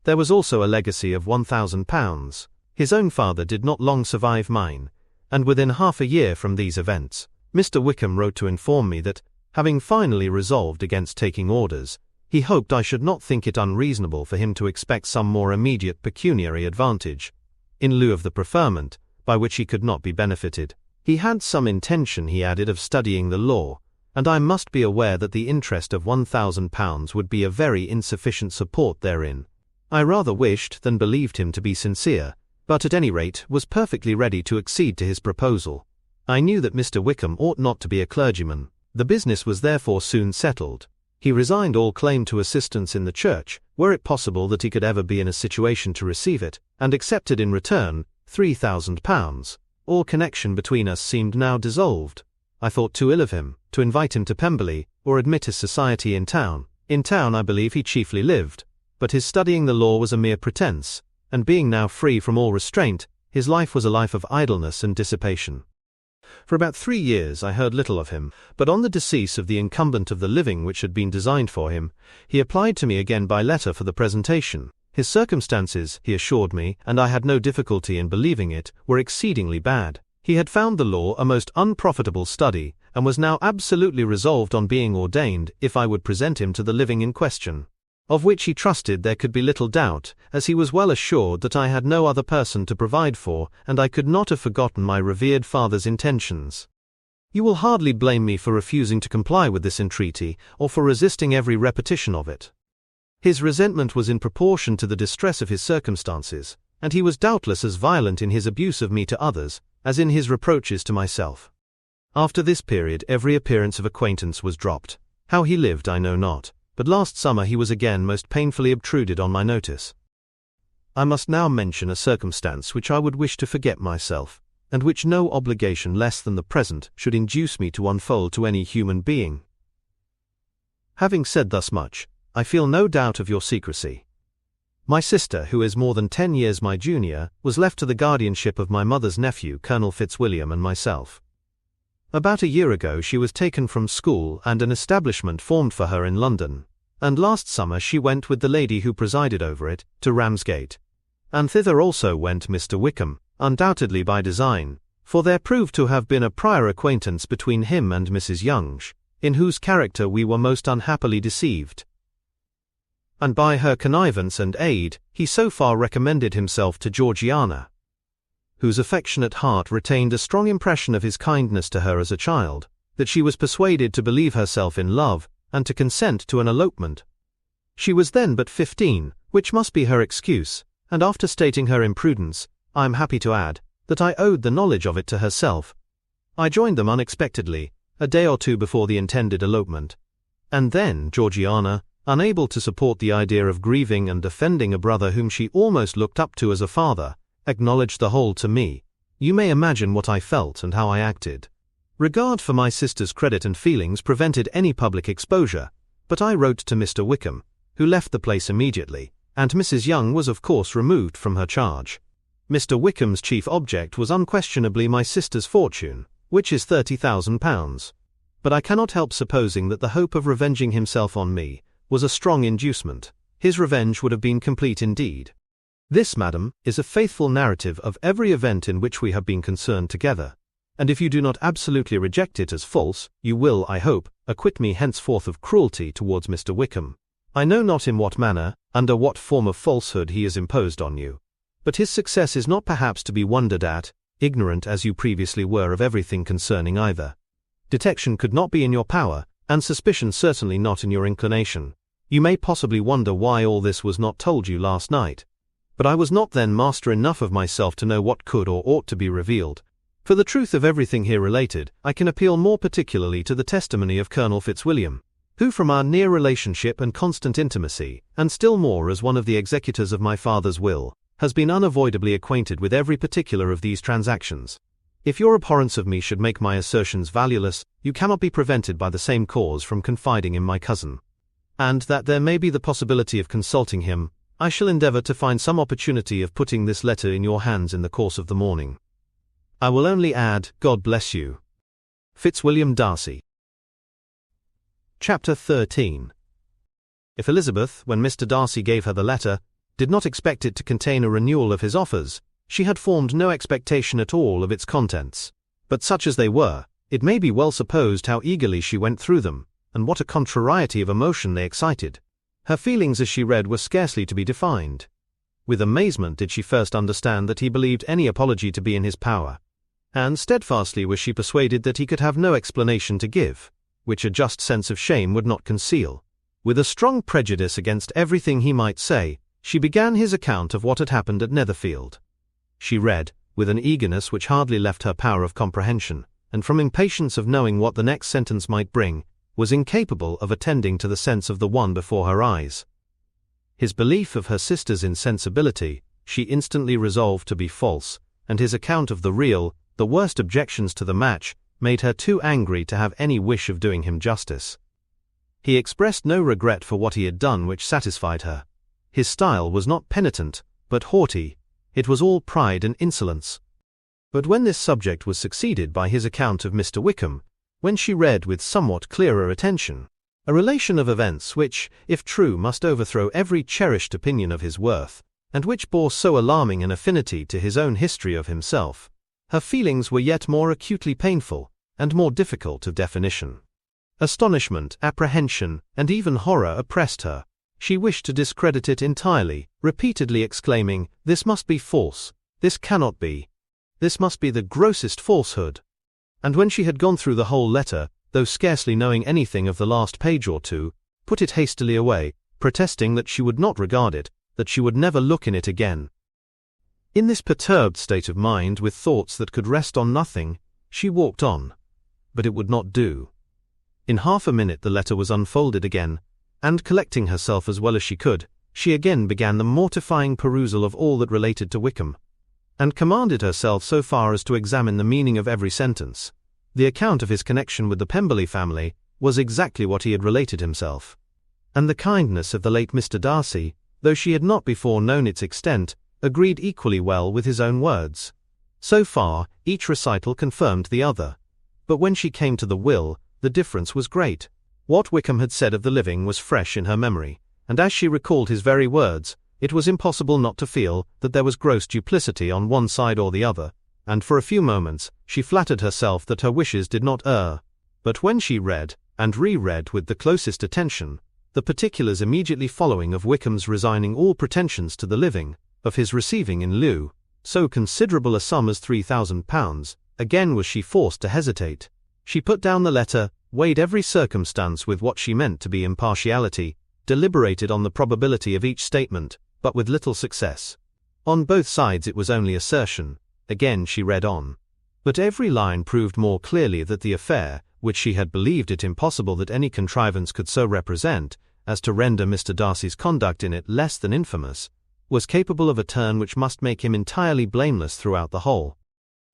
There was also a legacy of £1,000. His own father did not long survive mine, and within half a year from these events, Mr. Wickham wrote to inform me that, having finally resolved against taking orders, he hoped I should not think it unreasonable for him to expect some more immediate pecuniary advantage, in lieu of the preferment, by which he could not be benefited. He had some intention, he added, of studying the law, and I must be aware that the interest of £1,000 would be a very insufficient support therein. I rather wished than believed him to be sincere, but at any rate was perfectly ready to accede to his proposal. I knew that Mr. Wickham ought not to be a clergyman. The business was therefore soon settled. He resigned all claim to assistance in the church, were it possible that he could ever be in a situation to receive it, and accepted in return £3,000. All connection between us seemed now dissolved. I thought too ill of him to invite him to Pemberley, or admit his society in town. In town I believe he chiefly lived, but his studying the law was a mere pretence, and being now free from all restraint, his life was a life of idleness and dissipation. For about 3 years I heard little of him, but on the decease of the incumbent of the living which had been designed for him, he applied to me again by letter for the presentation. His circumstances, he assured me, and I had no difficulty in believing it, were exceedingly bad. He had found the law a most unprofitable study, and was now absolutely resolved on being ordained if I would present him to the living in question, of which he trusted there could be little doubt, as he was well assured that I had no other person to provide for, and I could not have forgotten my revered father's intentions. You will hardly blame me for refusing to comply with this entreaty, or for resisting every repetition of it. His resentment was in proportion to the distress of his circumstances, and he was doubtless as violent in his abuse of me to others, as in his reproaches to myself. After this period every appearance of acquaintance was dropped. How he lived I know not, but last summer he was again most painfully obtruded on my notice. I must now mention a circumstance which I would wish to forget myself, and which no obligation less than the present should induce me to unfold to any human being. Having said thus much, I feel no doubt of your secrecy. My sister, who is more than 10 years my junior, was left to the guardianship of my mother's nephew, Colonel Fitzwilliam, and myself. About a year ago she was taken from school and an establishment formed for her in London, and last summer she went with the lady who presided over it, to Ramsgate. And thither also went Mr. Wickham, undoubtedly by design, for there proved to have been a prior acquaintance between him and Mrs. Younge, in whose character we were most unhappily deceived. And by her connivance and aid, he so far recommended himself to Georgiana, whose affectionate heart retained a strong impression of his kindness to her as a child, that she was persuaded to believe herself in love, and to consent to an elopement. She was then but 15, which must be her excuse, and after stating her imprudence, I am happy to add, that I owed the knowledge of it to herself. I joined them unexpectedly, a day or two before the intended elopement, and then Georgiana, unable to support the idea of grieving and defending a brother whom she almost looked up to as a father, acknowledged the whole to me. You may imagine what I felt and how I acted. Regard for my sister's credit and feelings prevented any public exposure, but I wrote to Mr. Wickham, who left the place immediately, and Mrs. Young was of course removed from her charge. Mr. Wickham's chief object was unquestionably my sister's fortune, which is £30,000, but I cannot help supposing that the hope of revenging himself on me was a strong inducement. His revenge would have been complete indeed. This, madam, is a faithful narrative of every event in which we have been concerned together, and if you do not absolutely reject it as false, you will, I hope, acquit me henceforth of cruelty towards Mr. Wickham. I know not in what manner, under what form of falsehood he has imposed on you, but his success is not perhaps to be wondered at, ignorant as you previously were of everything concerning either. Detection could not be in your power, and suspicion certainly not in your inclination. You may possibly wonder why all this was not told you last night, but I was not then master enough of myself to know what could or ought to be revealed. For the truth of everything here related, I can appeal more particularly to the testimony of Colonel Fitzwilliam, who from our near relationship and constant intimacy, and still more as one of the executors of my father's will, has been unavoidably acquainted with every particular of these transactions. If your abhorrence of me should make my assertions valueless, you cannot be prevented by the same cause from confiding in my cousin. And that there may be the possibility of consulting him, I shall endeavour to find some opportunity of putting this letter in your hands in the course of the morning. I will only add, God bless you. Fitzwilliam Darcy. Chapter 13. If Elizabeth, when Mr. Darcy gave her the letter, did not expect it to contain a renewal of his offers, she had formed no expectation at all of its contents. But such as they were, it may be well supposed how eagerly she went through them, and what a contrariety of emotion they excited. Her feelings as she read were scarcely to be defined. With amazement did she first understand that he believed any apology to be in his power, and steadfastly was she persuaded that he could have no explanation to give, which a just sense of shame would not conceal. With a strong prejudice against everything he might say, she began his account of what had happened at Netherfield. She read, with an eagerness which hardly left her power of comprehension, and from impatience of knowing what the next sentence might bring, was incapable of attending to the sense of the one before her eyes. His belief of her sister's insensibility, she instantly resolved to be false, and his account of the real, the worst objections to the match, made her too angry to have any wish of doing him justice. He expressed no regret for what he had done which satisfied her. His style was not penitent, but haughty. It was all pride and insolence. But when this subject was succeeded by his account of Mr. Wickham, when she read with somewhat clearer attention a relation of events which, if true, must overthrow every cherished opinion of his worth, and which bore so alarming an affinity to his own history of himself, her feelings were yet more acutely painful, and more difficult of definition. Astonishment, apprehension, and even horror oppressed her. She wished to discredit it entirely, repeatedly exclaiming, "This must be false, this cannot be, this must be the grossest falsehood." And when she had gone through the whole letter, though scarcely knowing anything of the last page or two, put it hastily away, protesting that she would not regard it, that she would never look in it again. In this perturbed state of mind, with thoughts that could rest on nothing, she walked on. But it would not do. In half a minute the letter was unfolded again, and collecting herself as well as she could, she again began the mortifying perusal of all that related to Wickham, and commanded herself so far as to examine the meaning of every sentence. The account of his connection with the Pemberley family was exactly what he had related himself, and the kindness of the late Mr. Darcy, though she had not before known its extent, agreed equally well with his own words. So far, each recital confirmed the other. But when she came to the will, the difference was great. What Wickham had said of the living was fresh in her memory, and as she recalled his very words, it was impossible not to feel that there was gross duplicity on one side or the other, and for a few moments she flattered herself that her wishes did not err. But when she read, and re-read with the closest attention, the particulars immediately following of Wickham's resigning all pretensions to the living, of his receiving in lieu so considerable a sum as £3,000, again was she forced to hesitate. She put down the letter, weighed every circumstance with what she meant to be impartiality, deliberated on the probability of each statement, but with little success. On both sides it was only assertion. Again she read on. But every line proved more clearly that the affair, which she had believed it impossible that any contrivance could so represent, as to render Mr. Darcy's conduct in it less than infamous, was capable of a turn which must make him entirely blameless throughout the whole.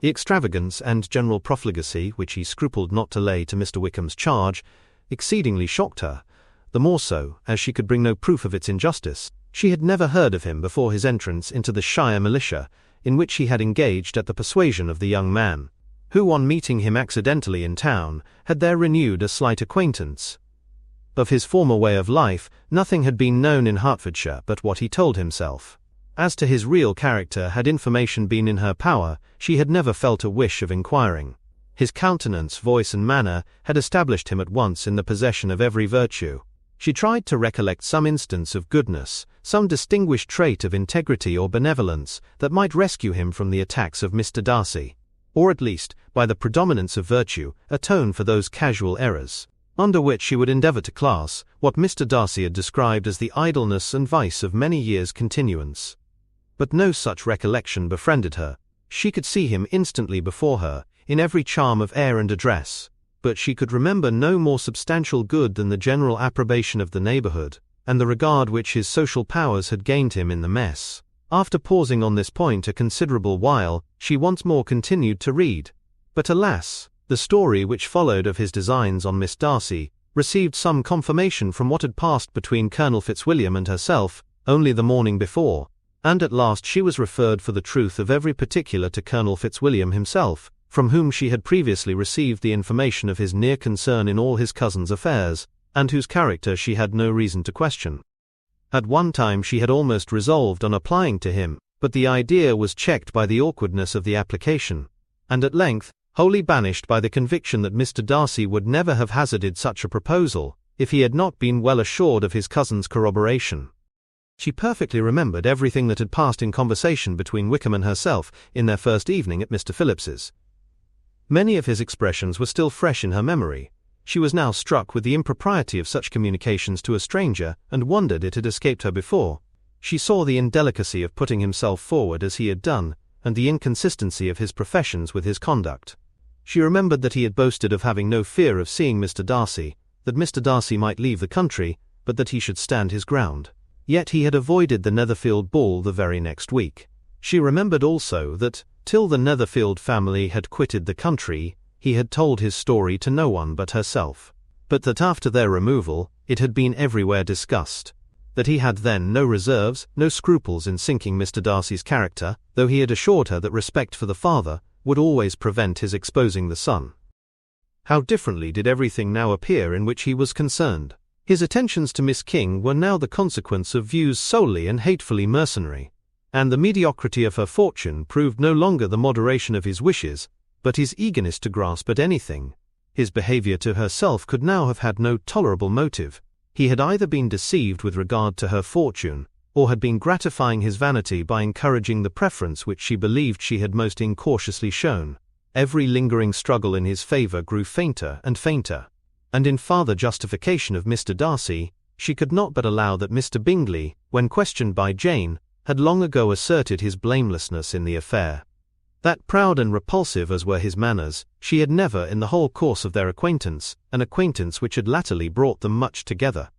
The extravagance and general profligacy which he scrupled not to lay to Mr. Wickham's charge exceedingly shocked her, the more so, as she could bring no proof of its injustice. She had never heard of him before his entrance into the shire militia, in which he had engaged at the persuasion of the young man, who on meeting him accidentally in town, had there renewed a slight acquaintance. Of his former way of life, nothing had been known in Hertfordshire but what he told himself. As to his real character, had information been in her power, she had never felt a wish of inquiring. His countenance, voice and manner had established him at once in the possession of every virtue. She tried to recollect some instance of goodness, some distinguished trait of integrity or benevolence that might rescue him from the attacks of Mr. Darcy, or at least, by the predominance of virtue, atone for those casual errors, under which she would endeavour to class what Mr. Darcy had described as the idleness and vice of many years' continuance. But no such recollection befriended her. She could see him instantly before her, in every charm of air and address, but she could remember no more substantial good than the general approbation of the neighborhood, and the regard which his social powers had gained him in the mess. After pausing on this point a considerable while, she once more continued to read. But alas, the story which followed of his designs on Miss Darcy received some confirmation from what had passed between Colonel Fitzwilliam and herself only the morning before, and at last she was referred for the truth of every particular to Colonel Fitzwilliam himself, from whom she had previously received the information of his near concern in all his cousin's affairs, and whose character she had no reason to question. At one time she had almost resolved on applying to him, but the idea was checked by the awkwardness of the application, and at length, wholly banished by the conviction that Mr. Darcy would never have hazarded such a proposal, if he had not been well assured of his cousin's corroboration. She perfectly remembered everything that had passed in conversation between Wickham and herself in their first evening at Mr. Phillips's. Many of his expressions were still fresh in her memory. She was now struck with the impropriety of such communications to a stranger, and wondered it had escaped her before. She saw the indelicacy of putting himself forward as he had done, and the inconsistency of his professions with his conduct. She remembered that he had boasted of having no fear of seeing Mr. Darcy, that Mr. Darcy might leave the country, but that he should stand his ground. Yet he had avoided the Netherfield ball the very next week. She remembered also that, till the Netherfield family had quitted the country, he had told his story to no one but herself, but that after their removal, it had been everywhere discussed, that he had then no reserves, no scruples in sinking Mr. Darcy's character, though he had assured her that respect for the father would always prevent his exposing the son. How differently did everything now appear in which he was concerned. His attentions to Miss King were now the consequence of views solely and hatefully mercenary, and the mediocrity of her fortune proved no longer the moderation of his wishes, but his eagerness to grasp at anything. His behavior to herself could now have had no tolerable motive. He had either been deceived with regard to her fortune, or had been gratifying his vanity by encouraging the preference which she believed she had most incautiously shown. Every lingering struggle in his favor grew fainter and fainter, and in farther justification of Mr. Darcy, she could not but allow that Mr. Bingley, when questioned by Jane, had long ago asserted his blamelessness in the affair. That proud and repulsive as were his manners, she had never in the whole course of their acquaintance, an acquaintance which had latterly brought them much together,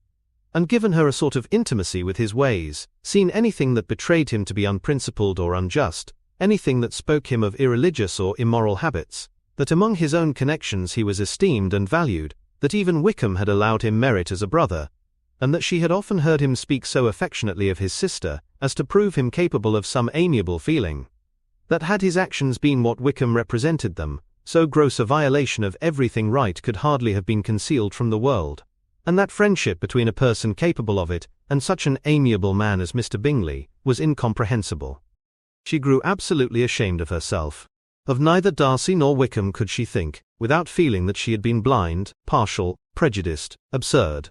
and given her a sort of intimacy with his ways, seen anything that betrayed him to be unprincipled or unjust, anything that spoke him of irreligious or immoral habits, that among his own connections he was esteemed and valued, that even Wickham had allowed him merit as a brother, and that she had often heard him speak so affectionately of his sister as to prove him capable of some amiable feeling, that had his actions been what Wickham represented them, so gross a violation of everything right could hardly have been concealed from the world, and that friendship between a person capable of it and such an amiable man as Mr. Bingley was incomprehensible. She grew absolutely ashamed of herself. Of neither Darcy nor Wickham could she think, without feeling that she had been blind, partial, prejudiced, absurd.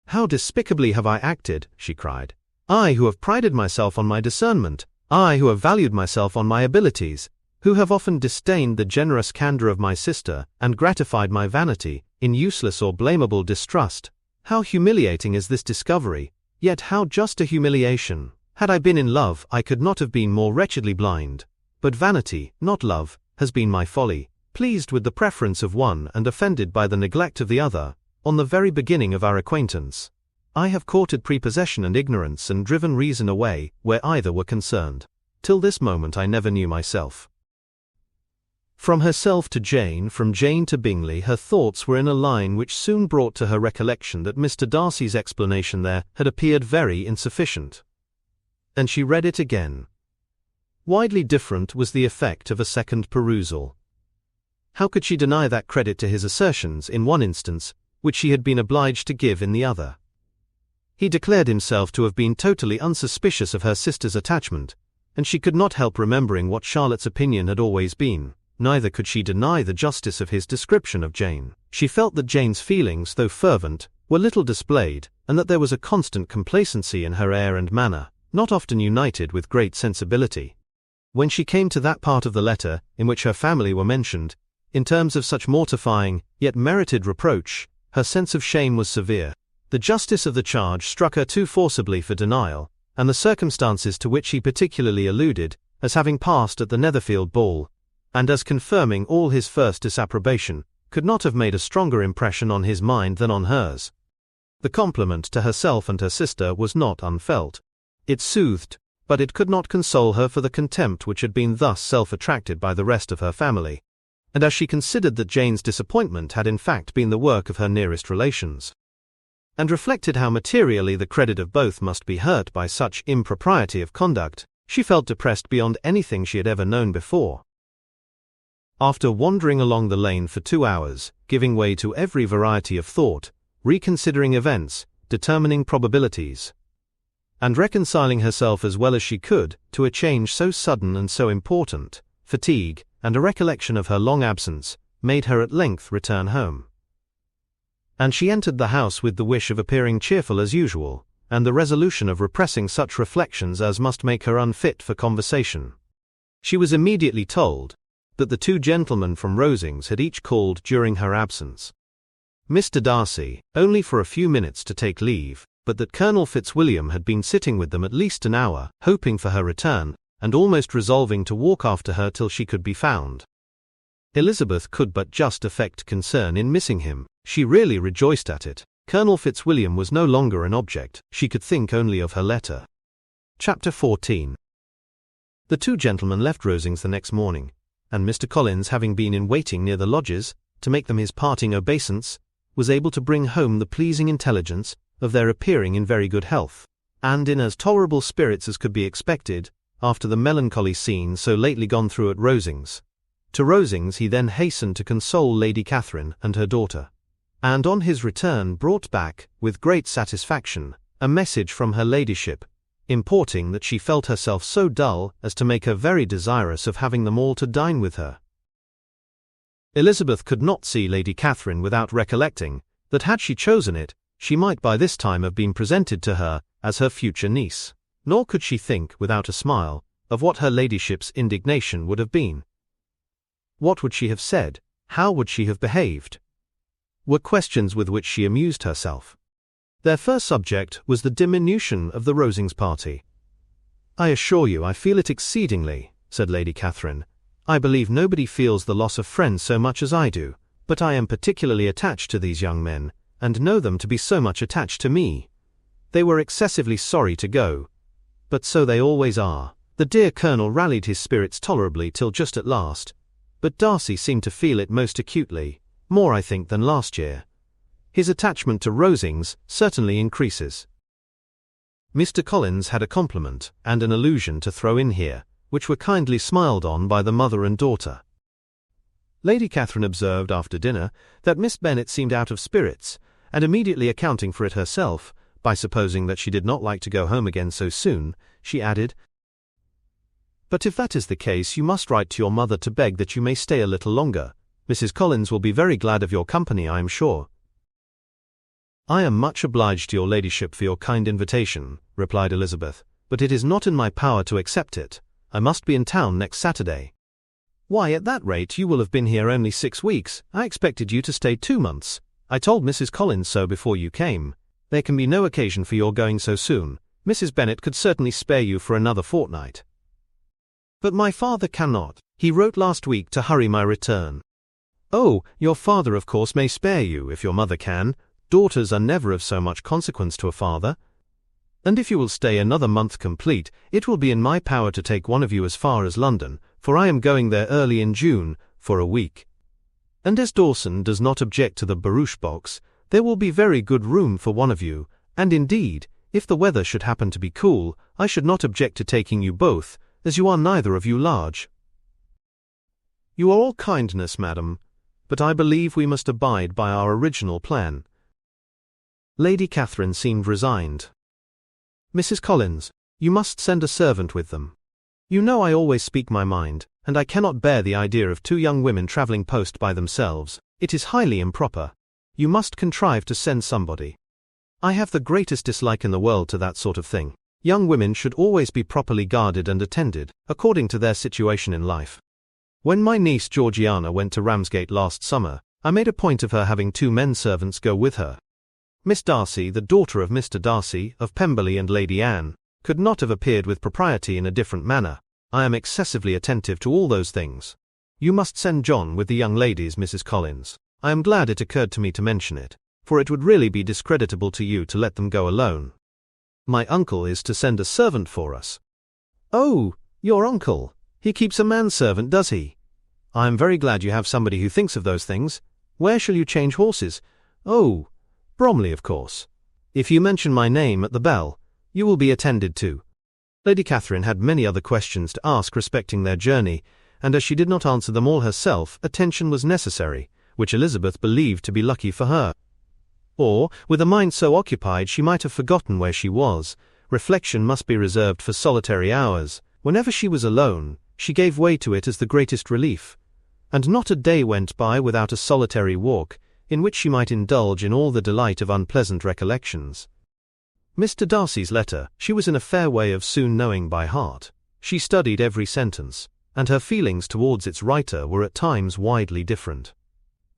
"How despicably have I acted," she cried. "I who have prided myself on my discernment, I who have valued myself on my abilities, who have often disdained the generous candor of my sister, and gratified my vanity in useless or blamable distrust. How humiliating is this discovery, yet how just a humiliation! Had I been in love, I could not have been more wretchedly blind. But vanity, not love, has been my folly, pleased with the preference of one and offended by the neglect of the other, on the very beginning of our acquaintance. I have courted prepossession and ignorance and driven reason away, where either were concerned. Till this moment I never knew myself." From herself to Jane, from Jane to Bingley, her thoughts were in a line which soon brought to her recollection that Mr. Darcy's explanation there had appeared very insufficient. And she read it again. Widely different was the effect of a second perusal. How could she deny that credit to his assertions in one instance, which she had been obliged to give in the other? He declared himself to have been totally unsuspicious of her sister's attachment, and she could not help remembering what Charlotte's opinion had always been. Neither could she deny the justice of his description of Jane. She felt that Jane's feelings, though fervent, were little displayed, and that there was a constant complacency in her air and manner, not often united with great sensibility. When she came to that part of the letter in which her family were mentioned, in terms of such mortifying, yet merited reproach, her sense of shame was severe. The justice of the charge struck her too forcibly for denial, and the circumstances to which he particularly alluded, as having passed at the Netherfield ball, and as confirming all his first disapprobation, could not have made a stronger impression on his mind than on hers. The compliment to herself and her sister was not unfelt. It soothed, but it could not console her for the contempt which had been thus self-attracted by the rest of her family, and as she considered that Jane's disappointment had in fact been the work of her nearest relations, and reflected how materially the credit of both must be hurt by such impropriety of conduct, she felt depressed beyond anything she had ever known before. After wandering along the lane for 2 hours, giving way to every variety of thought, reconsidering events, determining probabilities, and reconciling herself as well as she could to a change so sudden and so important, fatigue, and a recollection of her long absence, made her at length return home. And she entered the house with the wish of appearing cheerful as usual, and the resolution of repressing such reflections as must make her unfit for conversation. She was immediately told that the 2 gentlemen from Rosings had each called during her absence. Mr. Darcy, only for a few minutes to take leave, but that Colonel Fitzwilliam had been sitting with them at least an hour, hoping for her return, and almost resolving to walk after her till she could be found. Elizabeth could but just affect concern in missing him. She really rejoiced at it. Colonel Fitzwilliam was no longer an object, she could think only of her letter. Chapter 14. The 2 gentlemen left Rosings the next morning, and Mr. Collins, having been in waiting near the lodges, to make them his parting obeisance, was able to bring home the pleasing intelligence of their appearing in very good health, and in as tolerable spirits as could be expected, after the melancholy scene so lately gone through at Rosings. To Rosings he then hastened to console Lady Catherine and her daughter, and on his return brought back, with great satisfaction, a message from her ladyship, importing that she felt herself so dull as to make her very desirous of having them all to dine with her. Elizabeth could not see Lady Catherine without recollecting that had she chosen it, she might by this time have been presented to her as her future niece, nor could she think, without a smile, of what her ladyship's indignation would have been. What would she have said? How would she have behaved? Were questions with which she amused herself. Their first subject was the diminution of the Rosings party. "I assure you I feel it exceedingly," said Lady Catherine. "I believe nobody feels the loss of friends so much as I do, but I am particularly attached to these young men, and know them to be so much attached to me. They were excessively sorry to go, but so they always are. The dear Colonel rallied his spirits tolerably till just at last, but Darcy seemed to feel it most acutely, more I think than last year. His attachment to Rosings certainly increases." Mr. Collins had a compliment and an allusion to throw in here, which were kindly smiled on by the mother and daughter. Lady Catherine observed after dinner that Miss Bennet seemed out of spirits, and immediately accounting for it herself, by supposing that she did not like to go home again so soon, she added, "But if that is the case, you must write to your mother to beg that you may stay a little longer. Mrs. Collins will be very glad of your company, I am sure." "I am much obliged to your ladyship for your kind invitation," replied Elizabeth, "but it is not in my power to accept it. I must be in town next Saturday." "Why, at that rate you will have been here only 6 weeks. I expected you to stay 2 months. I told Mrs. Collins so before you came. There can be no occasion for your going so soon. Mrs. Bennet could certainly spare you for another fortnight." "But my father cannot. He wrote last week to hurry my return." "Oh, your father of course may spare you, if your mother can. Daughters are never of so much consequence to a father. And if you will stay another month complete, it will be in my power to take one of you as far as London, for I am going there early in June, for a week. And as Dawson does not object to the barouche box, there will be very good room for one of you, and indeed, if the weather should happen to be cool, I should not object to taking you both, as you are neither of you large." "You are all kindness, madam, but I believe we must abide by our original plan." Lady Catherine seemed resigned. "Mrs. Collins, you must send a servant with them. You know I always speak my mind, and I cannot bear the idea of 2 young women travelling post by themselves. It is highly improper. You must contrive to send somebody. I have the greatest dislike in the world to that sort of thing. Young women should always be properly guarded and attended, according to their situation in life. When my niece Georgiana went to Ramsgate last summer, I made a point of her having 2 men servants go with her. Miss Darcy, the daughter of Mr. Darcy, of Pemberley, and Lady Anne, could not have appeared with propriety in a different manner. I am excessively attentive to all those things. You must send John with the young ladies, Mrs. Collins. I am glad it occurred to me to mention it, for it would really be discreditable to you to let them go alone. My uncle is to send a servant for us." "Oh, your uncle. He keeps a manservant, does he? I am very glad you have somebody who thinks of those things. Where shall you change horses?" "Oh, Bromley, of course. If you mention my name at the bell, you will be attended to." Lady Catherine had many other questions to ask respecting their journey, and as she did not answer them all herself, attention was necessary, which Elizabeth believed to be lucky for her. Or, with a mind so occupied she might have forgotten where she was. Reflection must be reserved for solitary hours. Whenever she was alone, she gave way to it as the greatest relief. And not a day went by without a solitary walk, in which she might indulge in all the delight of unpleasant recollections. Mr. Darcy's letter she was in a fair way of soon knowing by heart. She studied every sentence, and her feelings towards its writer were at times widely different.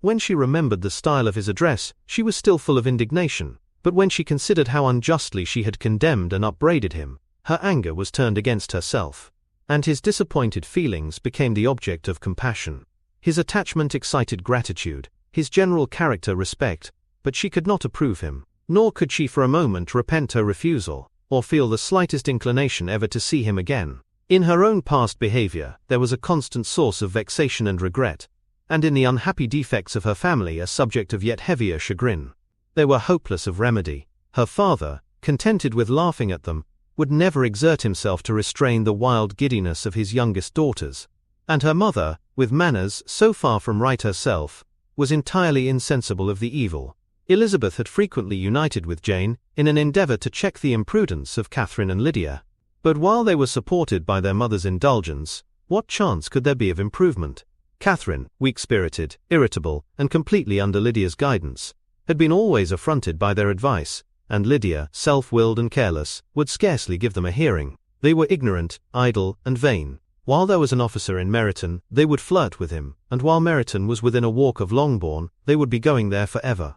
When she remembered the style of his address, she was still full of indignation, but when she considered how unjustly she had condemned and upbraided him, her anger was turned against herself, and his disappointed feelings became the object of compassion. His attachment excited gratitude, his general character respect, but she could not approve him, nor could she for a moment repent her refusal, or feel the slightest inclination ever to see him again. In her own past behavior there was a constant source of vexation and regret, and in the unhappy defects of her family a subject of yet heavier chagrin. They were hopeless of remedy. Her father, contented with laughing at them, would never exert himself to restrain the wild giddiness of his youngest daughters, and her mother, with manners so far from right herself, was entirely insensible of the evil. Elizabeth had frequently united with Jane in an endeavour to check the imprudence of Catherine and Lydia, but while they were supported by their mother's indulgence, what chance could there be of improvement? Catherine, weak-spirited, irritable, and completely under Lydia's guidance, had been always affronted by their advice, and Lydia, self-willed and careless, would scarcely give them a hearing. They were ignorant, idle, and vain. While there was an officer in Meryton, they would flirt with him, and while Meryton was within a walk of Longbourn, they would be going there forever.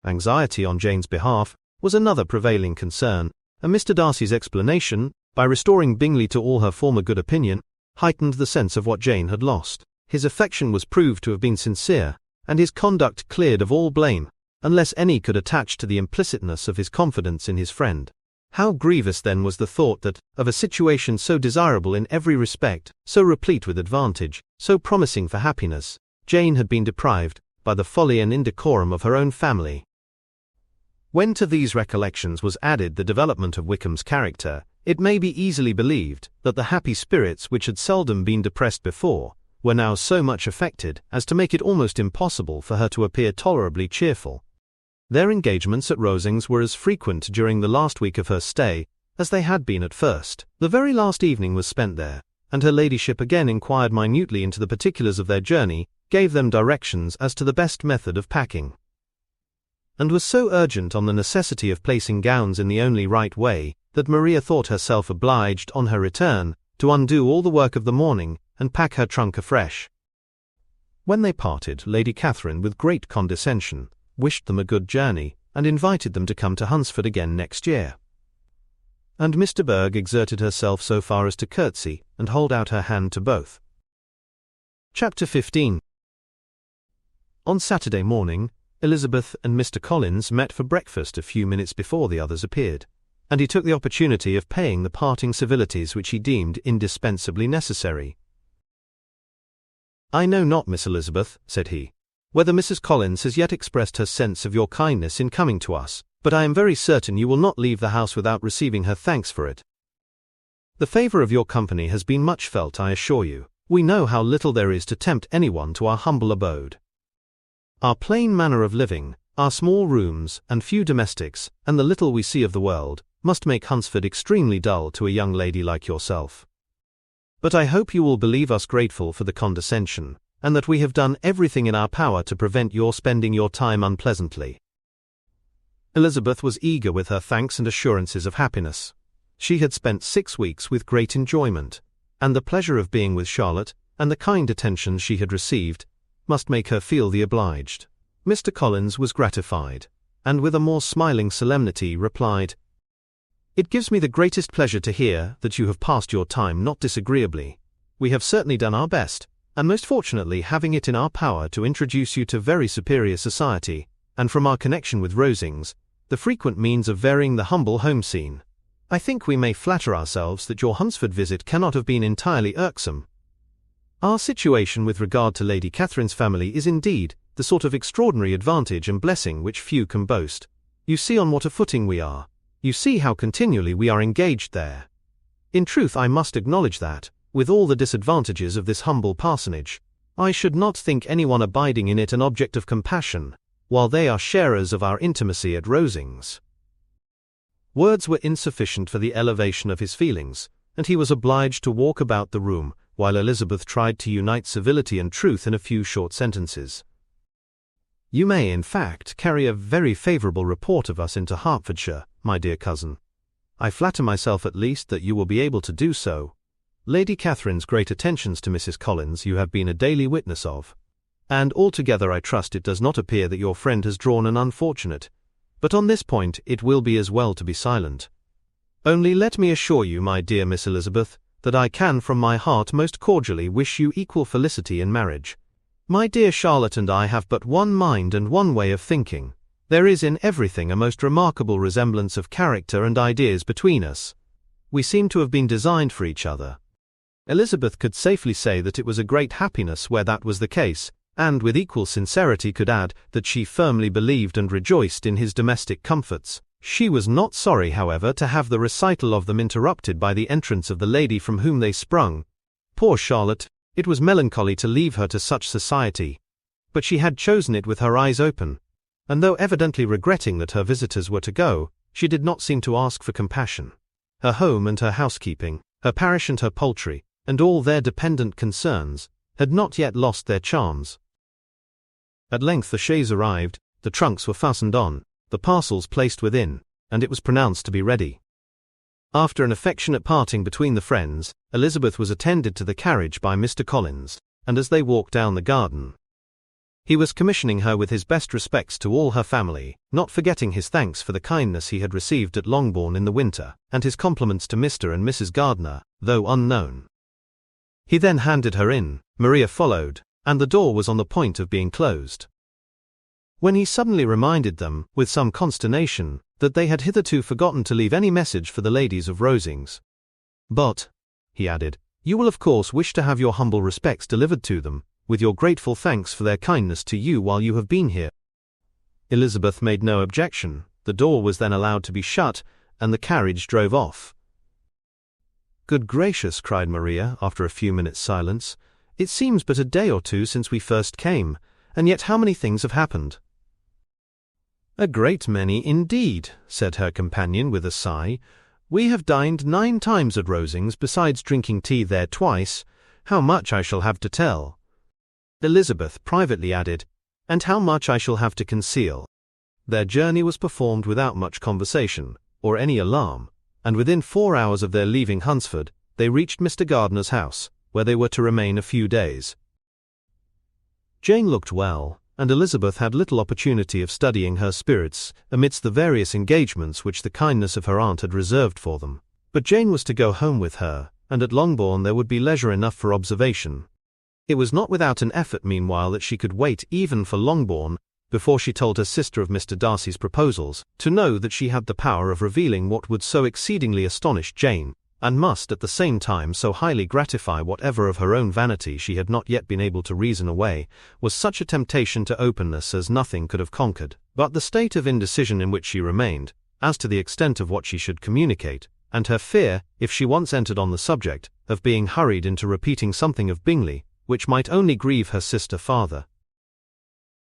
Anxiety on Jane's behalf was another prevailing concern, and Mr. Darcy's explanation, by restoring Bingley to all her former good opinion, heightened the sense of what Jane had lost. His affection was proved to have been sincere, and his conduct cleared of all blame, unless any could attach to the implicitness of his confidence in his friend. How grievous then was the thought that, of a situation so desirable in every respect, so replete with advantage, so promising for happiness, Jane had been deprived, by the folly and indecorum of her own family. When to these recollections was added the development of Wickham's character, it may be easily believed that the happy spirits which had seldom been depressed before, were now so much affected as to make it almost impossible for her to appear tolerably cheerful. Their engagements at Rosings were as frequent during the last week of her stay as they had been at first. The very last evening was spent there, and her ladyship again inquired minutely into the particulars of their journey, gave them directions as to the best method of packing, and was so urgent on the necessity of placing gowns in the only right way, that Maria thought herself obliged, on her return, to undo all the work of the morning, and pack her trunk afresh. When they parted, Lady Catherine, with great condescension, wished them a good journey, and invited them to come to Hunsford again next year. And Miss de Bourgh exerted herself so far as to curtsy, and hold out her hand to both. Chapter 15. On Saturday morning, Elizabeth and Mr. Collins met for breakfast a few minutes before the others appeared, and he took the opportunity of paying the parting civilities which he deemed indispensably necessary. "I know not, Miss Elizabeth," said he, "whether Mrs. Collins has yet expressed her sense of your kindness in coming to us, but I am very certain you will not leave the house without receiving her thanks for it. The favour of your company has been much felt, I assure you. We know how little there is to tempt anyone to our humble abode. Our plain manner of living, our small rooms and few domestics, and the little we see of the world, must make Hunsford extremely dull to a young lady like yourself. But I hope you will believe us grateful for the condescension, and that we have done everything in our power to prevent your spending your time unpleasantly." Elizabeth was eager with her thanks and assurances of happiness. She had spent 6 weeks with great enjoyment, and the pleasure of being with Charlotte, and the kind attentions she had received, must make her feel the obliged. Mr. Collins was gratified, and with a more smiling solemnity replied, "It gives me the greatest pleasure to hear that you have passed your time not disagreeably. We have certainly done our best, and most fortunately having it in our power to introduce you to very superior society, and from our connection with Rosings, the frequent means of varying the humble home scene, I think we may flatter ourselves that your Hunsford visit cannot have been entirely irksome. Our situation with regard to Lady Catherine's family is indeed the sort of extraordinary advantage and blessing which few can boast. You see on what a footing we are. You see how continually we are engaged there. In truth, I must acknowledge that, with all the disadvantages of this humble parsonage, I should not think anyone abiding in it an object of compassion, while they are sharers of our intimacy at Rosings. Words were insufficient for the elevation of his feelings, and he was obliged to walk about the room, while Elizabeth tried to unite civility and truth in a few short sentences. You may, in fact, carry a very favourable report of us into Hertfordshire, my dear cousin. I flatter myself at least that you will be able to do so. Lady Catherine's great attentions to Mrs. Collins you have been a daily witness of, and altogether I trust it does not appear that your friend has drawn an unfortunate, but on this point it will be as well to be silent. Only let me assure you, my dear Miss Elizabeth, that I can from my heart most cordially wish you equal felicity in marriage. My dear Charlotte and I have but one mind and one way of thinking. There is in everything a most remarkable resemblance of character and ideas between us. We seem to have been designed for each other. Elizabeth could safely say that it was a great happiness where that was the case, and with equal sincerity could add that she firmly believed and rejoiced in his domestic comforts. She was not sorry, however, to have the recital of them interrupted by the entrance of the lady from whom they sprung. Poor Charlotte! It was melancholy to leave her to such society, but she had chosen it with her eyes open, and though evidently regretting that her visitors were to go, she did not seem to ask for compassion. Her home and her housekeeping, her parish and her poultry, and all their dependent concerns, had not yet lost their charms. At length the chaise arrived, the trunks were fastened on, the parcels placed within, and it was pronounced to be ready. After an affectionate parting between the friends, Elizabeth was attended to the carriage by Mr. Collins, and as they walked down the garden, he was commissioning her with his best respects to all her family, not forgetting his thanks for the kindness he had received at Longbourn in the winter, and his compliments to Mr. and Mrs. Gardiner, though unknown. He then handed her in, Maria followed, and the door was on the point of being closed, when he suddenly reminded them, with some consternation, that they had hitherto forgotten to leave any message for the ladies of Rosings. But, he added, you will of course wish to have your humble respects delivered to them, with your grateful thanks for their kindness to you while you have been here. Elizabeth made no objection. The door was then allowed to be shut, and the carriage drove off. Good gracious, cried Maria, after a few minutes' silence, it seems but a day or two since we first came, and yet how many things have happened. A great many indeed, said her companion with a sigh. We have dined 9 times at Rosings, besides drinking tea there twice. How much I shall have to tell. Elizabeth privately added, and how much I shall have to conceal. Their journey was performed without much conversation, or any alarm, and within 4 hours of their leaving Hunsford, they reached Mr. Gardiner's house, where they were to remain a few days. Jane looked well, and Elizabeth had little opportunity of studying her spirits amidst the various engagements which the kindness of her aunt had reserved for them. But Jane was to go home with her, and at Longbourn there would be leisure enough for observation. It was not without an effort meanwhile that she could wait even for Longbourn, before she told her sister of Mr. Darcy's proposals, to know that she had the power of revealing what would so exceedingly astonish Jane, and must at the same time so highly gratify whatever of her own vanity she had not yet been able to reason away, was such a temptation to openness as nothing could have conquered. But the state of indecision in which she remained, as to the extent of what she should communicate, and her fear, if she once entered on the subject, of being hurried into repeating something of Bingley, which might only grieve her sister farther.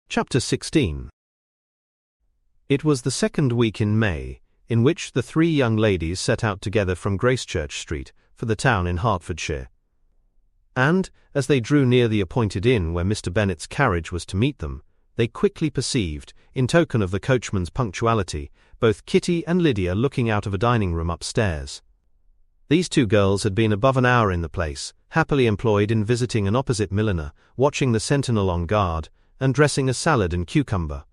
Chapter 16. It was the 2nd week in May, in which the 3 young ladies set out together from Gracechurch Street for the town in Hertfordshire. And, as they drew near the appointed inn where Mr. Bennet's carriage was to meet them, they quickly perceived, in token of the coachman's punctuality, both Kitty and Lydia looking out of a dining-room upstairs. These 2 girls had been above an hour in the place, happily employed in visiting an opposite milliner, watching the sentinel on guard, and dressing a salad and cucumber.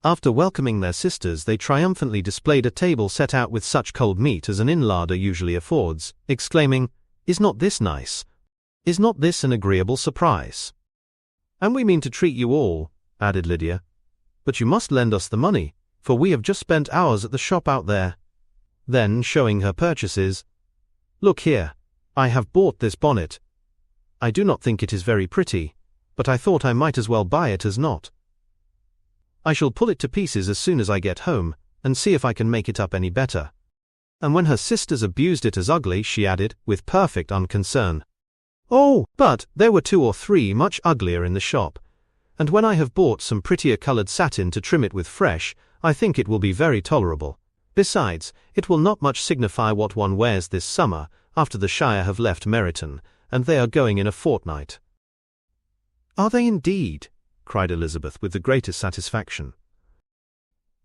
After welcoming their sisters, they triumphantly displayed a table set out with such cold meat as an inn larder usually affords, exclaiming, "Is not this nice?" Is not this an agreeable surprise? And we mean to treat you all, added Lydia. But you must lend us the money, for we have just spent hours at the shop out there. Then, showing her purchases, Look here, I have bought this bonnet. I do not think it is very pretty, but I thought I might as well buy it as not. I shall pull it to pieces as soon as I get home, and see if I can make it up any better. And when her sisters abused it as ugly, she added, with perfect unconcern, Oh, but there were 2 or 3 much uglier in the shop, and when I have bought some prettier coloured satin to trim it with fresh, I think it will be very tolerable. Besides, it will not much signify what one wears this summer, after the Shire have left Meryton, and they are going in a fortnight. Are they indeed? Cried Elizabeth with the greatest satisfaction.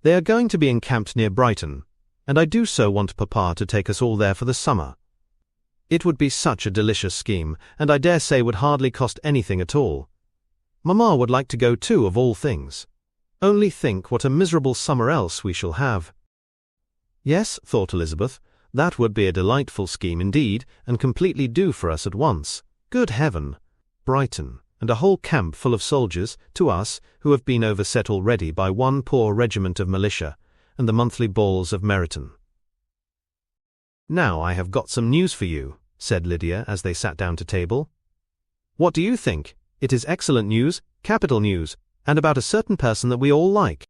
They are going to be encamped near Brighton, and I do so want Papa to take us all there for the summer. It would be such a delicious scheme, and I dare say would hardly cost anything at all. Mamma would like to go too, of all things. Only think what a miserable summer else we shall have. Yes, thought Elizabeth, that would be a delightful scheme indeed, and completely do for us at once. Good heaven! Brighton, and a whole camp full of soldiers, to us, who have been overset already by one poor regiment of militia, and the monthly balls of Meryton. Now I have got some news for you, said Lydia as they sat down to table. What do you think? It is excellent news, capital news, and about a certain person that we all like.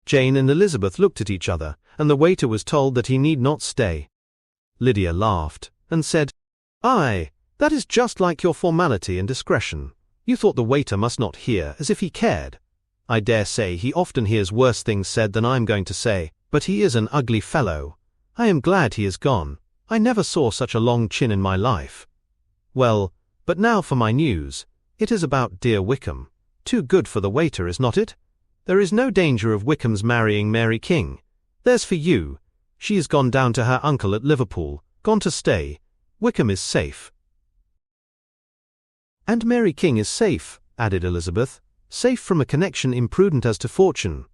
Jane and Elizabeth looked at each other, and the waiter was told that he need not stay. Lydia laughed, and said, Aye, that is just like your formality and discretion. You thought the waiter must not hear, as if he cared. I dare say he often hears worse things said than I am going to say, but he is an ugly fellow. I am glad he is gone. I never saw such a long chin in my life. Well, but now for my news. It is about dear Wickham. Too good for the waiter, is not it? There is no danger of Wickham's marrying Mary King. There's for you. She is gone down to her uncle at Liverpool, gone to stay. Wickham is safe. And Mary King is safe, added Elizabeth, safe from a connection imprudent as to fortune.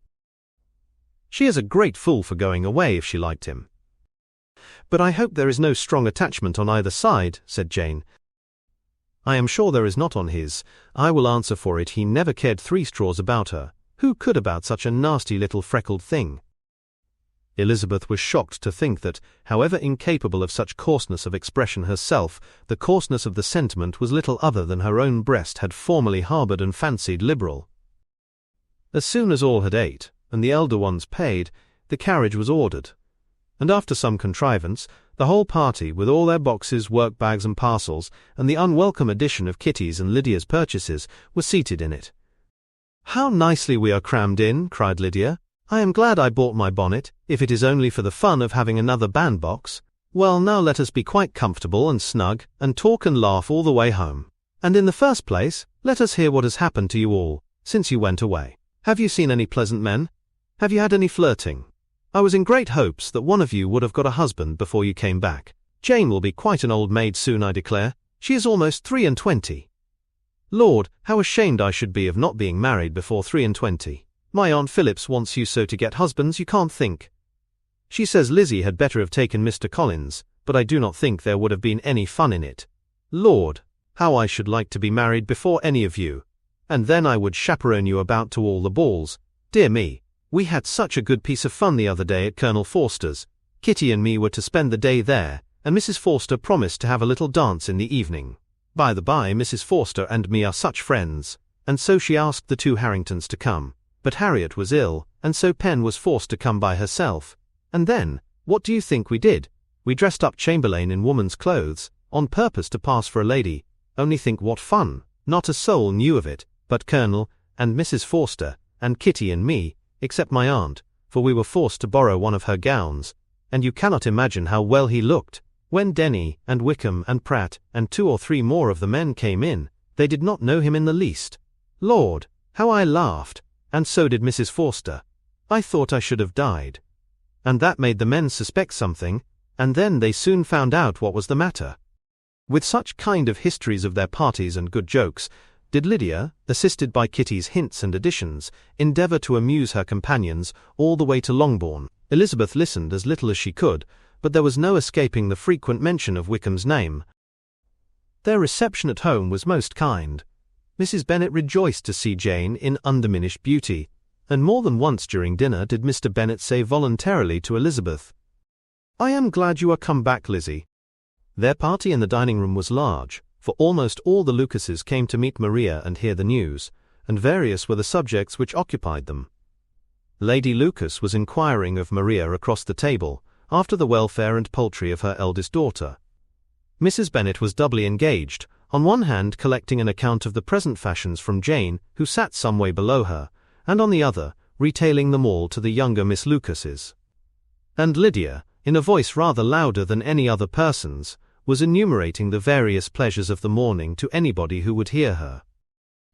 She is a great fool for going away if she liked him. But I hope there is no strong attachment on either side, said Jane. I am sure there is not on his. I will answer for it he never cared 3 straws about her. Who could about such a nasty little freckled thing? Elizabeth was shocked to think that, however incapable of such coarseness of expression herself, the coarseness of the sentiment was little other than her own breast had formerly harboured and fancied liberal. As soon as all had ate, and the elder ones paid, the carriage was ordered, and after some contrivance, the whole party, with all their boxes, work-bags and parcels, and the unwelcome addition of Kitty's and Lydia's purchases, were seated in it. How nicely we are crammed in, cried Lydia. I am glad I bought my bonnet, if it is only for the fun of having another bandbox. Well, now let us be quite comfortable and snug, and talk and laugh all the way home. And in the first place, let us hear what has happened to you all, since you went away. Have you seen any pleasant men? Have you had any flirting? I was in great hopes that one of you would have got a husband before you came back. Jane will be quite an old maid soon, I declare. She is almost 23. Lord, how ashamed I should be of not being married before 23. My Aunt Phillips wants you so to get husbands you can't think. She says Lizzie had better have taken Mr. Collins, but I do not think there would have been any fun in it. Lord, how I should like to be married before any of you. And then I would chaperone you about to all the balls. Dear me, we had such a good piece of fun the other day at Colonel Forster's. Kitty and me were to spend the day there, and Mrs. Forster promised to have a little dance in the evening. By the by, Mrs. Forster and me are such friends, and so she asked the 2 Harringtons to come, but Harriet was ill, and so Pen was forced to come by herself. And then, what do you think we did? We dressed up Chamberlain in woman's clothes, on purpose to pass for a lady. Only think what fun! Not a soul knew of it, but Colonel, and Mrs. Forster, and Kitty and me, except my aunt, for we were forced to borrow one of her gowns, and you cannot imagine how well he looked. When Denny, and Wickham, and Pratt, and 2 or 3 more of the men came in, they did not know him in the least. Lord, how I laughed, and so did Mrs. Forster. I thought I should have died. And that made the men suspect something, and then they soon found out what was the matter. With such kind of histories of their parties and good jokes, did Lydia, assisted by Kitty's hints and additions, endeavour to amuse her companions all the way to Longbourn. Elizabeth listened as little as she could, but there was no escaping the frequent mention of Wickham's name. Their reception at home was most kind. Mrs. Bennet rejoiced to see Jane in undiminished beauty, and more than once during dinner did Mr. Bennet say voluntarily to Elizabeth, "I am glad you are come back, Lizzie." Their party in the dining-room was large, for almost all the Lucases came to meet Maria and hear the news, and various were the subjects which occupied them. Lady Lucas was inquiring of Maria across the table, after the welfare and poultry of her eldest daughter. Mrs. Bennet was doubly engaged, on one hand collecting an account of the present fashions from Jane, who sat some way below her, and on the other, retailing them all to the younger Miss Lucases. And Lydia, in a voice rather louder than any other person's, was enumerating the various pleasures of the morning to anybody who would hear her.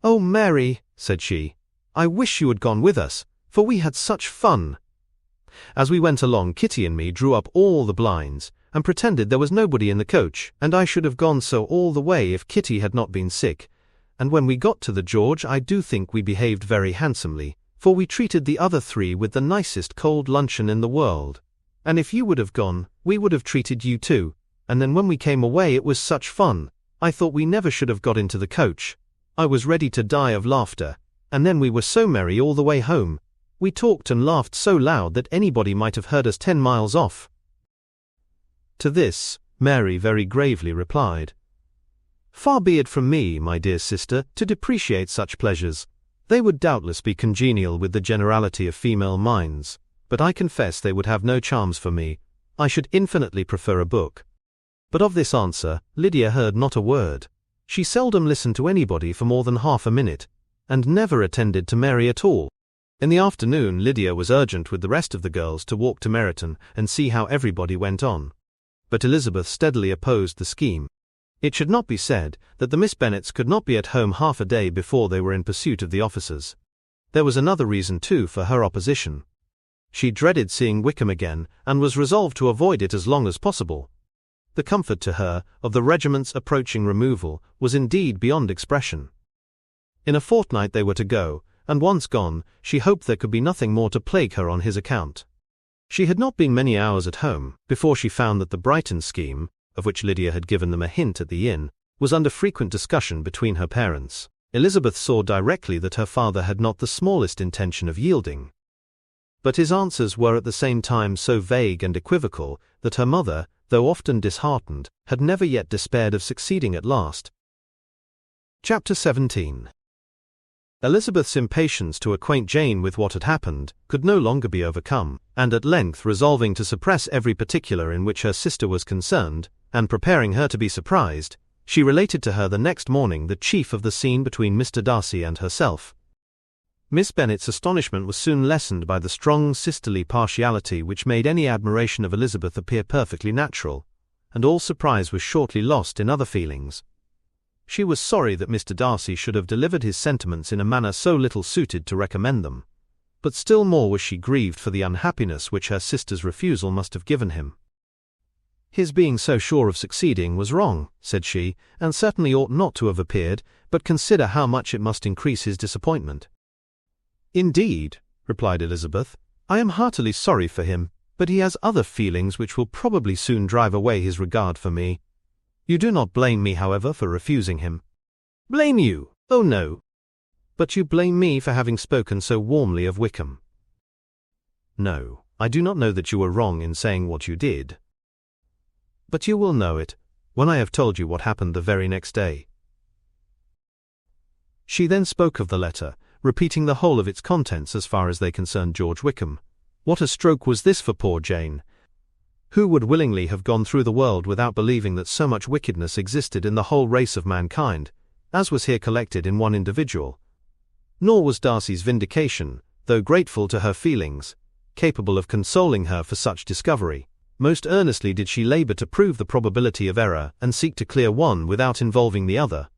"Oh, Mary," said she, "I wish you had gone with us, for we had such fun. As we went along, Kitty and me drew up all the blinds, and pretended there was nobody in the coach, and I should have gone so all the way if Kitty had not been sick, and when we got to the George I do think we behaved very handsomely, for we treated the other three with the nicest cold luncheon in the world, and if you would have gone, we would have treated you too, and then when we came away it was such fun, I thought we never should have got into the coach. I was ready to die of laughter, and then we were so merry all the way home. We talked and laughed so loud that anybody might have heard us 10 miles off." To this, Mary very gravely replied, "Far be it from me, my dear sister, to depreciate such pleasures. They would doubtless be congenial with the generality of female minds, but I confess they would have no charms for me. I should infinitely prefer a book." But of this answer, Lydia heard not a word. She seldom listened to anybody for more than half a minute, and never attended to Mary at all. In the afternoon, Lydia was urgent with the rest of the girls to walk to Meryton and see how everybody went on. But Elizabeth steadily opposed the scheme. It should not be said that the Miss Bennets could not be at home half a day before they were in pursuit of the officers. There was another reason too for her opposition. She dreaded seeing Wickham again, and was resolved to avoid it as long as possible. The comfort to her of the regiment's approaching removal was indeed beyond expression. In a fortnight they were to go, and once gone, she hoped there could be nothing more to plague her on his account. She had not been many hours at home before she found that the Brighton scheme, of which Lydia had given them a hint at the inn, was under frequent discussion between her parents. Elizabeth saw directly that her father had not the smallest intention of yielding. But his answers were at the same time so vague and equivocal that her mother, though often disheartened, had never yet despaired of succeeding at last. Chapter 17. Elizabeth's impatience to acquaint Jane with what had happened could no longer be overcome, and at length resolving to suppress every particular in which her sister was concerned, and preparing her to be surprised, she related to her the next morning the chief of the scene between Mr. Darcy and herself. Miss Bennet's astonishment was soon lessened by the strong sisterly partiality which made any admiration of Elizabeth appear perfectly natural, and all surprise was shortly lost in other feelings. She was sorry that Mr. Darcy should have delivered his sentiments in a manner so little suited to recommend them, but still more was she grieved for the unhappiness which her sister's refusal must have given him. "His being so sure of succeeding was wrong," said she, "and certainly ought not to have appeared, but consider how much it must increase his disappointment." "Indeed," replied Elizabeth, "I am heartily sorry for him, but he has other feelings which will probably soon drive away his regard for me. You do not blame me, however, for refusing him." "Blame you? Oh no." "But you blame me for having spoken so warmly of Wickham." "No, I do not know that you were wrong in saying what you did. But you will know it when I have told you what happened the very next day." She then spoke of the letter, repeating the whole of its contents as far as they concerned George Wickham. What a stroke was this for poor Jane! Who would willingly have gone through the world without believing that so much wickedness existed in the whole race of mankind, as was here collected in one individual? Nor was Darcy's vindication, though grateful to her feelings, capable of consoling her for such discovery. Most earnestly did she labor to prove the probability of error and seek to clear one without involving the other.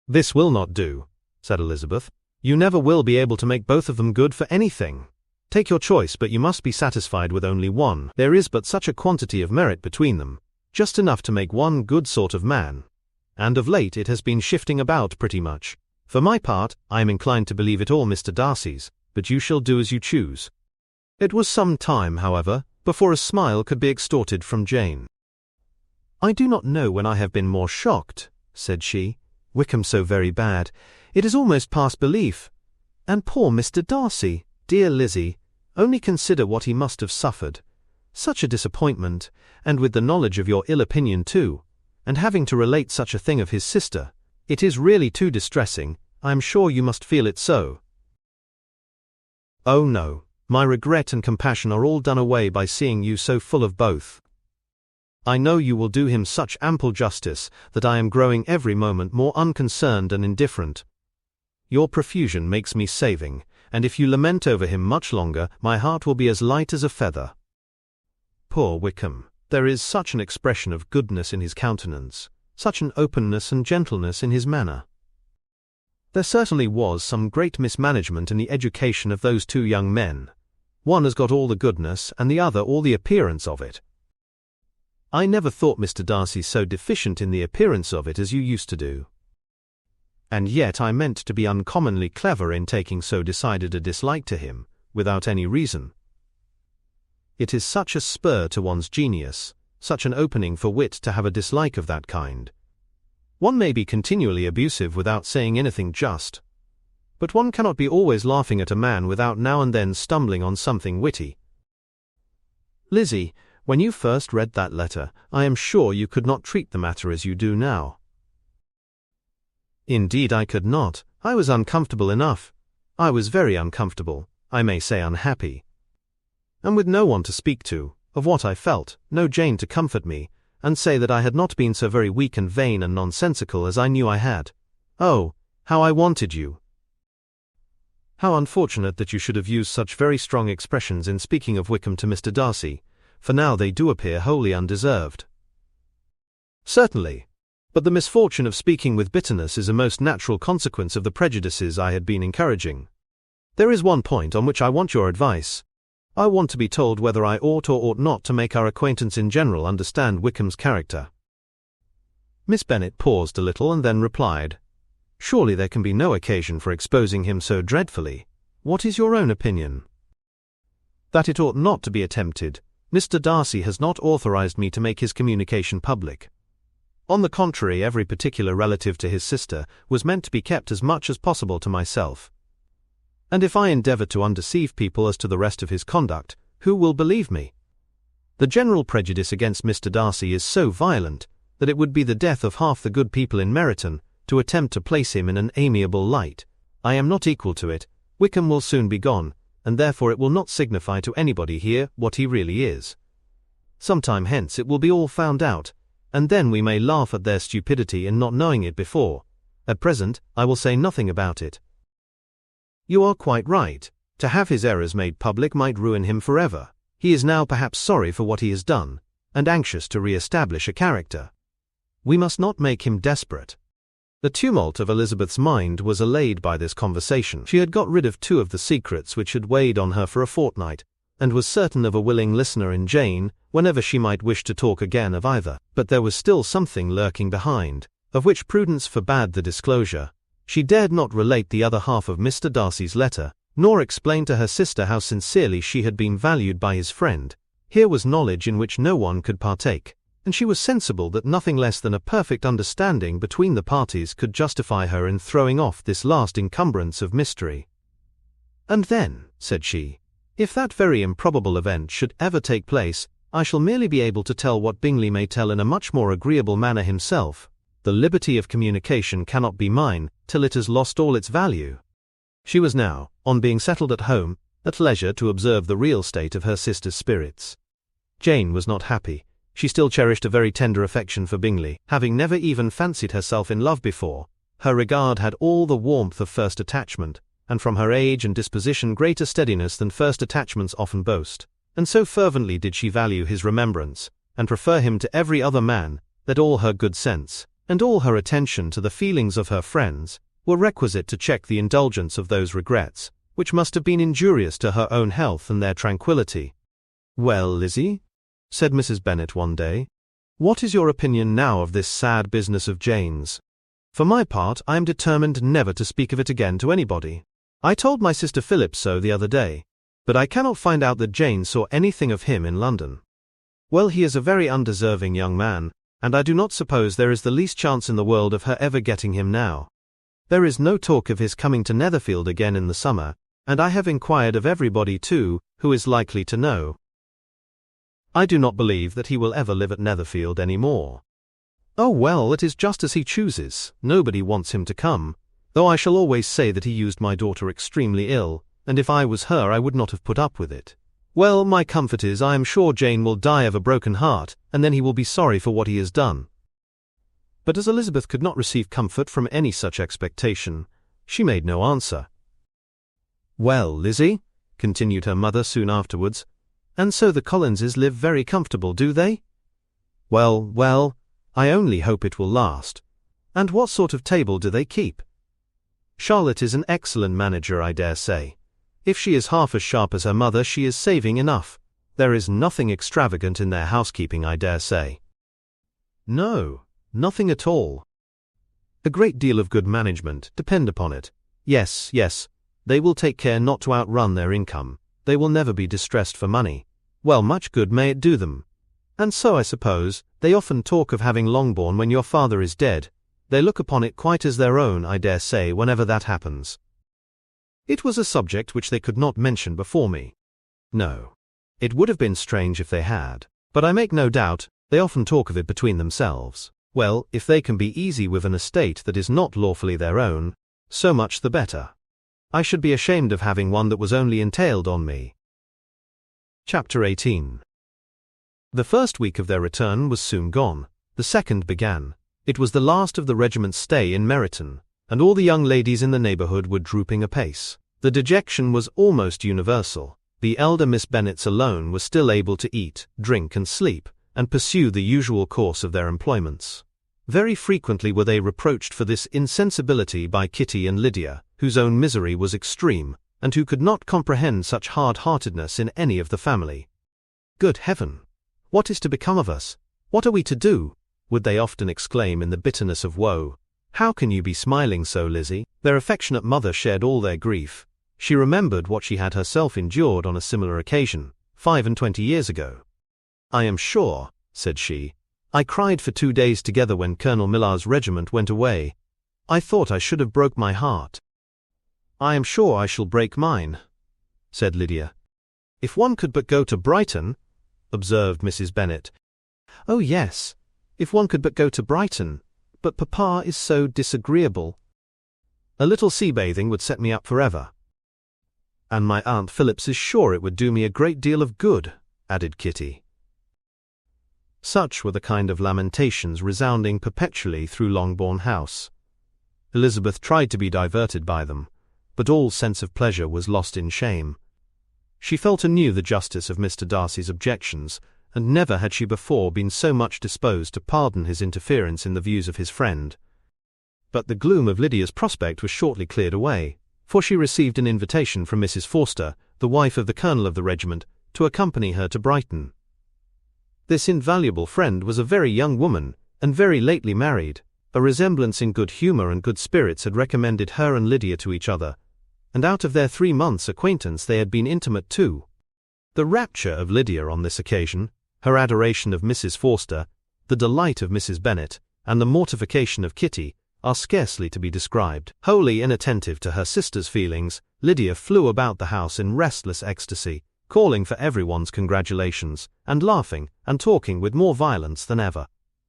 "This will not do," said Elizabeth. "You never will be able to make both of them good for anything. Take your choice, but you must be satisfied with only one. There is but such a quantity of merit between them, just enough to make one good sort of man. And of late it has been shifting about pretty much. For my part, I am inclined to believe it all Mr. Darcy's, but you shall do as you choose." It was some time, however, before a smile could be extorted from Jane. "I do not know when I have been more shocked," said she. "Wickham so very bad. It is almost past belief. And poor Mr. Darcy, dear Lizzie, only consider what he must have suffered. Such a disappointment, and with the knowledge of your ill opinion too, and having to relate such a thing of his sister. It is really too distressing. I am sure you must feel it so." "Oh no, my regret and compassion are all done away by seeing you so full of both. I know you will do him such ample justice that I am growing every moment more unconcerned and indifferent. Your profusion makes me saving, and if you lament over him much longer, my heart will be as light as a feather. Poor Wickham, there is such an expression of goodness in his countenance, such an openness and gentleness in his manner. There certainly was some great mismanagement in the education of those two young men. One has got all the goodness and the other all the appearance of it. I never thought Mr. Darcy so deficient in the appearance of it as you used to do. And yet I meant to be uncommonly clever in taking so decided a dislike to him, without any reason. It is such a spur to one's genius, such an opening for wit to have a dislike of that kind. One may be continually abusive without saying anything just, but one cannot be always laughing at a man without now and then stumbling on something witty. Lizzie, when you first read that letter, I am sure you could not treat the matter as you do now." "Indeed I could not. I was uncomfortable enough. I was very uncomfortable, I may say unhappy. And with no one to speak to, of what I felt, no Jane to comfort me, and say that I had not been so very weak and vain and nonsensical as I knew I had. Oh, how I wanted you! How unfortunate that you should have used such very strong expressions in speaking of Wickham to Mr. Darcy, for now they do appear wholly undeserved." "Certainly. But the misfortune of speaking with bitterness is a most natural consequence of the prejudices I had been encouraging. There is one point on which I want your advice. I want to be told whether I ought or ought not to make our acquaintance in general understand Wickham's character." Miss Bennet paused a little and then replied, "Surely there can be no occasion for exposing him so dreadfully. What is your own opinion?" "That it ought not to be attempted. Mr. Darcy has not authorized me to make his communication public. On the contrary, every particular relative to his sister was meant to be kept as much as possible to myself. And if I endeavor to undeceive people as to the rest of his conduct, who will believe me? The general prejudice against Mr. Darcy is so violent that it would be the death of half the good people in Meryton to attempt to place him in an amiable light. I am not equal to it. Wickham will soon be gone, and therefore it will not signify to anybody here what he really is. Some time hence it will be all found out, and then we may laugh at their stupidity in not knowing it before. At present, I will say nothing about it." "You are quite right. To have his errors made public might ruin him forever. He is now perhaps sorry for what he has done, and anxious to re-establish a character. We must not make him desperate." The tumult of Elizabeth's mind was allayed by this conversation. She had got rid of two of the secrets which had weighed on her for a fortnight, and was certain of a willing listener in Jane whenever she might wish to talk again of either. But there was still something lurking behind, of which prudence forbade the disclosure. She dared not relate the other half of Mr. Darcy's letter, nor explain to her sister how sincerely she had been valued by his friend. Here was knowledge in which no one could partake, and she was sensible that nothing less than a perfect understanding between the parties could justify her in throwing off this last encumbrance of mystery. "And then," said she, "if that very improbable event should ever take place, I shall merely be able to tell what Bingley may tell in a much more agreeable manner himself. The liberty of communication cannot be mine till it has lost all its value." She was now, on being settled at home, at leisure to observe the real state of her sister's spirits. Jane was not happy. She still cherished a very tender affection for Bingley, having never even fancied herself in love before. Her regard had all the warmth of first attachment, and from her age and disposition greater steadiness than first attachments often boast, and so fervently did she value his remembrance, and prefer him to every other man, that all her good sense, and all her attention to the feelings of her friends, were requisite to check the indulgence of those regrets, which must have been injurious to her own health and their tranquillity. "Well, Lizzie," said Mrs. Bennet one day, "what is your opinion now of this sad business of Jane's? For my part, I am determined never to speak of it again to anybody. I told my sister Philip so the other day, but I cannot find out that Jane saw anything of him in London. Well, he is a very undeserving young man, and I do not suppose there is the least chance in the world of her ever getting him now. There is no talk of his coming to Netherfield again in the summer, and I have inquired of everybody too, who is likely to know. I do not believe that he will ever live at Netherfield any more. Oh well, it is just as he chooses, nobody wants him to come, though I shall always say that he used my daughter extremely ill, and if I was her I would not have put up with it. Well, my comfort is I am sure Jane will die of a broken heart, and then he will be sorry for what he has done. But as Elizabeth could not receive comfort from any such expectation, she made no answer. Well, Lizzie, continued her mother soon afterwards, and so the Collinses live very comfortable, do they? Well, I only hope it will last. And what sort of table do they keep? Charlotte is an excellent manager, I dare say. If she is half as sharp as her mother, she is saving enough. There is nothing extravagant in their housekeeping, I dare say. No, nothing at all. A great deal of good management, depend upon it. Yes, they will take care not to outrun their income. They will never be distressed for money. Well, much good may it do them. And so, I suppose, they often talk of having Longbourn when your father is dead. They look upon it quite as their own, I dare say, whenever that happens. It was a subject which they could not mention before me. No. It would have been strange if they had, but I make no doubt, they often talk of it between themselves. Well, if they can be easy with an estate that is not lawfully their own, so much the better. I should be ashamed of having one that was only entailed on me. Chapter 18. The first week of their return was soon gone. The second began. It was the last of the regiment's stay in Meryton, and all the young ladies in the neighbourhood were drooping apace. The dejection was almost universal. The elder Miss Bennets alone were still able to eat, drink and sleep, and pursue the usual course of their employments. Very frequently were they reproached for this insensibility by Kitty and Lydia, whose own misery was extreme, and who could not comprehend such hard-heartedness in any of the family. Good heaven! What is to become of us? What are we to do? Would they often exclaim in the bitterness of woe. How can you be smiling so, Lizzie? Their affectionate mother shared all their grief. She remembered what she had herself endured on a similar occasion, 25 years ago. I am sure, said she, I cried for 2 days together when Colonel Millar's regiment went away. I thought I should have broke my heart. I am sure I shall break mine, said Lydia. If one could but go to Brighton, observed Mrs. Bennet. Oh yes, if one could but go to Brighton, but Papa is so disagreeable. A little sea bathing would set me up forever. And my Aunt Phillips is sure it would do me a great deal of good, added Kitty. Such were the kind of lamentations resounding perpetually through Longbourn House. Elizabeth tried to be diverted by them, but all sense of pleasure was lost in shame. She felt anew the justice of Mr. Darcy's objections, and never had she before been so much disposed to pardon his interference in the views of his friend. But the gloom of Lydia's prospect was shortly cleared away, for she received an invitation from Mrs. Forster, the wife of the colonel of the regiment, to accompany her to Brighton. This invaluable friend was a very young woman, and very lately married. A resemblance in good humour and good spirits had recommended her and Lydia to each other, and out of their 3 months' acquaintance they had been intimate too. The rapture of Lydia on this occasion, her adoration of Mrs. Forster, the delight of Mrs. Bennet, and the mortification of Kitty, are scarcely to be described. Wholly inattentive to her sister's feelings, Lydia flew about the house in restless ecstasy, calling for everyone's congratulations, and laughing and talking with more violence than ever,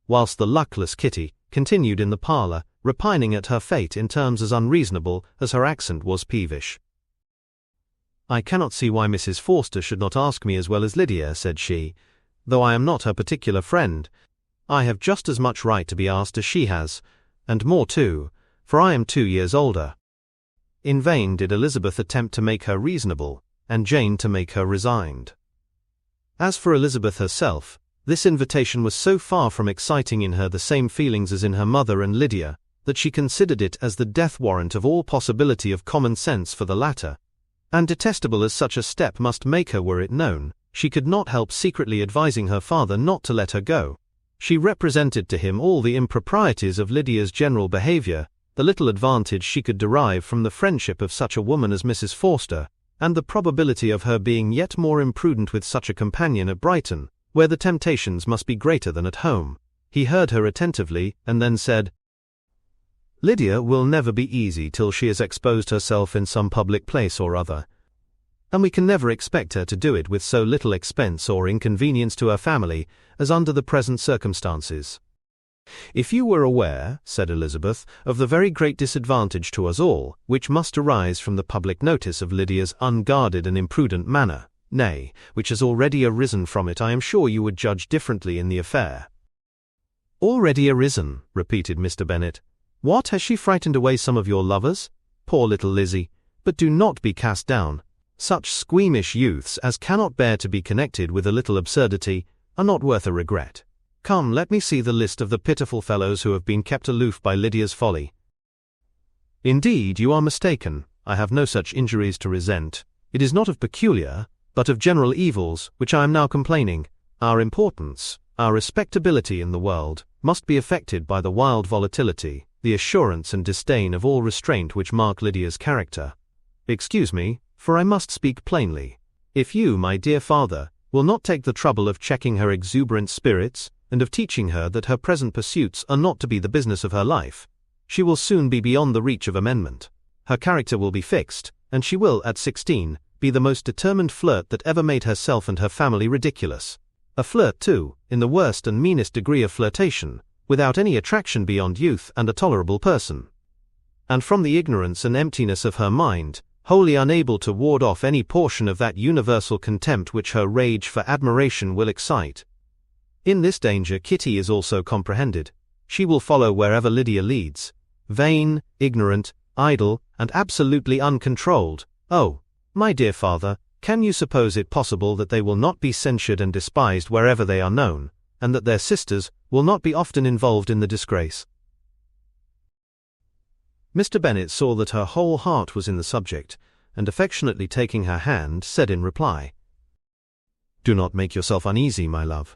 whilst the luckless Kitty continued in the parlour, repining at her fate in terms as unreasonable as her accent was peevish. I cannot see why Mrs. Forster should not ask me as well as Lydia, said she, though I am not her particular friend. I have just as much right to be asked as she has, and more too, for I am 2 years older. In vain did Elizabeth attempt to make her reasonable, and Jane to make her resigned. As for Elizabeth herself, this invitation was so far from exciting in her the same feelings as in her mother and Lydia, that she considered it as the death warrant of all possibility of common sense for the latter, and detestable as such a step must make her were it known, she could not help secretly advising her father not to let her go. She represented to him all the improprieties of Lydia's general behaviour, the little advantage she could derive from the friendship of such a woman as Mrs. Forster, and the probability of her being yet more imprudent with such a companion at Brighton, where the temptations must be greater than at home. He heard her attentively and then said, "Lydia will never be easy till she has exposed herself in some public place or other, and we can never expect her to do it with so little expense or inconvenience to her family as under the present circumstances. If you were aware," said Elizabeth, "of the very great disadvantage to us all, which must arise from the public notice of Lydia's unguarded and imprudent manner, nay, which has already arisen from it, I am sure you would judge differently in the affair." "Already arisen," repeated Mr. Bennet. "What, has she frightened away some of your lovers? Poor little Lizzie! But do not be cast down. Such squeamish youths as cannot bear to be connected with a little absurdity are not worth a regret. Come, let me see the list of the pitiful fellows who have been kept aloof by Lydia's folly." "Indeed, you are mistaken. I have no such injuries to resent. It is not of peculiar, but of general evils, which I am now complaining. Our importance, our respectability in the world, must be affected by the wild volatility, the assurance and disdain of all restraint which mark Lydia's character. Excuse me, for I must speak plainly. If you, my dear father, will not take the trouble of checking her exuberant spirits, and of teaching her that her present pursuits are not to be the business of her life, she will soon be beyond the reach of amendment. Her character will be fixed, and she will, at 16, be the most determined flirt that ever made herself and her family ridiculous. A flirt, too, in the worst and meanest degree of flirtation, without any attraction beyond youth and a tolerable person. And from the ignorance and emptiness of her mind, wholly unable to ward off any portion of that universal contempt which her rage for admiration will excite. In this danger Kitty is also comprehended. She will follow wherever Lydia leads. Vain, ignorant, idle, and absolutely uncontrolled. Oh, my dear father, can you suppose it possible that they will not be censured and despised wherever they are known, and that their sisters will not be often involved in the disgrace?" Mr. Bennet saw that her whole heart was in the subject, and affectionately taking her hand, said in reply, "Do not make yourself uneasy, my love.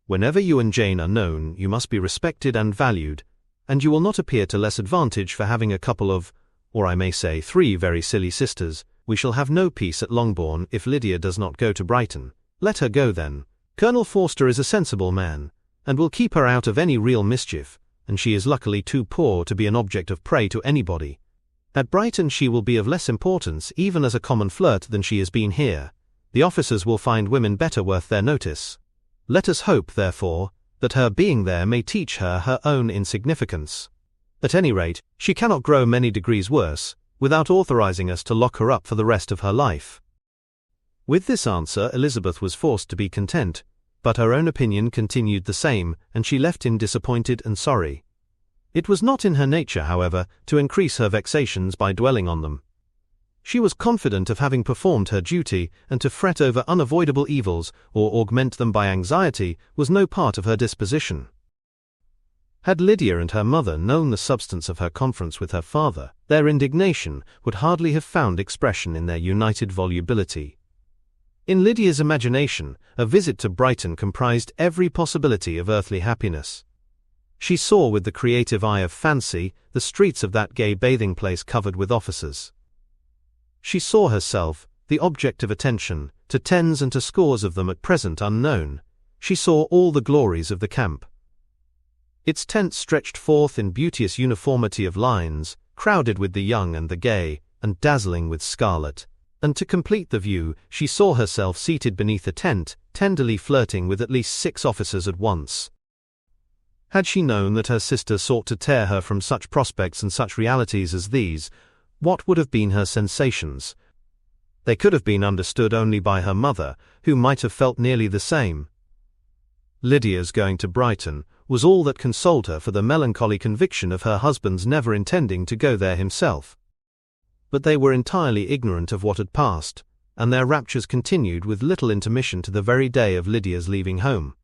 Whenever you and Jane are known, you must be respected and valued, and you will not appear to less advantage for having a couple of, or I may say 3 very silly sisters. We shall have no peace at Longbourn if Lydia does not go to Brighton. Let her go then. Colonel Forster is a sensible man, and will keep her out of any real mischief, and she is luckily too poor to be an object of prey to anybody. At Brighton she will be of less importance even as a common flirt than she has been here. The officers will find women better worth their notice. Let us hope, therefore, that her being there may teach her her own insignificance. At any rate, she cannot grow many degrees worse, without authorizing us to lock her up for the rest of her life." With this answer Elizabeth was forced to be content, but her own opinion continued the same, and she left him disappointed and sorry. It was not in her nature, however, to increase her vexations by dwelling on them. She was confident of having performed her duty, and to fret over unavoidable evils, or augment them by anxiety, was no part of her disposition. Had Lydia and her mother known the substance of her conference with her father, their indignation would hardly have found expression in their united volubility. In Lydia's imagination, a visit to Brighton comprised every possibility of earthly happiness. She saw with the creative eye of fancy the streets of that gay bathing-place covered with officers. She saw herself, the object of attention, to tens and to scores of them at present unknown. She saw all the glories of the camp. Its tents stretched forth in beauteous uniformity of lines, crowded with the young and the gay, and dazzling with scarlet. And to complete the view, she saw herself seated beneath a tent, tenderly flirting with at least 6 officers at once. Had she known that her sister sought to tear her from such prospects and such realities as these, what would have been her sensations? They could have been understood only by her mother, who might have felt nearly the same. Lydia's going to Brighton was all that consoled her for the melancholy conviction of her husband's never intending to go there himself. But they were entirely ignorant of what had passed, and their raptures continued with little intermission to the very day of Lydia's leaving home.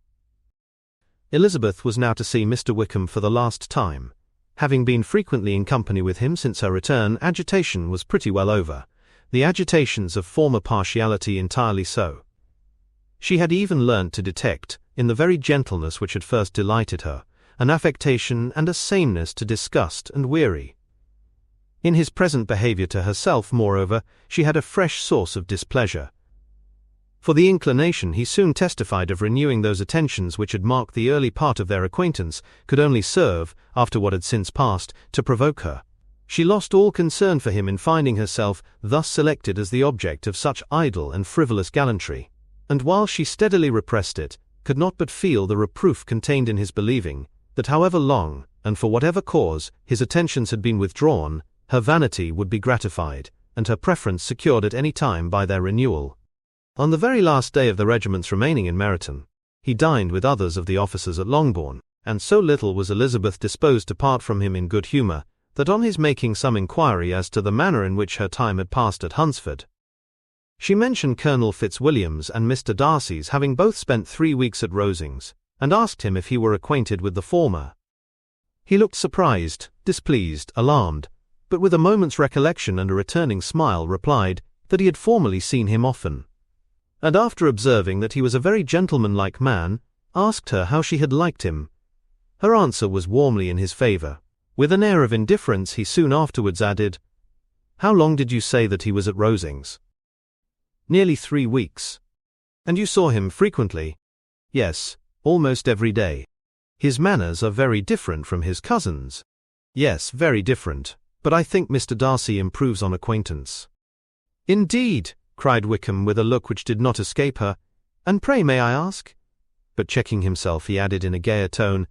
Elizabeth was now to see Mr. Wickham for the last time. Having been frequently in company with him since her return, agitation was pretty well over, the agitations of former partiality entirely so. She had even learnt to detect, in the very gentleness which had first delighted her, an affectation and a sameness to disgust and weary. In his present behaviour to herself, moreover, she had a fresh source of displeasure. For the inclination he soon testified of renewing those attentions which had marked the early part of their acquaintance could only serve, after what had since passed, to provoke her. She lost all concern for him in finding herself thus selected as the object of such idle and frivolous gallantry, and while she steadily repressed it, could not but feel the reproof contained in his believing that however long, and for whatever cause, his attentions had been withdrawn, her vanity would be gratified, and her preference secured at any time by their renewal. On the very last day of the regiment's remaining in Meryton, he dined with others of the officers at Longbourn, and so little was Elizabeth disposed to part from him in good humour, that on his making some inquiry as to the manner in which her time had passed at Hunsford, she mentioned Colonel Fitzwilliam's and Mr. Darcy's having both spent 3 weeks at Rosings, and asked him if he were acquainted with the former. He looked surprised, displeased, alarmed, but with a moment's recollection and a returning smile replied that he had formerly seen him often, and after observing that he was a very gentlemanlike man, asked her how she had liked him. Her answer was warmly in his favour. With an air of indifference he soon afterwards added, "How long did you say that he was at Rosings?" "Nearly 3 weeks." "And you saw him frequently?" "Yes, almost every day." "His manners are very different from his cousin's." "Yes, very different, but I think Mr. Darcy improves on acquaintance." "Indeed!" cried Wickham with a look which did not escape her. "And pray may I ask?" But checking himself he added in a gayer tone,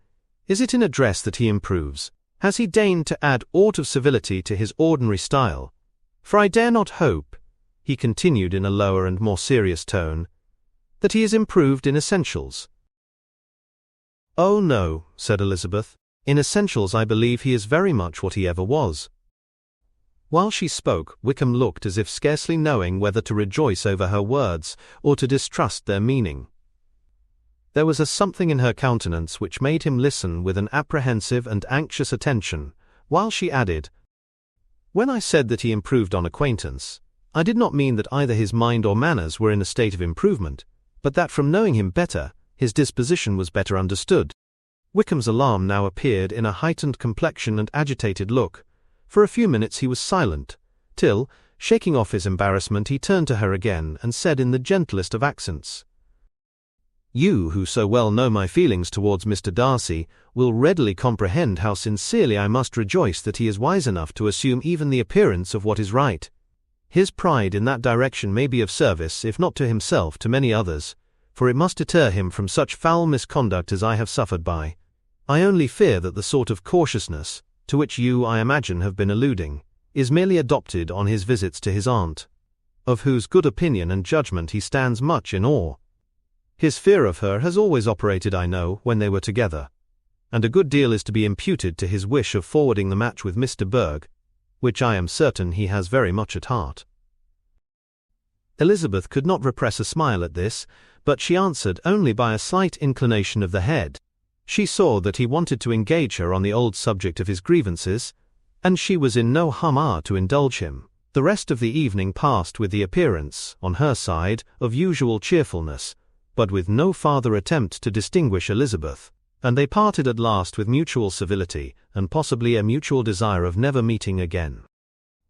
"Is it in address that he improves? Has he deigned to add aught of civility to his ordinary style? For I dare not hope," he continued in a lower and more serious tone, "that he is improved in essentials." "Oh no," said Elizabeth, "in essentials I believe he is very much what he ever was." While she spoke, Wickham looked as if scarcely knowing whether to rejoice over her words or to distrust their meaning. There was a something in her countenance which made him listen with an apprehensive and anxious attention, while she added, "When I said that he improved on acquaintance, I did not mean that either his mind or manners were in a state of improvement, but that from knowing him better, his disposition was better understood." Wickham's alarm now appeared in a heightened complexion and agitated look. For a few minutes he was silent, till, shaking off his embarrassment, he turned to her again and said in the gentlest of accents, "You, who so well know my feelings towards Mr. Darcy, will readily comprehend how sincerely I must rejoice that he is wise enough to assume even the appearance of what is right. His pride in that direction may be of service, if not to himself, to many others, for it must deter him from such foul misconduct as I have suffered by. I only fear that the sort of cautiousness, to which you, I imagine, have been alluding, is merely adopted on his visits to his aunt, of whose good opinion and judgment he stands much in awe. His fear of her has always operated, I know, when they were together, and a good deal is to be imputed to his wish of forwarding the match with Mr. Berg, which I am certain he has very much at heart." Elizabeth could not repress a smile at this, but she answered only by a slight inclination of the head. She saw that he wanted to engage her on the old subject of his grievances, and she was in no humour to indulge him. The rest of the evening passed with the appearance, on her side, of usual cheerfulness, but with no farther attempt to distinguish Elizabeth, and they parted at last with mutual civility, and possibly a mutual desire of never meeting again.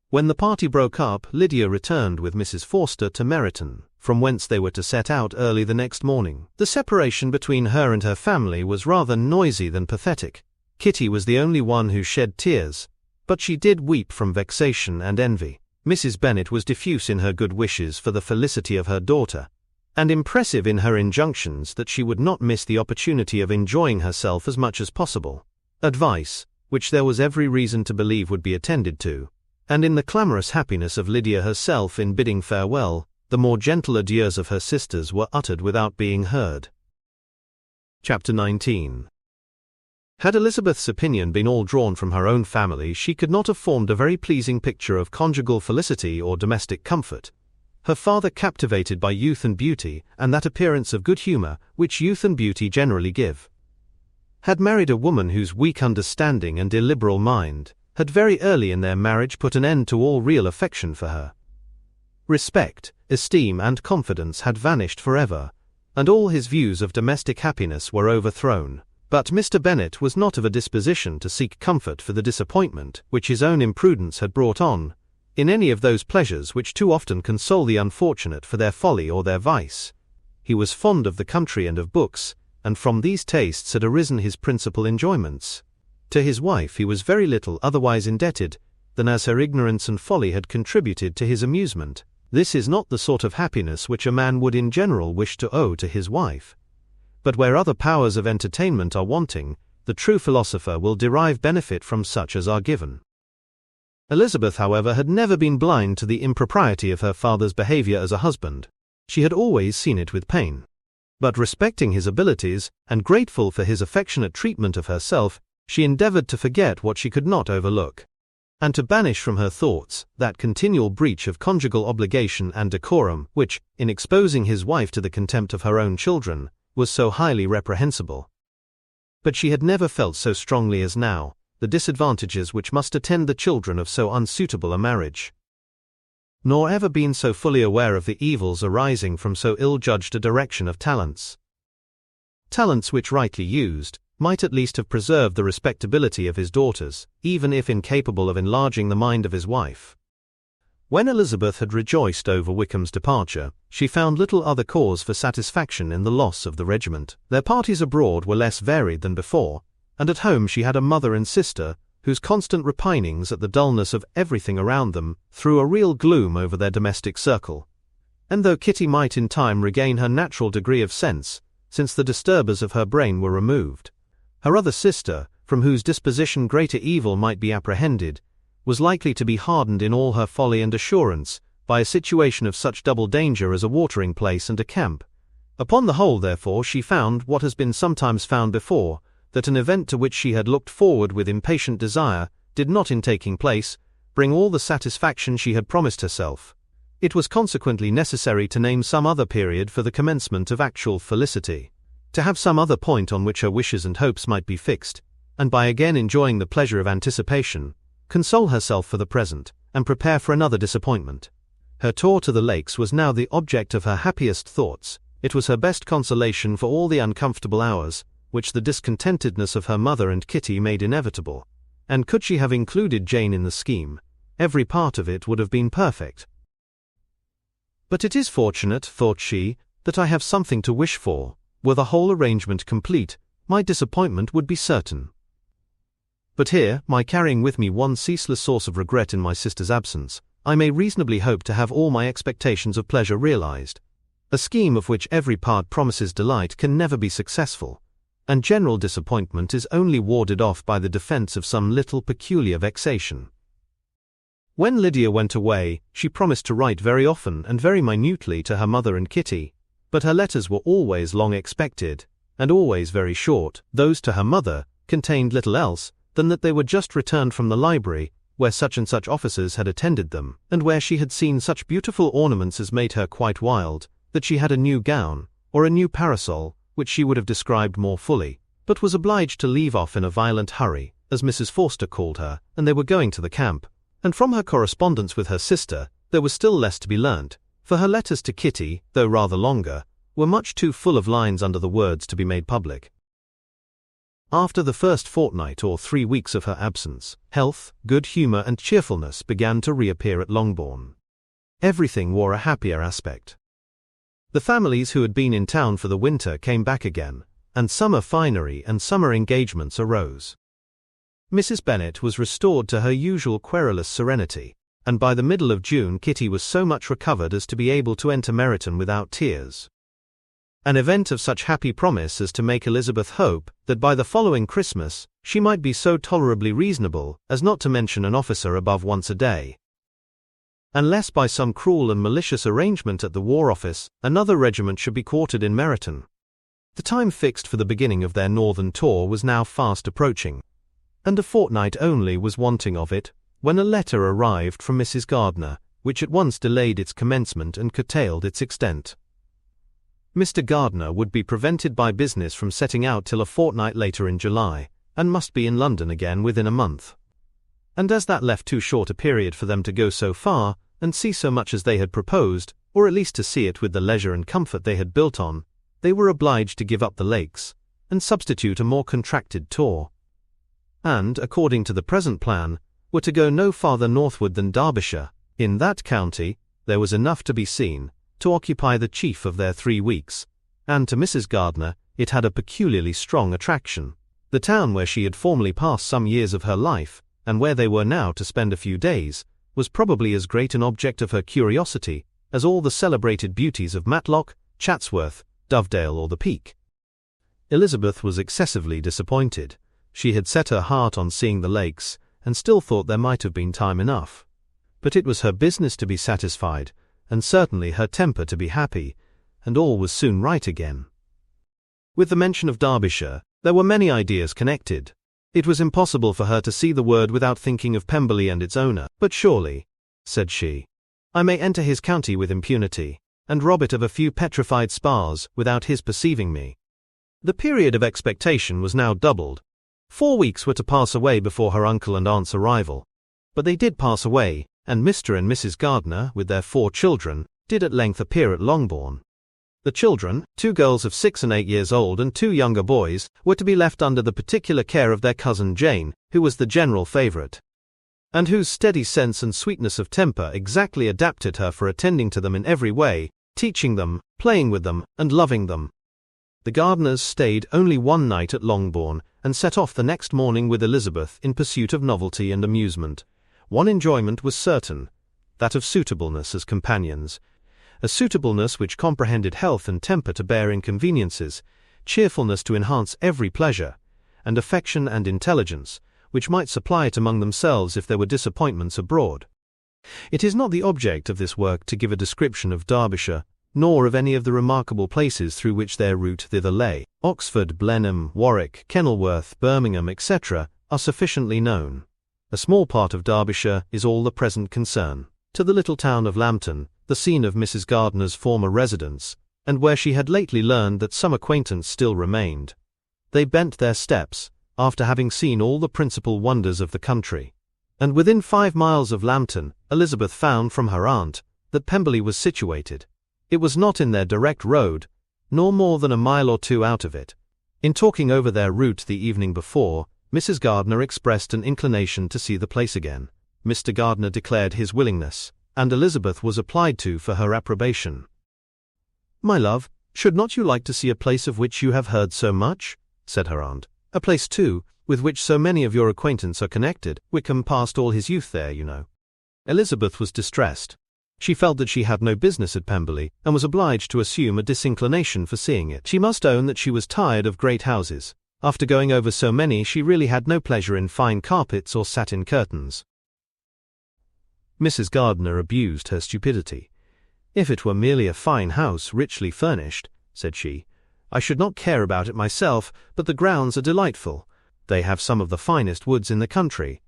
When the party broke up, Lydia returned with Mrs. Forster to Meryton, from whence they were to set out early the next morning. The separation between her and her family was rather noisy than pathetic. Kitty was the only one who shed tears, but she did weep from vexation and envy. Mrs. Bennet was diffuse in her good wishes for the felicity of her daughter, and impressive in her injunctions that she would not miss the opportunity of enjoying herself as much as possible, advice which there was every reason to believe would be attended to, and in the clamorous happiness of Lydia herself in bidding farewell, the more gentle adieus of her sisters were uttered without being heard. Chapter 19. Had Elizabeth's opinion been all drawn from her own family, she could not have formed a very pleasing picture of conjugal felicity or domestic comfort. Her father, captivated by youth and beauty, and that appearance of good humour which youth and beauty generally give, had married a woman whose weak understanding and illiberal mind had very early in their marriage put an end to all real affection for her. Respect, esteem, and confidence had vanished forever, and all his views of domestic happiness were overthrown. But Mr. Bennet was not of a disposition to seek comfort for the disappointment which his own imprudence had brought on, in any of those pleasures which too often console the unfortunate for their folly or their vice. He was fond of the country and of books, and from these tastes had arisen his principal enjoyments. To his wife he was very little otherwise indebted than as her ignorance and folly had contributed to his amusement. This is not the sort of happiness which a man would in general wish to owe to his wife. But where other powers of entertainment are wanting, the true philosopher will derive benefit from such as are given. Elizabeth, however, had never been blind to the impropriety of her father's behavior as a husband. She had always seen it with pain. But respecting his abilities, and grateful for his affectionate treatment of herself, she endeavored to forget what she could not overlook, and to banish from her thoughts that continual breach of conjugal obligation and decorum which, in exposing his wife to the contempt of her own children, was so highly reprehensible. But she had never felt so strongly as now the disadvantages which must attend the children of so unsuitable a marriage, nor ever been so fully aware of the evils arising from so ill-judged a direction of talents. Talents which, rightly used, might at least have preserved the respectability of his daughters, even if incapable of enlarging the mind of his wife. When Elizabeth had rejoiced over Wickham's departure, she found little other cause for satisfaction in the loss of the regiment. Their parties abroad were less varied than before, and at home she had a mother and sister whose constant repinings at the dullness of everything around them threw a real gloom over their domestic circle. And though Kitty might in time regain her natural degree of sense, since the disturbers of her brain were removed, her other sister, from whose disposition greater evil might be apprehended, was likely to be hardened in all her folly and assurance by a situation of such double danger as a watering place and a camp. Upon the whole, therefore, she found what has been sometimes found before, that an event to which she had looked forward with impatient desire did not, in taking place, bring all the satisfaction she had promised herself. It was consequently necessary to name some other period for the commencement of actual felicity, to have some other point on which her wishes and hopes might be fixed, and by again enjoying the pleasure of anticipation, console herself for the present, and prepare for another disappointment. Her tour to the lakes was now the object of her happiest thoughts. It was her best consolation for all the uncomfortable hours which the discontentedness of her mother and Kitty made inevitable, and could she have included Jane in the scheme, every part of it would have been perfect. But it is fortunate, thought she, that I have something to wish for. Were the whole arrangement complete, my disappointment would be certain. But here, my carrying with me one ceaseless source of regret in my sister's absence, I may reasonably hope to have all my expectations of pleasure realized. A scheme of which every part promises delight can never be successful, and general disappointment is only warded off by the defense of some little peculiar vexation. When Lydia went away, she promised to write very often and very minutely to her mother and Kitty, but her letters were always long expected, and always very short. Those to her mother contained little else than that they were just returned from the library, where such and such officers had attended them, and where she had seen such beautiful ornaments as made her quite wild, that she had a new gown, or a new parasol, which she would have described more fully, but was obliged to leave off in a violent hurry, as Mrs. Forster called her, and they were going to the camp. And from her correspondence with her sister, there was still less to be learnt, for her letters to Kitty, though rather longer, were much too full of lines under the words to be made public. After the first fortnight or 3 weeks of her absence, health, good humour and cheerfulness began to reappear at Longbourn. Everything wore a happier aspect. The families who had been in town for the winter came back again, and summer finery and summer engagements arose. Mrs. Bennet was restored to her usual querulous serenity, and by the middle of June Kitty was so much recovered as to be able to enter Meryton without tears. An event of such happy promise as to make Elizabeth hope that by the following Christmas she might be so tolerably reasonable as not to mention an officer above once a day, unless by some cruel and malicious arrangement at the War Office another regiment should be quartered in Meryton. The time fixed for the beginning of their northern tour was now fast approaching, and a fortnight only was wanting of it, when a letter arrived from Mrs. Gardiner, which at once delayed its commencement and curtailed its extent. Mr. Gardiner would be prevented by business from setting out till a fortnight later in July, and must be in London again within a month. And as that left too short a period for them to go so far, and see so much as they had proposed, or at least to see it with the leisure and comfort they had built on, they were obliged to give up the lakes, and substitute a more contracted tour, and, according to the present plan, were to go no farther northward than Derbyshire, In that county, there was enough to be seen to occupy the chief of their 3 weeks, and to Mrs. Gardner it had a peculiarly strong attraction. The town where she had formerly passed some years of her life, and where they were now to spend a few days, was probably as great an object of her curiosity as all the celebrated beauties of Matlock, Chatsworth, Dovedale or the Peak. Elizabeth was excessively disappointed. She had set her heart on seeing the lakes, and still thought there might have been time enough. But it was her business to be satisfied, and certainly her temper to be happy, and all was soon right again. With the mention of Derbyshire, there were many ideas connected. It was impossible for her to see the word without thinking of Pemberley and its owner. "But surely," said she, "I may enter his county with impunity, and rob it of a few petrified spars without his perceiving me." The period of expectation was now doubled. 4 weeks were to pass away before her uncle and aunt's arrival. But they did pass away, and Mr. and Mrs. Gardner, with their 4 children, did at length appear at Longbourn. The children, 2 girls of 6 and 8 years old and 2 younger boys, were to be left under the particular care of their cousin Jane, who was the general favourite, and whose steady sense and sweetness of temper exactly adapted her for attending to them in every way, teaching them, playing with them, and loving them. The Gardners stayed only one night at Longbourn, and set off the next morning with Elizabeth in pursuit of novelty and amusement. One enjoyment was certain, that of suitableness as companions, a suitableness which comprehended health and temper to bear inconveniences, cheerfulness to enhance every pleasure, and affection and intelligence, which might supply it among themselves if there were disappointments abroad. It is not the object of this work to give a description of Derbyshire, nor of any of the remarkable places through which their route thither lay. Oxford, Blenheim, Warwick, Kenilworth, Birmingham, etc. are sufficiently known. A small part of Derbyshire is all the present concern. To the little town of Lambton, the scene of Mrs. Gardner's former residence, and where she had lately learned that some acquaintance still remained, they bent their steps, after having seen all the principal wonders of the country. And within 5 miles of Lambton, Elizabeth found from her aunt that Pemberley was situated. It was not in their direct road, nor more than a mile or 2 out of it. In talking over their route the evening before, Mrs. Gardner expressed an inclination to see the place again. Mr. Gardner declared his willingness, and Elizabeth was applied to for her approbation. "My love, should not you like to see a place of which you have heard so much?" said her aunt. "A place, too, with which so many of your acquaintance are connected. Wickham passed all his youth there, you know." Elizabeth was distressed. She felt that she had no business at Pemberley, and was obliged to assume a disinclination for seeing it. She must own that she was tired of great houses. After going over so many, she really had no pleasure in fine carpets or satin curtains. Mrs. Gardner abused her stupidity. "If it were merely a fine house, richly furnished," said she, "I should not care about it myself, but the grounds are delightful. They have some of the finest woods in the country."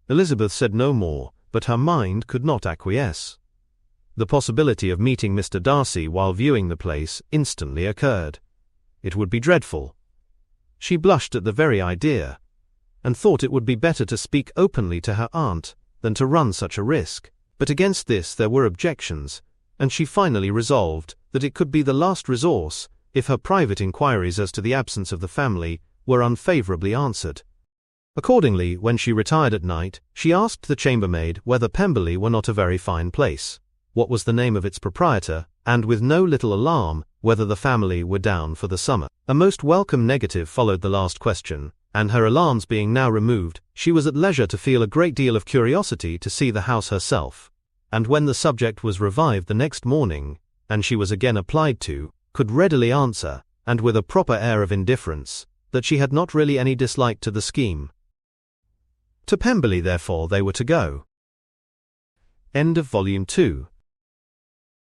Elizabeth said no more, but her mind could not acquiesce. The possibility of meeting Mr. Darcy while viewing the place instantly occurred. It would be dreadful. She blushed at the very idea, and thought it would be better to speak openly to her aunt than to run such a risk. But against this there were objections, and she finally resolved that it could be the last resource if her private inquiries as to the absence of the family were unfavourably answered. Accordingly, when she retired at night, she asked the chambermaid whether Pemberley were not a very fine place, what was the name of its proprietor, and with no little alarm, whether the family were down for the summer. A most welcome negative followed the last question, and her alarms being now removed, she was at leisure to feel a great deal of curiosity to see the house herself, and when the subject was revived the next morning, and she was again applied to, could readily answer, and with a proper air of indifference, that she had not really any dislike to the scheme. To Pemberley, therefore, they were to go. End of Volume 2.